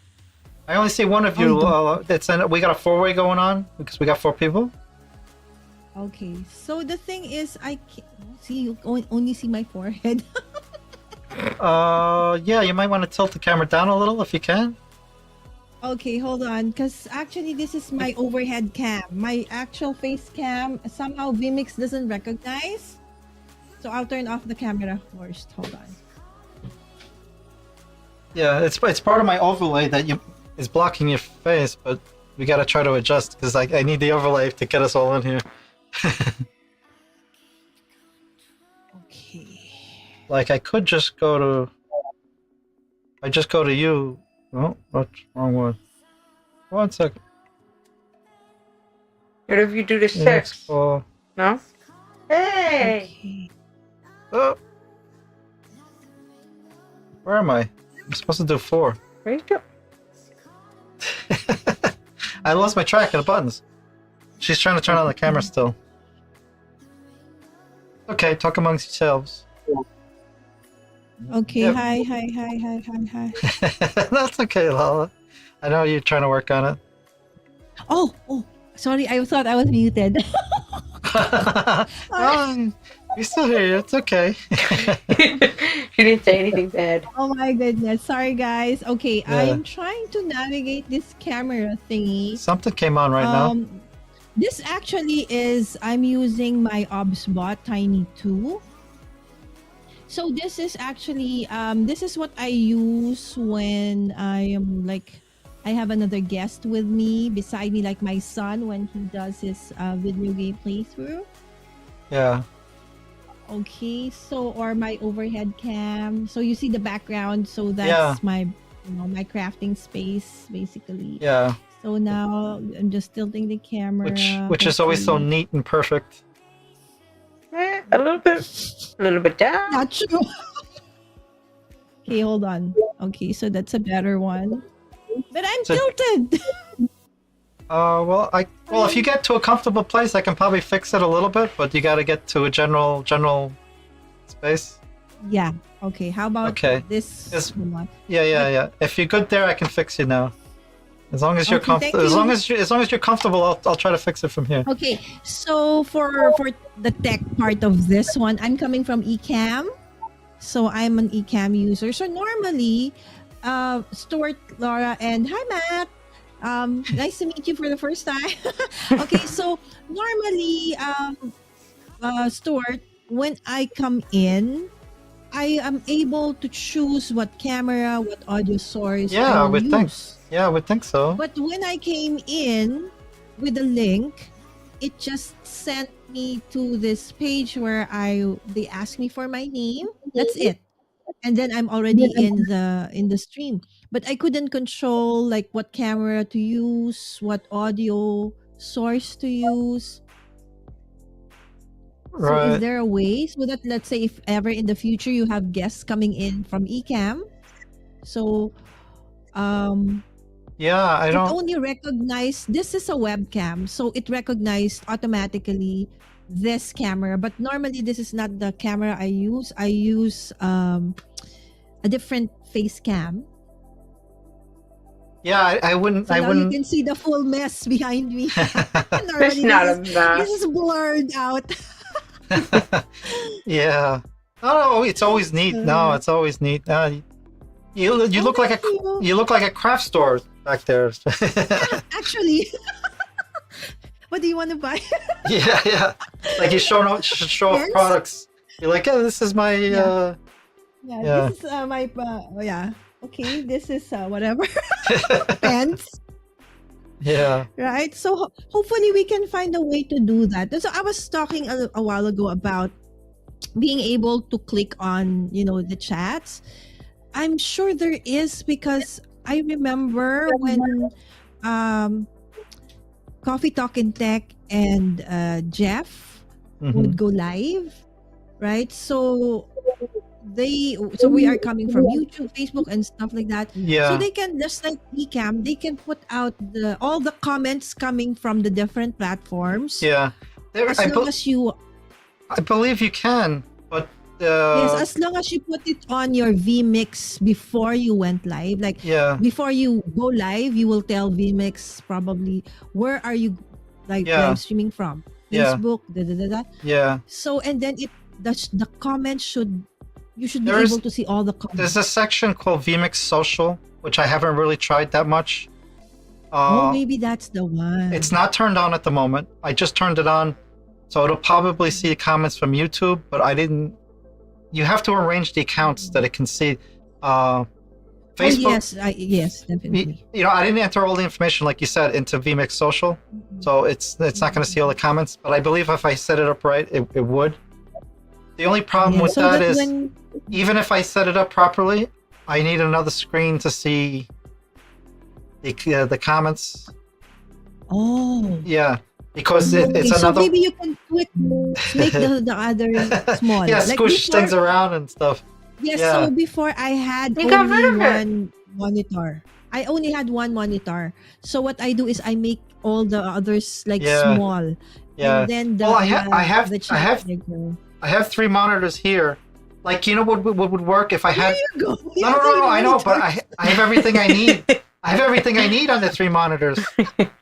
I only see one of you. We got a four-way going on because we got 4 people. Okay, so the thing is, I can't see. You only see my forehead. Yeah, you might want to tilt the camera down a little if you can. Okay, hold on, because actually this is my overhead cam. My actual face cam, somehow Vimix doesn't recognize. So I'll turn off the camera first. Hold on. Yeah, it's part of my overlay that is blocking your face, but we gotta try to adjust because I need the overlay to get us all in here. Okay. Like I could just go to. I just go to you. Oh, what? Wrong one. 1 second. What if you do the Phoenix 6? Call. No? Hey! Okay. Oh. Where am I? I'm supposed to do 4. Where you go? I lost my track of the buttons. She's trying to turn on the camera still. Okay, talk amongst yourselves. Okay. Yep. Hi. That's okay, Lala. I know you're trying to work on it. Oh, sorry. I thought I was muted. You're still here. It's okay. She didn't say anything bad. Oh my goodness. Sorry, guys. Okay, Yeah. I'm trying to navigate this camera thingy. Something came on right now. This actually is, I'm using my OBSBot Tiny 2. So this is actually, this is what I use when I am like, I have another guest with me, beside me, like my son when he does his video game playthrough. Yeah. Okay, so, or my overhead cam. So you see the background, so that's Yeah. my, my crafting space, basically. Yeah. So now I'm just tilting the camera. Which is always so hopefully- neat and perfect. A little bit down. Not true. Okay, hold on. Okay, so that's a better one. But I'm So- tilted. Well, if you get to a comfortable place, I can probably fix it a little bit, but you got to get to a general space. Yeah. Okay. How about Okay. this Yes. one? Yeah. If you're good there, I can fix you now. As long as you're Okay, thank comfortable, as you. long as you're comfortable, I'll try to fix it from here. Okay. So for the tech part of this one, I'm coming from Ecamm. So I'm an Ecamm user. So normally, Stuart, Laura, and hi Matt. Nice to meet you for the first time. Okay, so normally, Stuart, when I come in, I am able to choose what camera, what audio source Yeah, I will would think. use. Yeah, I would think so. But when I came in with the link, it just sent me to this page where they asked me for my name. That's it. And then I'm already in the stream. But I couldn't control like what camera to use, what audio source to use. So is Right. there a way so that, let's say, if ever in the future you have guests coming in from Ecamm, so Yeah, I it don't. only recognized this is a webcam, so it recognized automatically this camera. But normally this is not the camera I use. I use a different face cam. Yeah, I wouldn't. So I now wouldn't. you can see the full mess behind me. It's Normally not a this mess. is blurred out. Yeah. Oh, it's always neat. No, it's always neat. You look like thank you. you look like a craft store back there. Actually, what do you want to buy? Yeah. Like you show off Pens? products. You're like, oh, this is my. Yeah. Yeah. This is my yeah. Okay, this is whatever pens. Yeah. Right, so hopefully we can find a way to do that. So I was talking a while ago about being able to click on the chats. I'm sure there is, because I remember when Coffee Talk in Tech and Jeff Mhm. would go live, right? So we are coming from YouTube, Facebook, and stuff like that. Yeah. So they can, just like Ecamm, they can put out all the comments coming from the different platforms. Yeah. There, As long as you I believe you can, but yes, as long as you put it on your vMix before you went live, like yeah. before you go live, you will tell vMix probably where are you Yeah. live streaming from, Yeah. Facebook, da. Yeah. So and then the comments you should be There's- able to see all the comments. There's a section called vMix Social, which I haven't really tried that much. Oh, maybe that's the one. It's not turned on at the moment. I just turned it on, so it'll probably see the comments from YouTube, but I didn't. You have to arrange the accounts that it can see. Facebook. Yes, definitely. You know, I didn't enter all the information like you said into vMix Social, so it's not going to see all the comments. But I believe if I set it up right, it would. The only problem Yeah, with so that that is, when even if I set it up properly, I need another screen to see the comments. oh, Yeah, because it's okay, so another. maybe you can make the other small. Yeah, Like squish before, things around and stuff. yes, Yeah. so before I had You got only rid of it. one monitor. I only had one monitor. So what I do is I make all the others like Yeah. small. Yeah. And then the Well, I the chat have bigger. I have 3 monitors here. Like, you know what would work if I There had. you go. You No, have no, no, three no. I know, but monitors. I have everything I need. I have everything I need on the 3 monitors.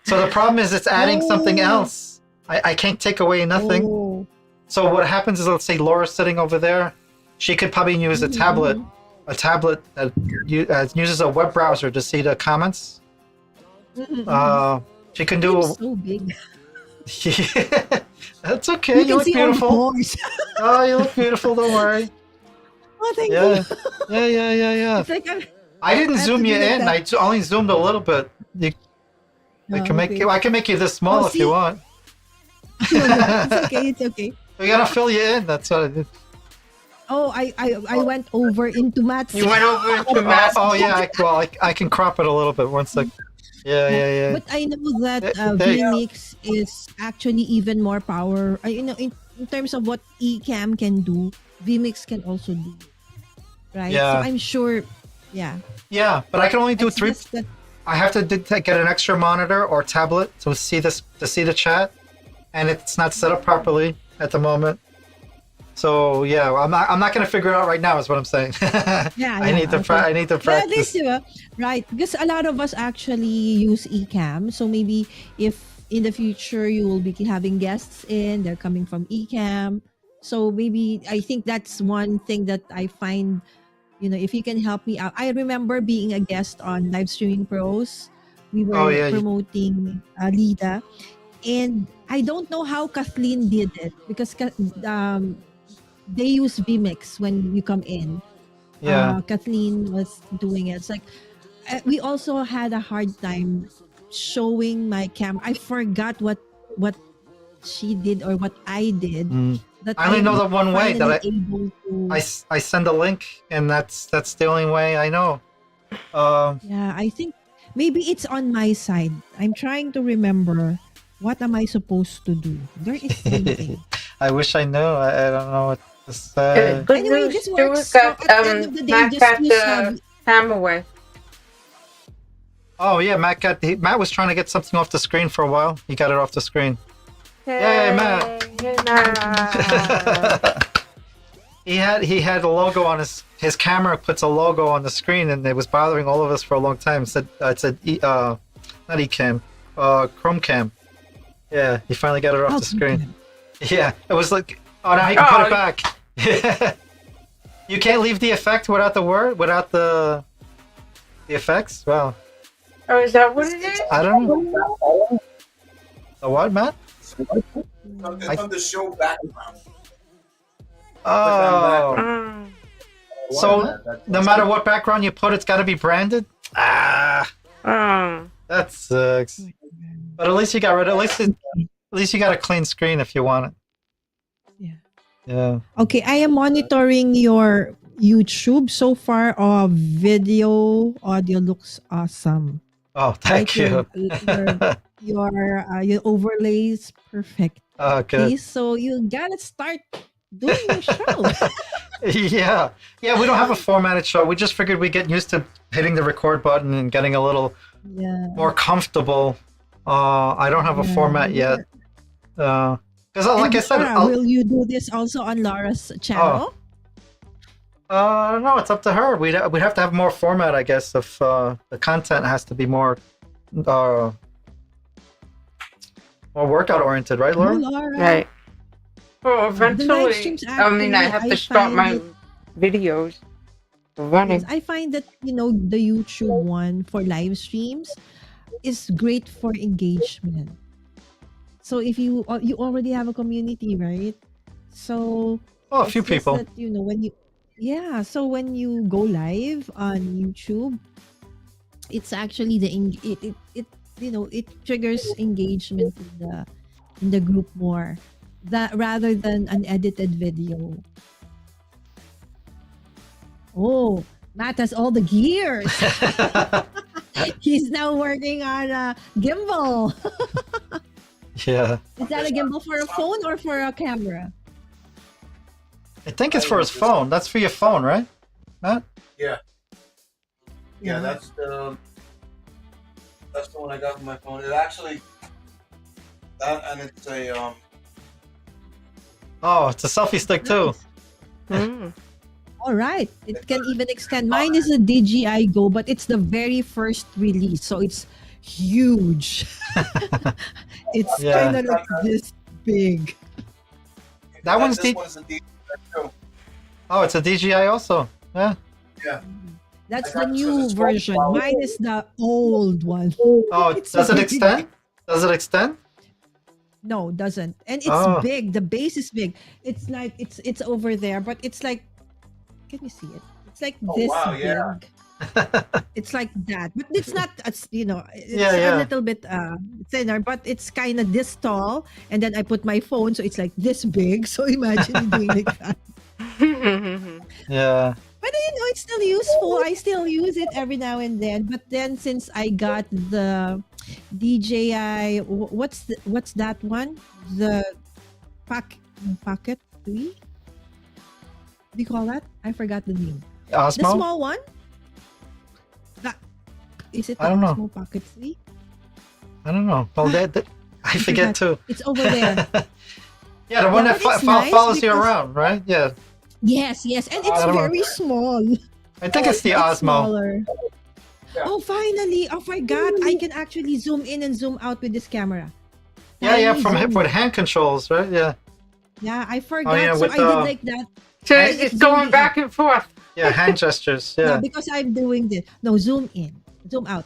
So the problem is it's adding something Oh. else. I can't take away nothing. Oh. So what happens is, let's say Laura's sitting over there. She could probably use a tablet that uses a web browser to see the comments. She can do. I'm so big. That's okay. You can look see all the beautiful. pores. Oh, you look beautiful. Don't worry. Oh, thank Yeah, you. yeah. It's like I didn't I have zoom to you do like in. that. I only zoomed a little bit. I can make okay. you. I can make you this small Oh, if you see? want. It's okay. It's okay. We're gonna fill you in. That's what I did. Oh, I went over into Matt's. You went over into Matt. Oh yeah. I can crop it a little bit. One sec. Yeah. But I know that There you go. vMix is actually even more power. In terms of what eCam can do, vMix can also do. Right? Yeah. So I'm sure. Yeah. Yeah, but I can only do It's 3. just that- I have to get an extra monitor or tablet to see the chat, and it's not set up properly at the moment. So yeah, I'm not gonna figure it out right now. Is what I'm saying. Yeah, I need to okay. I need to But at practice. least, right? Because a lot of us actually use eCam. So maybe if in the future you will be having guests in, they're coming from eCam. So maybe I think that's one thing that I find, if you can help me out. I remember being a guest on Live Streaming Pros. We were Oh, yeah, promoting Lida. And I don't know how Kathleen did it because they use vMix when you come in. Yeah. Kathleen was doing it. It's like we also had a hard time showing my camera. I forgot what she did or what I did. That I only know the one way that able to, I send a link, and that's the only way I know. yeah, I think maybe it's on my side. I'm trying to remember what am I supposed to do. There is something. I wish I knew. I don't know what to say. Good Anyway, news. this Stuart works. got So at the end of the day, Matt just got use, the ham away. Oh yeah, Matt was trying to get something off the screen for a while. He got it off the screen. Yay, Matt. Yay, Matt. He had a logo on his camera puts a logo on the screen, and it was bothering all of us for a long time. It said not eCam, Chromecam. Yeah, he finally got it off the screen. Yeah, it was like, oh, now he can put it back. You can't leave the effect without the word, without the effects. Wow. Oh, is that what it is? I don't know. The what, Matt? Something from the show background. Oh. Mm. So no matter what background you put, it's got to be branded. Ah, Mm. that sucks. But at least you got rid. At least you got a clean screen if you want it. Yeah. Yeah. Okay, I am monitoring your YouTube so far. Video, audio looks awesome. Oh, thank you. Your overlays perfect. Okay. Okay, so you gotta start doing your show. Yeah. We don't have a formatted show. We just figured we'd get used to hitting the record button and getting a little Yeah. more comfortable. I don't have a format yet. Because like I said, Will you do this also on Laura's channel? no, it's up to her. We'd have to have more format, I guess, if the content has to be more workout oriented, right, Laura? Laura. Right. Well, live eventually, streams I mean, I actually, have to I start my find videos running. Yes, I find that the YouTube one for live streams is great for engagement. So if you already have a community, right? So Oh, a few it's just people. that, when you Yeah, so when you go live on YouTube, it's actually it it triggers engagement in the group more, that rather than an edited video. Oh, Matt has all the gears. He's now working on a gimbal. Yeah. Is that a gimbal for a phone or for a camera? I think it's for his phone. That's for your phone, right, Matt? Yeah. Yeah, that's the one I got for my phone. It actually and it's a Oh, it's a selfie stick too. Mm. All right. It can even extend. Mine is a DJI Go, but it's the very first release, so it's huge. It's Yeah. kind of like this big. That one's this D- one's a DJI too. Oh, it's a DJI also. Yeah. Yeah. That's I the got new this version. one. Mine is the old one. Oh, It's does it big. extend? Does it extend? No, doesn't. And it's Oh. big. The base is big. It's like it's over there, but it's like, can you see it? It's like Oh, this wow, big. yeah. It's like that, but it's not. It's Yeah, yeah. a little bit thinner, but it's kind of this tall. And then I put my phone, so it's like this big. So imagine doing like that. Yeah. But it's still useful. I still use it every now and then. But then since I got the DJI, what's that one? The Pocket 3? Do you call that? I forgot the name. The Osmo? small one? Is it the I don't know. Osmo Pocket 3? I don't know. Well, I forget too. It's over there. Yeah, the one Yeah, that but it's nice follows you because- around, right? Yeah. Yes, and I it's don't know. very small. I think it's the It's Osmo. smaller. Yeah. Oh, finally! Oh my God! I can actually zoom in and zoom out with this camera. Yeah, Tiny from zoom. with hand controls, right? Yeah. Yeah, I forgot. yeah, So with I did the- like that. So Right? it's going back and forth. Yeah, hand gestures. No, Yeah. because I'm doing this. No, zoom in, zoom out,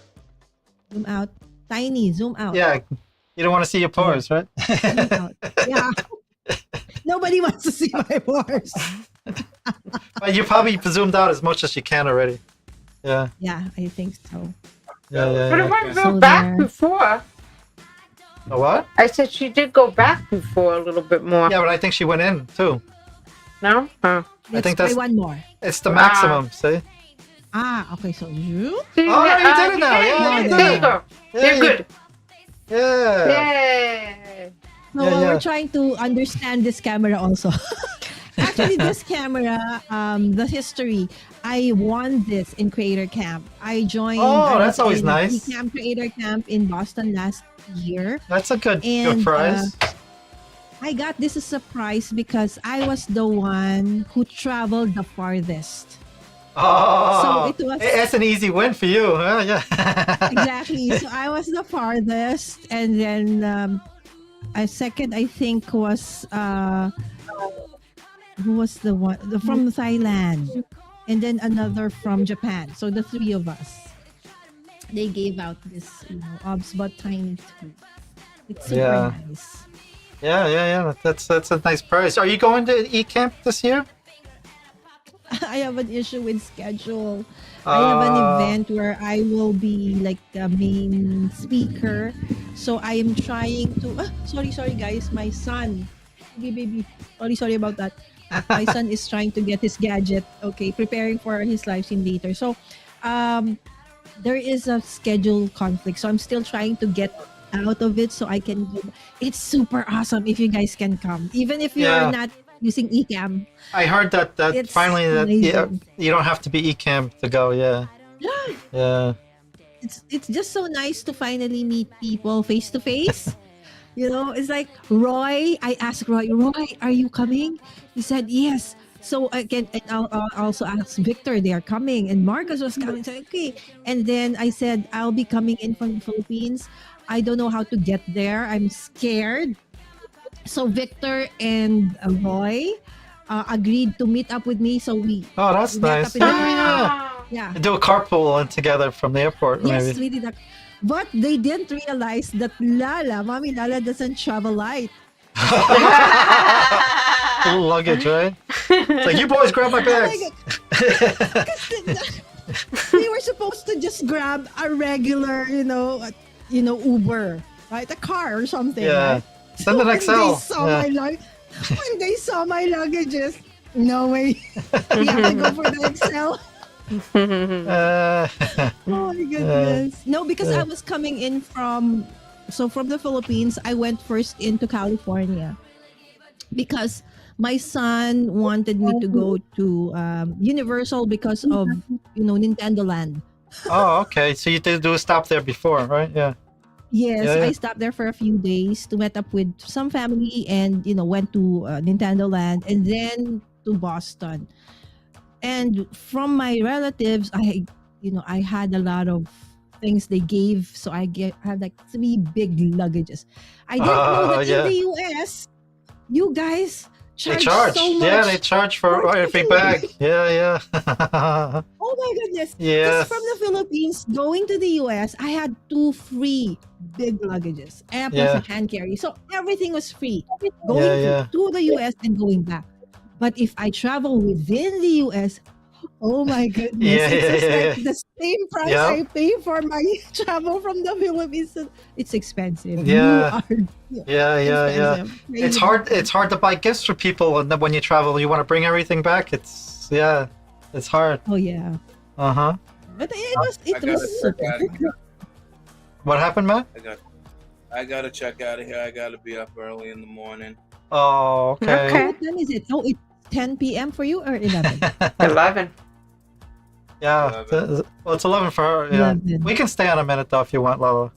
tiny, zoom out. Yeah. You don't want to see your pores, right? Zoom out. Yeah. Nobody wants to see my pores. But you probably zoomed out as much as you can already. Yeah. Yeah, I think so. Yeah, yeah, But it yeah. went So back there. before. A what? I said she did go back before a little bit more. Yeah, but I think she went in too. No? Huh. Let's think try that's- one more. It's the maximum, see? Okay, so you. See, Oh, no, you did it now. you Yeah, did it. you There did you it. go. Yeah, You're you- good. Yeah. Yay. So Yeah, yeah. we're trying to understand this camera also. Actually, this camera, the history, I won this in Creator Camp. I joined. Oh, I was that's always in nice. Camp Creator Camp in Boston last year. That's a good And, prize. I got this as a prize because I was the one who traveled the farthest. Oh, so it was- it's an easy win for you, huh? Yeah. Exactly. So I was the farthest, and then a second I think was who was the one from Thailand, and then another from Japan. So the three of us, they gave out this obs but tiny too. It's super Yeah. nice. Yeah. That's a nice prize. Are you going to eCamp this year? I have an issue with schedule. I have an event where I will be like a main speaker. So I am trying to sorry guys, my son. Okay, baby. Sorry about that. My son is trying to get his gadget. Okay, preparing for his live stream later. So there is a schedule conflict. So I'm still trying to get out of it so I can go. It's super awesome if you guys can come. Even if you're Yeah. not using eCam. I heard that It's finally amazing. you don't have to be eCamp to go. Yeah. Yeah. It's just so nice to finally meet people face to face. It's like Roy. I asked Roy, are you coming? He said yes. So again, and I'll also ask Victor, they are coming, and Marcus was coming. So okay, and then I said I'll be coming in from the Philippines. I don't know how to get there. I'm scared. So Victor and Roy agreed to meet up with me. So we Oh, that's met nice. up in the Yeah. yeah. Do a carpool together from the airport, Yes, maybe. we did that. But they didn't realize that Mommy Lala doesn't travel light. Little luggage, right? It's like, you boys grab my Oh my bags. God. We were supposed to just grab a regular, Uber, right? A car or something, Yeah. right? Send an When they XL. saw Yeah. when they saw my luggages, no way. We have to go for the Excel. Oh my goodness. No, because I was coming in from the Philippines, I went first into California because my son wanted me to go to Universal because of Nintendo Land. Oh, okay. So you did do a stop there before, right? Yeah. Yes, Yeah. I stopped there for a few days to meet up with some family and went to Nintendo Land and then to Boston. And from my relatives, I had a lot of things they gave, so had like 3 big luggages. I didn't know that in Yeah. the US, you guys They charge charge. so much. Yeah, they charge for every bag. Yeah. Oh my goodness. Yes. Because from the Philippines going to the US, I had 2 free big luggages and plus Yeah. a hand carry. So everything was free. Yeah, Going yeah. to the US and going back. But if I travel within the US, oh my goodness. Yeah, It's yeah, just yeah, like the same price Yeah. I pay for my travel from the Philippines. It's expensive. Yeah. You are Yeah. expensive. It's hard. It's hard to buy gifts for people, and then when you travel, you want to bring everything back. It's hard. Oh yeah. Uh huh. But it I was gotta check out of here. What happened, Matt? I gotta check out of here. I gotta be up early in the morning. Oh, okay. Okay. What time is it? Oh, it's 10 p.m. for you or 11? 11. Yeah. 11. Well, it's 11 for her. Yeah. 11. We can stay on a minute though if you want, Lala.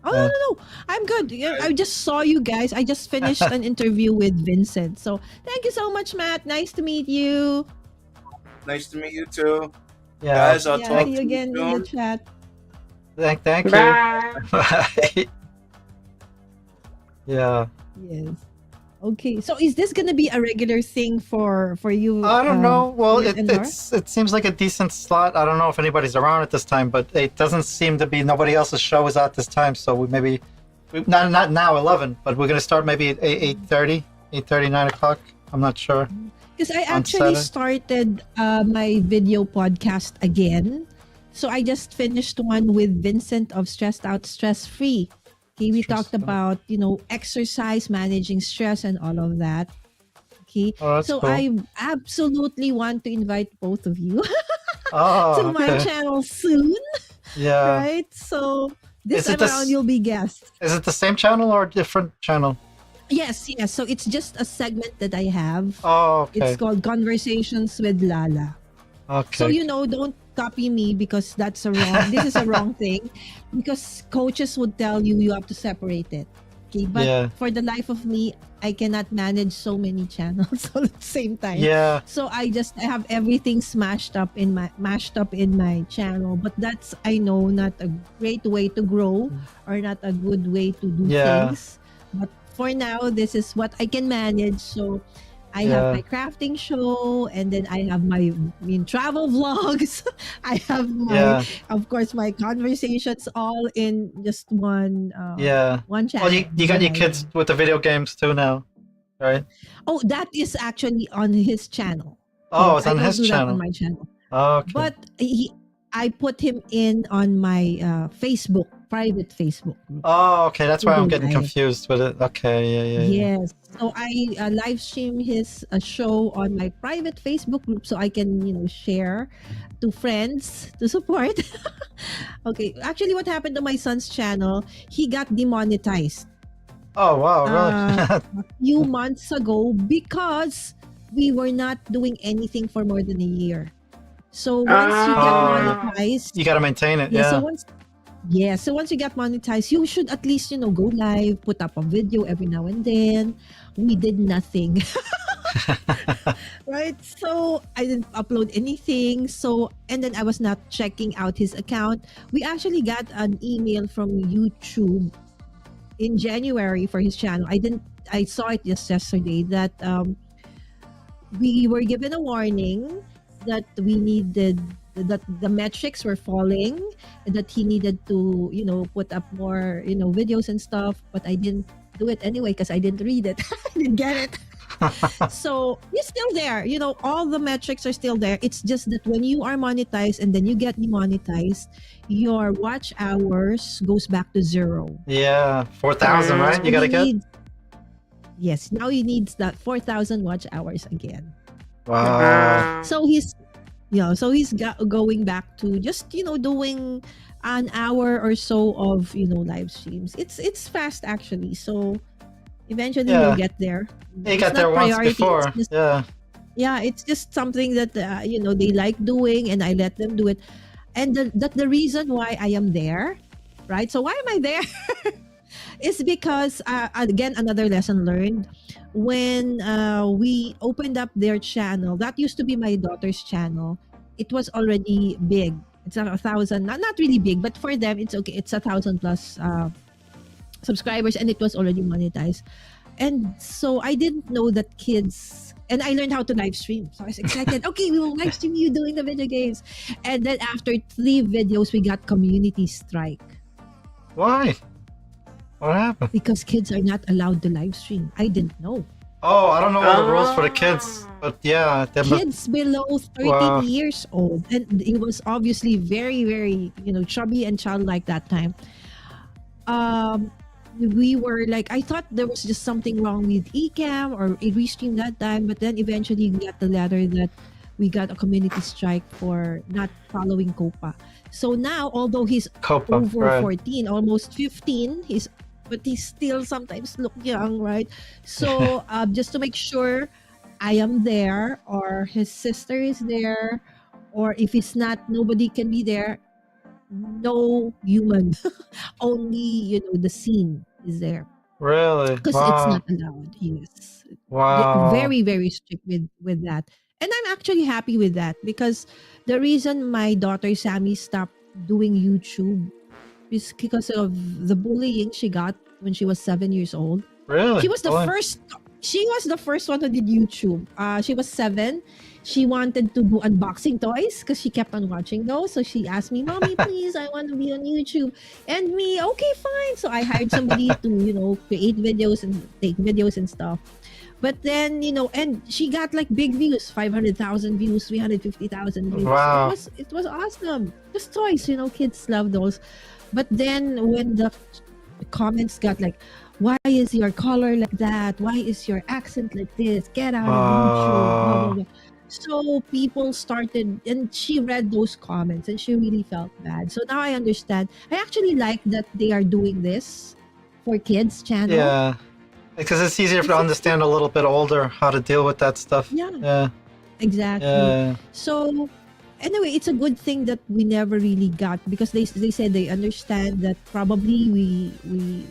Oh, no. I'm good. Yeah, I just saw you guys. I just finished an interview with Vincent. So thank you so much, Matt. Nice to meet you. Nice to meet you too, Yeah. guys. I'll Yeah, talk see to you again in the soon. chat. Thank you. Bye. Bye. Yeah. Yes. Okay. So is this gonna be a regular thing for you? I don't know. Well, you and Laura? it seems like a decent slot. I don't know if anybody's around at this time, but it doesn't seem to be. Nobody else's show is at this time, so not now 11, but we're gonna start maybe at 8:30, 9 o'clock. I'm not sure. Because I on actually Saturday. started my video podcast again. So I just finished one with Vincent of Stressed Out, Stress Free. Okay, we Stressed talked about, exercise, managing stress, and all of that. Okay, Oh, that's so cool. I absolutely want to invite both of you Oh, to my okay. channel soon, Yeah. right? So this Is it time the around, s- you'll be guests. Is it the same channel or a different channel? Yes. So it's just a segment that I have. Oh, okay. It's called Conversations with Lala. Okay. So don't copy me because that's a wrong. This is a wrong thing, because coaches would tell you have to separate it. Okay, but Yeah. for the life of me, I cannot manage so many channels all at the same time. Yeah. So I have everything mashed up in my channel. But that's, I know, not a great way to grow or not a good way to do Yeah. things. But for now, this is what I can manage. So I Yeah. have my crafting show, and then I have my travel vlogs. I have Yeah. of course, my conversations all in just one Yeah. one channel. Well, you got your kids with the video games too now, right? Oh, that is actually on his channel. Oh, it's I on don't his do that channel. on my channel. Okay. But I put him in on my private Facebook group. Oh, okay. That's why I'm getting Live. confused with it. Okay. Yeah. Yes. So I live stream his show on my private Facebook group, so I can share to friends to support. Okay. Actually, what happened to my son's channel? He got demonetized Oh, wow. Really? a few months ago because we were not doing anything for more than a year. So once you get Ah. monetized, You got to maintain it. yeah. Yeah. So once you get monetized, you should at least go live, put up a video every now and then. We did nothing. Right? So I didn't upload anything. So, and then I was not checking out his account. We actually got an email from YouTube in January for his channel. I saw it just yesterday that we were given a warning that we needed, that the metrics were falling, and that he needed to put up more videos and stuff. But I didn't do it anyway because I didn't read it. I didn't get it. So he's still there. You know, all the metrics are still there. It's just that when you are monetized and then you get demonetized, your watch hours goes back to zero. Yeah, 4,000, right? You So gotta he get. needs, yes, now he needs that 4,000 watch hours again. Wow. So he's, so he's going back to just, doing an hour or so of, live streams. It's fast actually. So eventually Yeah. he'll get there. He It's got there not once priority, before. it's just, Yeah. yeah, it's just something that they like doing, and I let them do it. And the reason why I am there, right? So why am I there? Is because again, another lesson learned when we opened up their channel. That used to be my daughter's channel. It was already big. It's 1,000, not really big, but for them it's okay. It's 1,000 plus subscribers, and it was already monetized. And so I didn't know that kids, and I learned how to live stream. So I was excited. Okay, we will live stream you doing the video games. And then after 3 videos, we got community strike Why? What happened? because kids are not allowed to live stream. I didn't know. Oh, I don't know all the rules for the kids, but yeah, they must. Kids below 13 Wow. years old, and he was obviously very, very, chubby and childlike that time. We were like, I thought there was just something wrong with Ecamm or Restream that time, but then eventually we got the letter that we got a community strike for not following COPA. So now, although he's Copa, over right. 14, almost 15, but he still sometimes look young, right? So just to make sure I am there, or his sister is there, or if it's not, nobody can be there. No human, only the scene is there Really? because it's Wow. not allowed. Yes, Wow. very, very strict with that, and I'm actually happy with that because the reason my daughter Sammy stopped doing YouTube is because of the bullying she got when she was 7 years old. Really? She was the Boy. first. She was the first one who did YouTube. She was 7. She wanted to do unboxing toys because she kept on watching those. So she asked me, "Mommy, please, I want to be on YouTube." And me, okay, fine. So I hired somebody to create videos and take videos and stuff. But then and she got like big views, 500,000 views, 350,000 views. Wow. It was awesome. Just toys, kids love those. But then when the comments got like, why is your color like that? Why is your accent like this? Get out of YouTube, blah, blah, blah. So people started, and she read those comments and she really felt bad. So now I understand. I actually like that they are doing this for kids channel. Yeah. Because it's easier to understand a little bit older how to deal with that stuff. Yeah. Yeah. Exactly. Yeah. So anyway, it's a good thing that we never really got, because they said they understand that probably we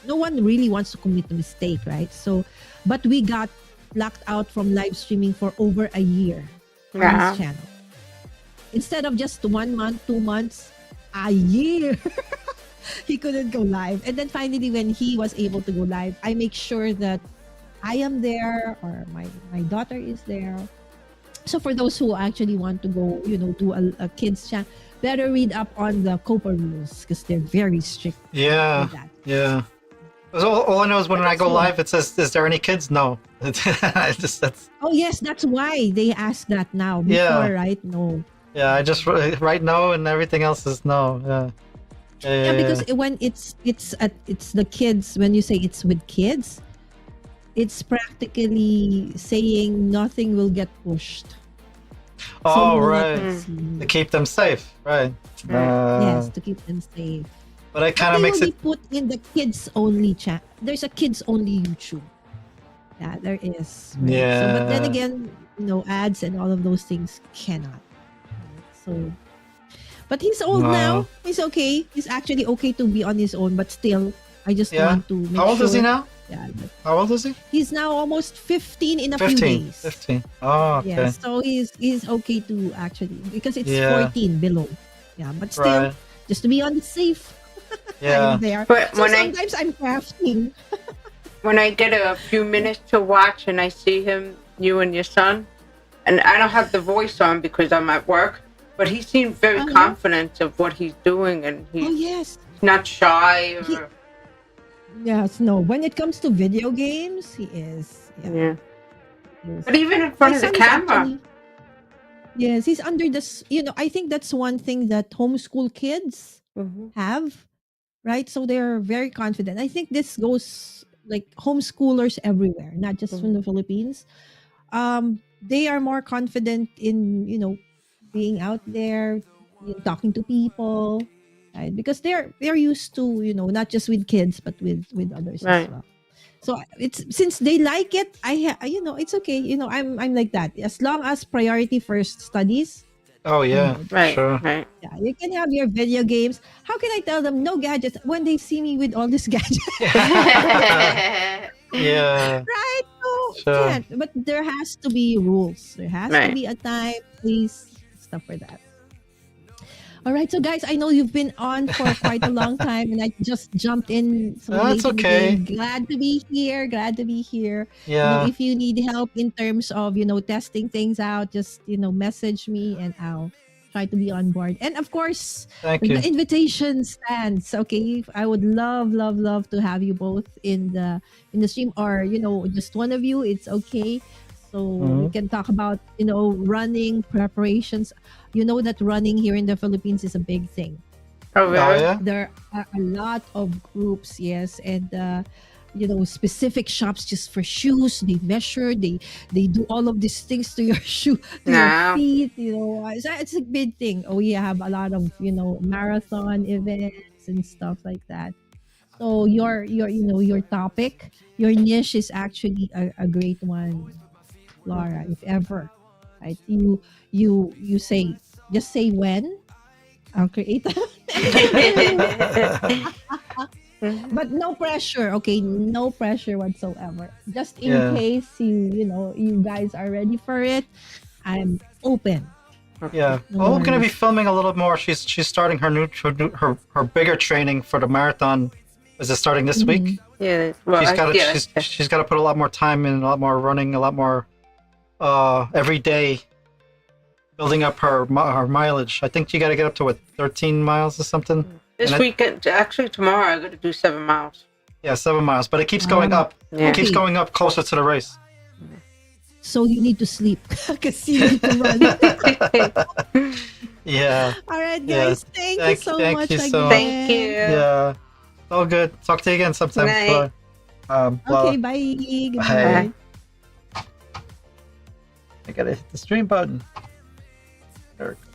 no one really wants to commit a mistake, right? So, but we got locked out from live streaming for over a year on Yeah. his channel. Instead of just 1 month, 2 months, a year. He couldn't go live. And then finally, when he was able to go live, I make sure that I am there, or my daughter is there. So for those who actually want to go, do a kids channel, better read up on the COPA rules because they're very strict Yeah. with that. Yeah. 'Cause all I know is when But I that's go good. live, it says, "Is there any kids?" No. I just that's Oh yes, that's why they ask that now. Before, Yeah. right? No. yeah. I just write no, and everything else is no. Yeah. Yeah, because when it's the kids, when you say it's with kids, it's practically saying nothing will get pushed. Oh, you will not right. get seen. To keep them safe, right? Yes, to keep them safe. But it But kind of they makes will it. be put in the kids only chat. There's a kids only YouTube. Yeah, there is. Right? So, but then Yeah. again, ads and all of those things cannot. Right? So, but he's old now. Wow. He's okay. He's actually okay to be on his own. But still, I just Yeah. want to make How old sure. is he now? Yeah, but How old is he? he's now almost 15 in a few 15. days. 15. Oh, okay. Yeah, so he's okay to actually, because it's Yeah. 14 below. Yeah, but still, Right. just to be on the safe. Yeah. I'm there. But So when sometimes I'm crafting. I get a few minutes to watch and I see him, you and your son, and I don't have the voice on because I'm at work, but he seemed very Uh-huh. confident of what he's doing, and he's Oh yes. not shy. He- Yes, no. When it comes to video games, he is. Yeah. Yeah. Yes. But even in My front of the son is camera. actually, yes, he's under this, I think that's one thing that homeschool kids Mm-hmm. have, right? So they're very confident. I think this goes like homeschoolers everywhere, not just from the Philippines. They are more confident in, being out there, talking to people, right? Because they're used to, not just with kids but with others as Right. well. So it's since they like it, it's okay. I'm like that. As long as priority first studies, Oh I'm yeah, good. Right. sure. Right. Yeah, you can have your video games. How can I tell them no gadgets when they see me with all these gadgets? Yeah, Right? No, sure. can't. But there has to be rules. There has to Right. be a time, place, stuff for that. All right, so guys, I know you've been on for quite a long time, and I just jumped in so That's late in the okay. game. Glad to be here. Glad to be here. Yeah, If you need help in terms of testing things out, just message me, and I'll try to be on board. And of course, thank the you. invitation stands. Okay, I would love, love, love to have you both in the stream, or just one of you. It's okay. So we Mhm. can talk about running preparations. You know that running here in the Philippines is a big thing. Oh, Oh really? yeah, There are a lot of groups, yes, and specific shops just for shoes. They measure, they do all of these things to your shoe, to your No. feet. It's a big thing. Oh, we have a lot of marathon events and stuff like that. So your topic, your niche is actually a great one, Laura. If ever, right? You say, just say when. I'll create anytime. Mhm. But no pressure, okay? No pressure whatsoever. Just in yeah, case you guys are ready for it, I'm open. yeah. No Well, we're gonna be worries. filming a little more. She's starting her bigger training for the marathon. Is it starting this Mhm. week? Yeah. Well, yeah. She's got to put a lot more time in, a lot more running, a lot more every day, building up her mileage. I think you got to get up to what 13 miles or something. This And weekend, actually tomorrow, I got to do 7 miles. yeah, 7 miles, but it keeps going Wow. up. Yeah. It keeps Okay. going up closer to the race. So you need to sleep because you need to run. Yeah, All right, yeah. guys. Thank you so Thank much you so again. much. Thank you. Yeah, it's all good. Talk to you again sometime. Night. Okay, Bye. bye. Good Bye. night. I gotta hit the stream button. There it goes.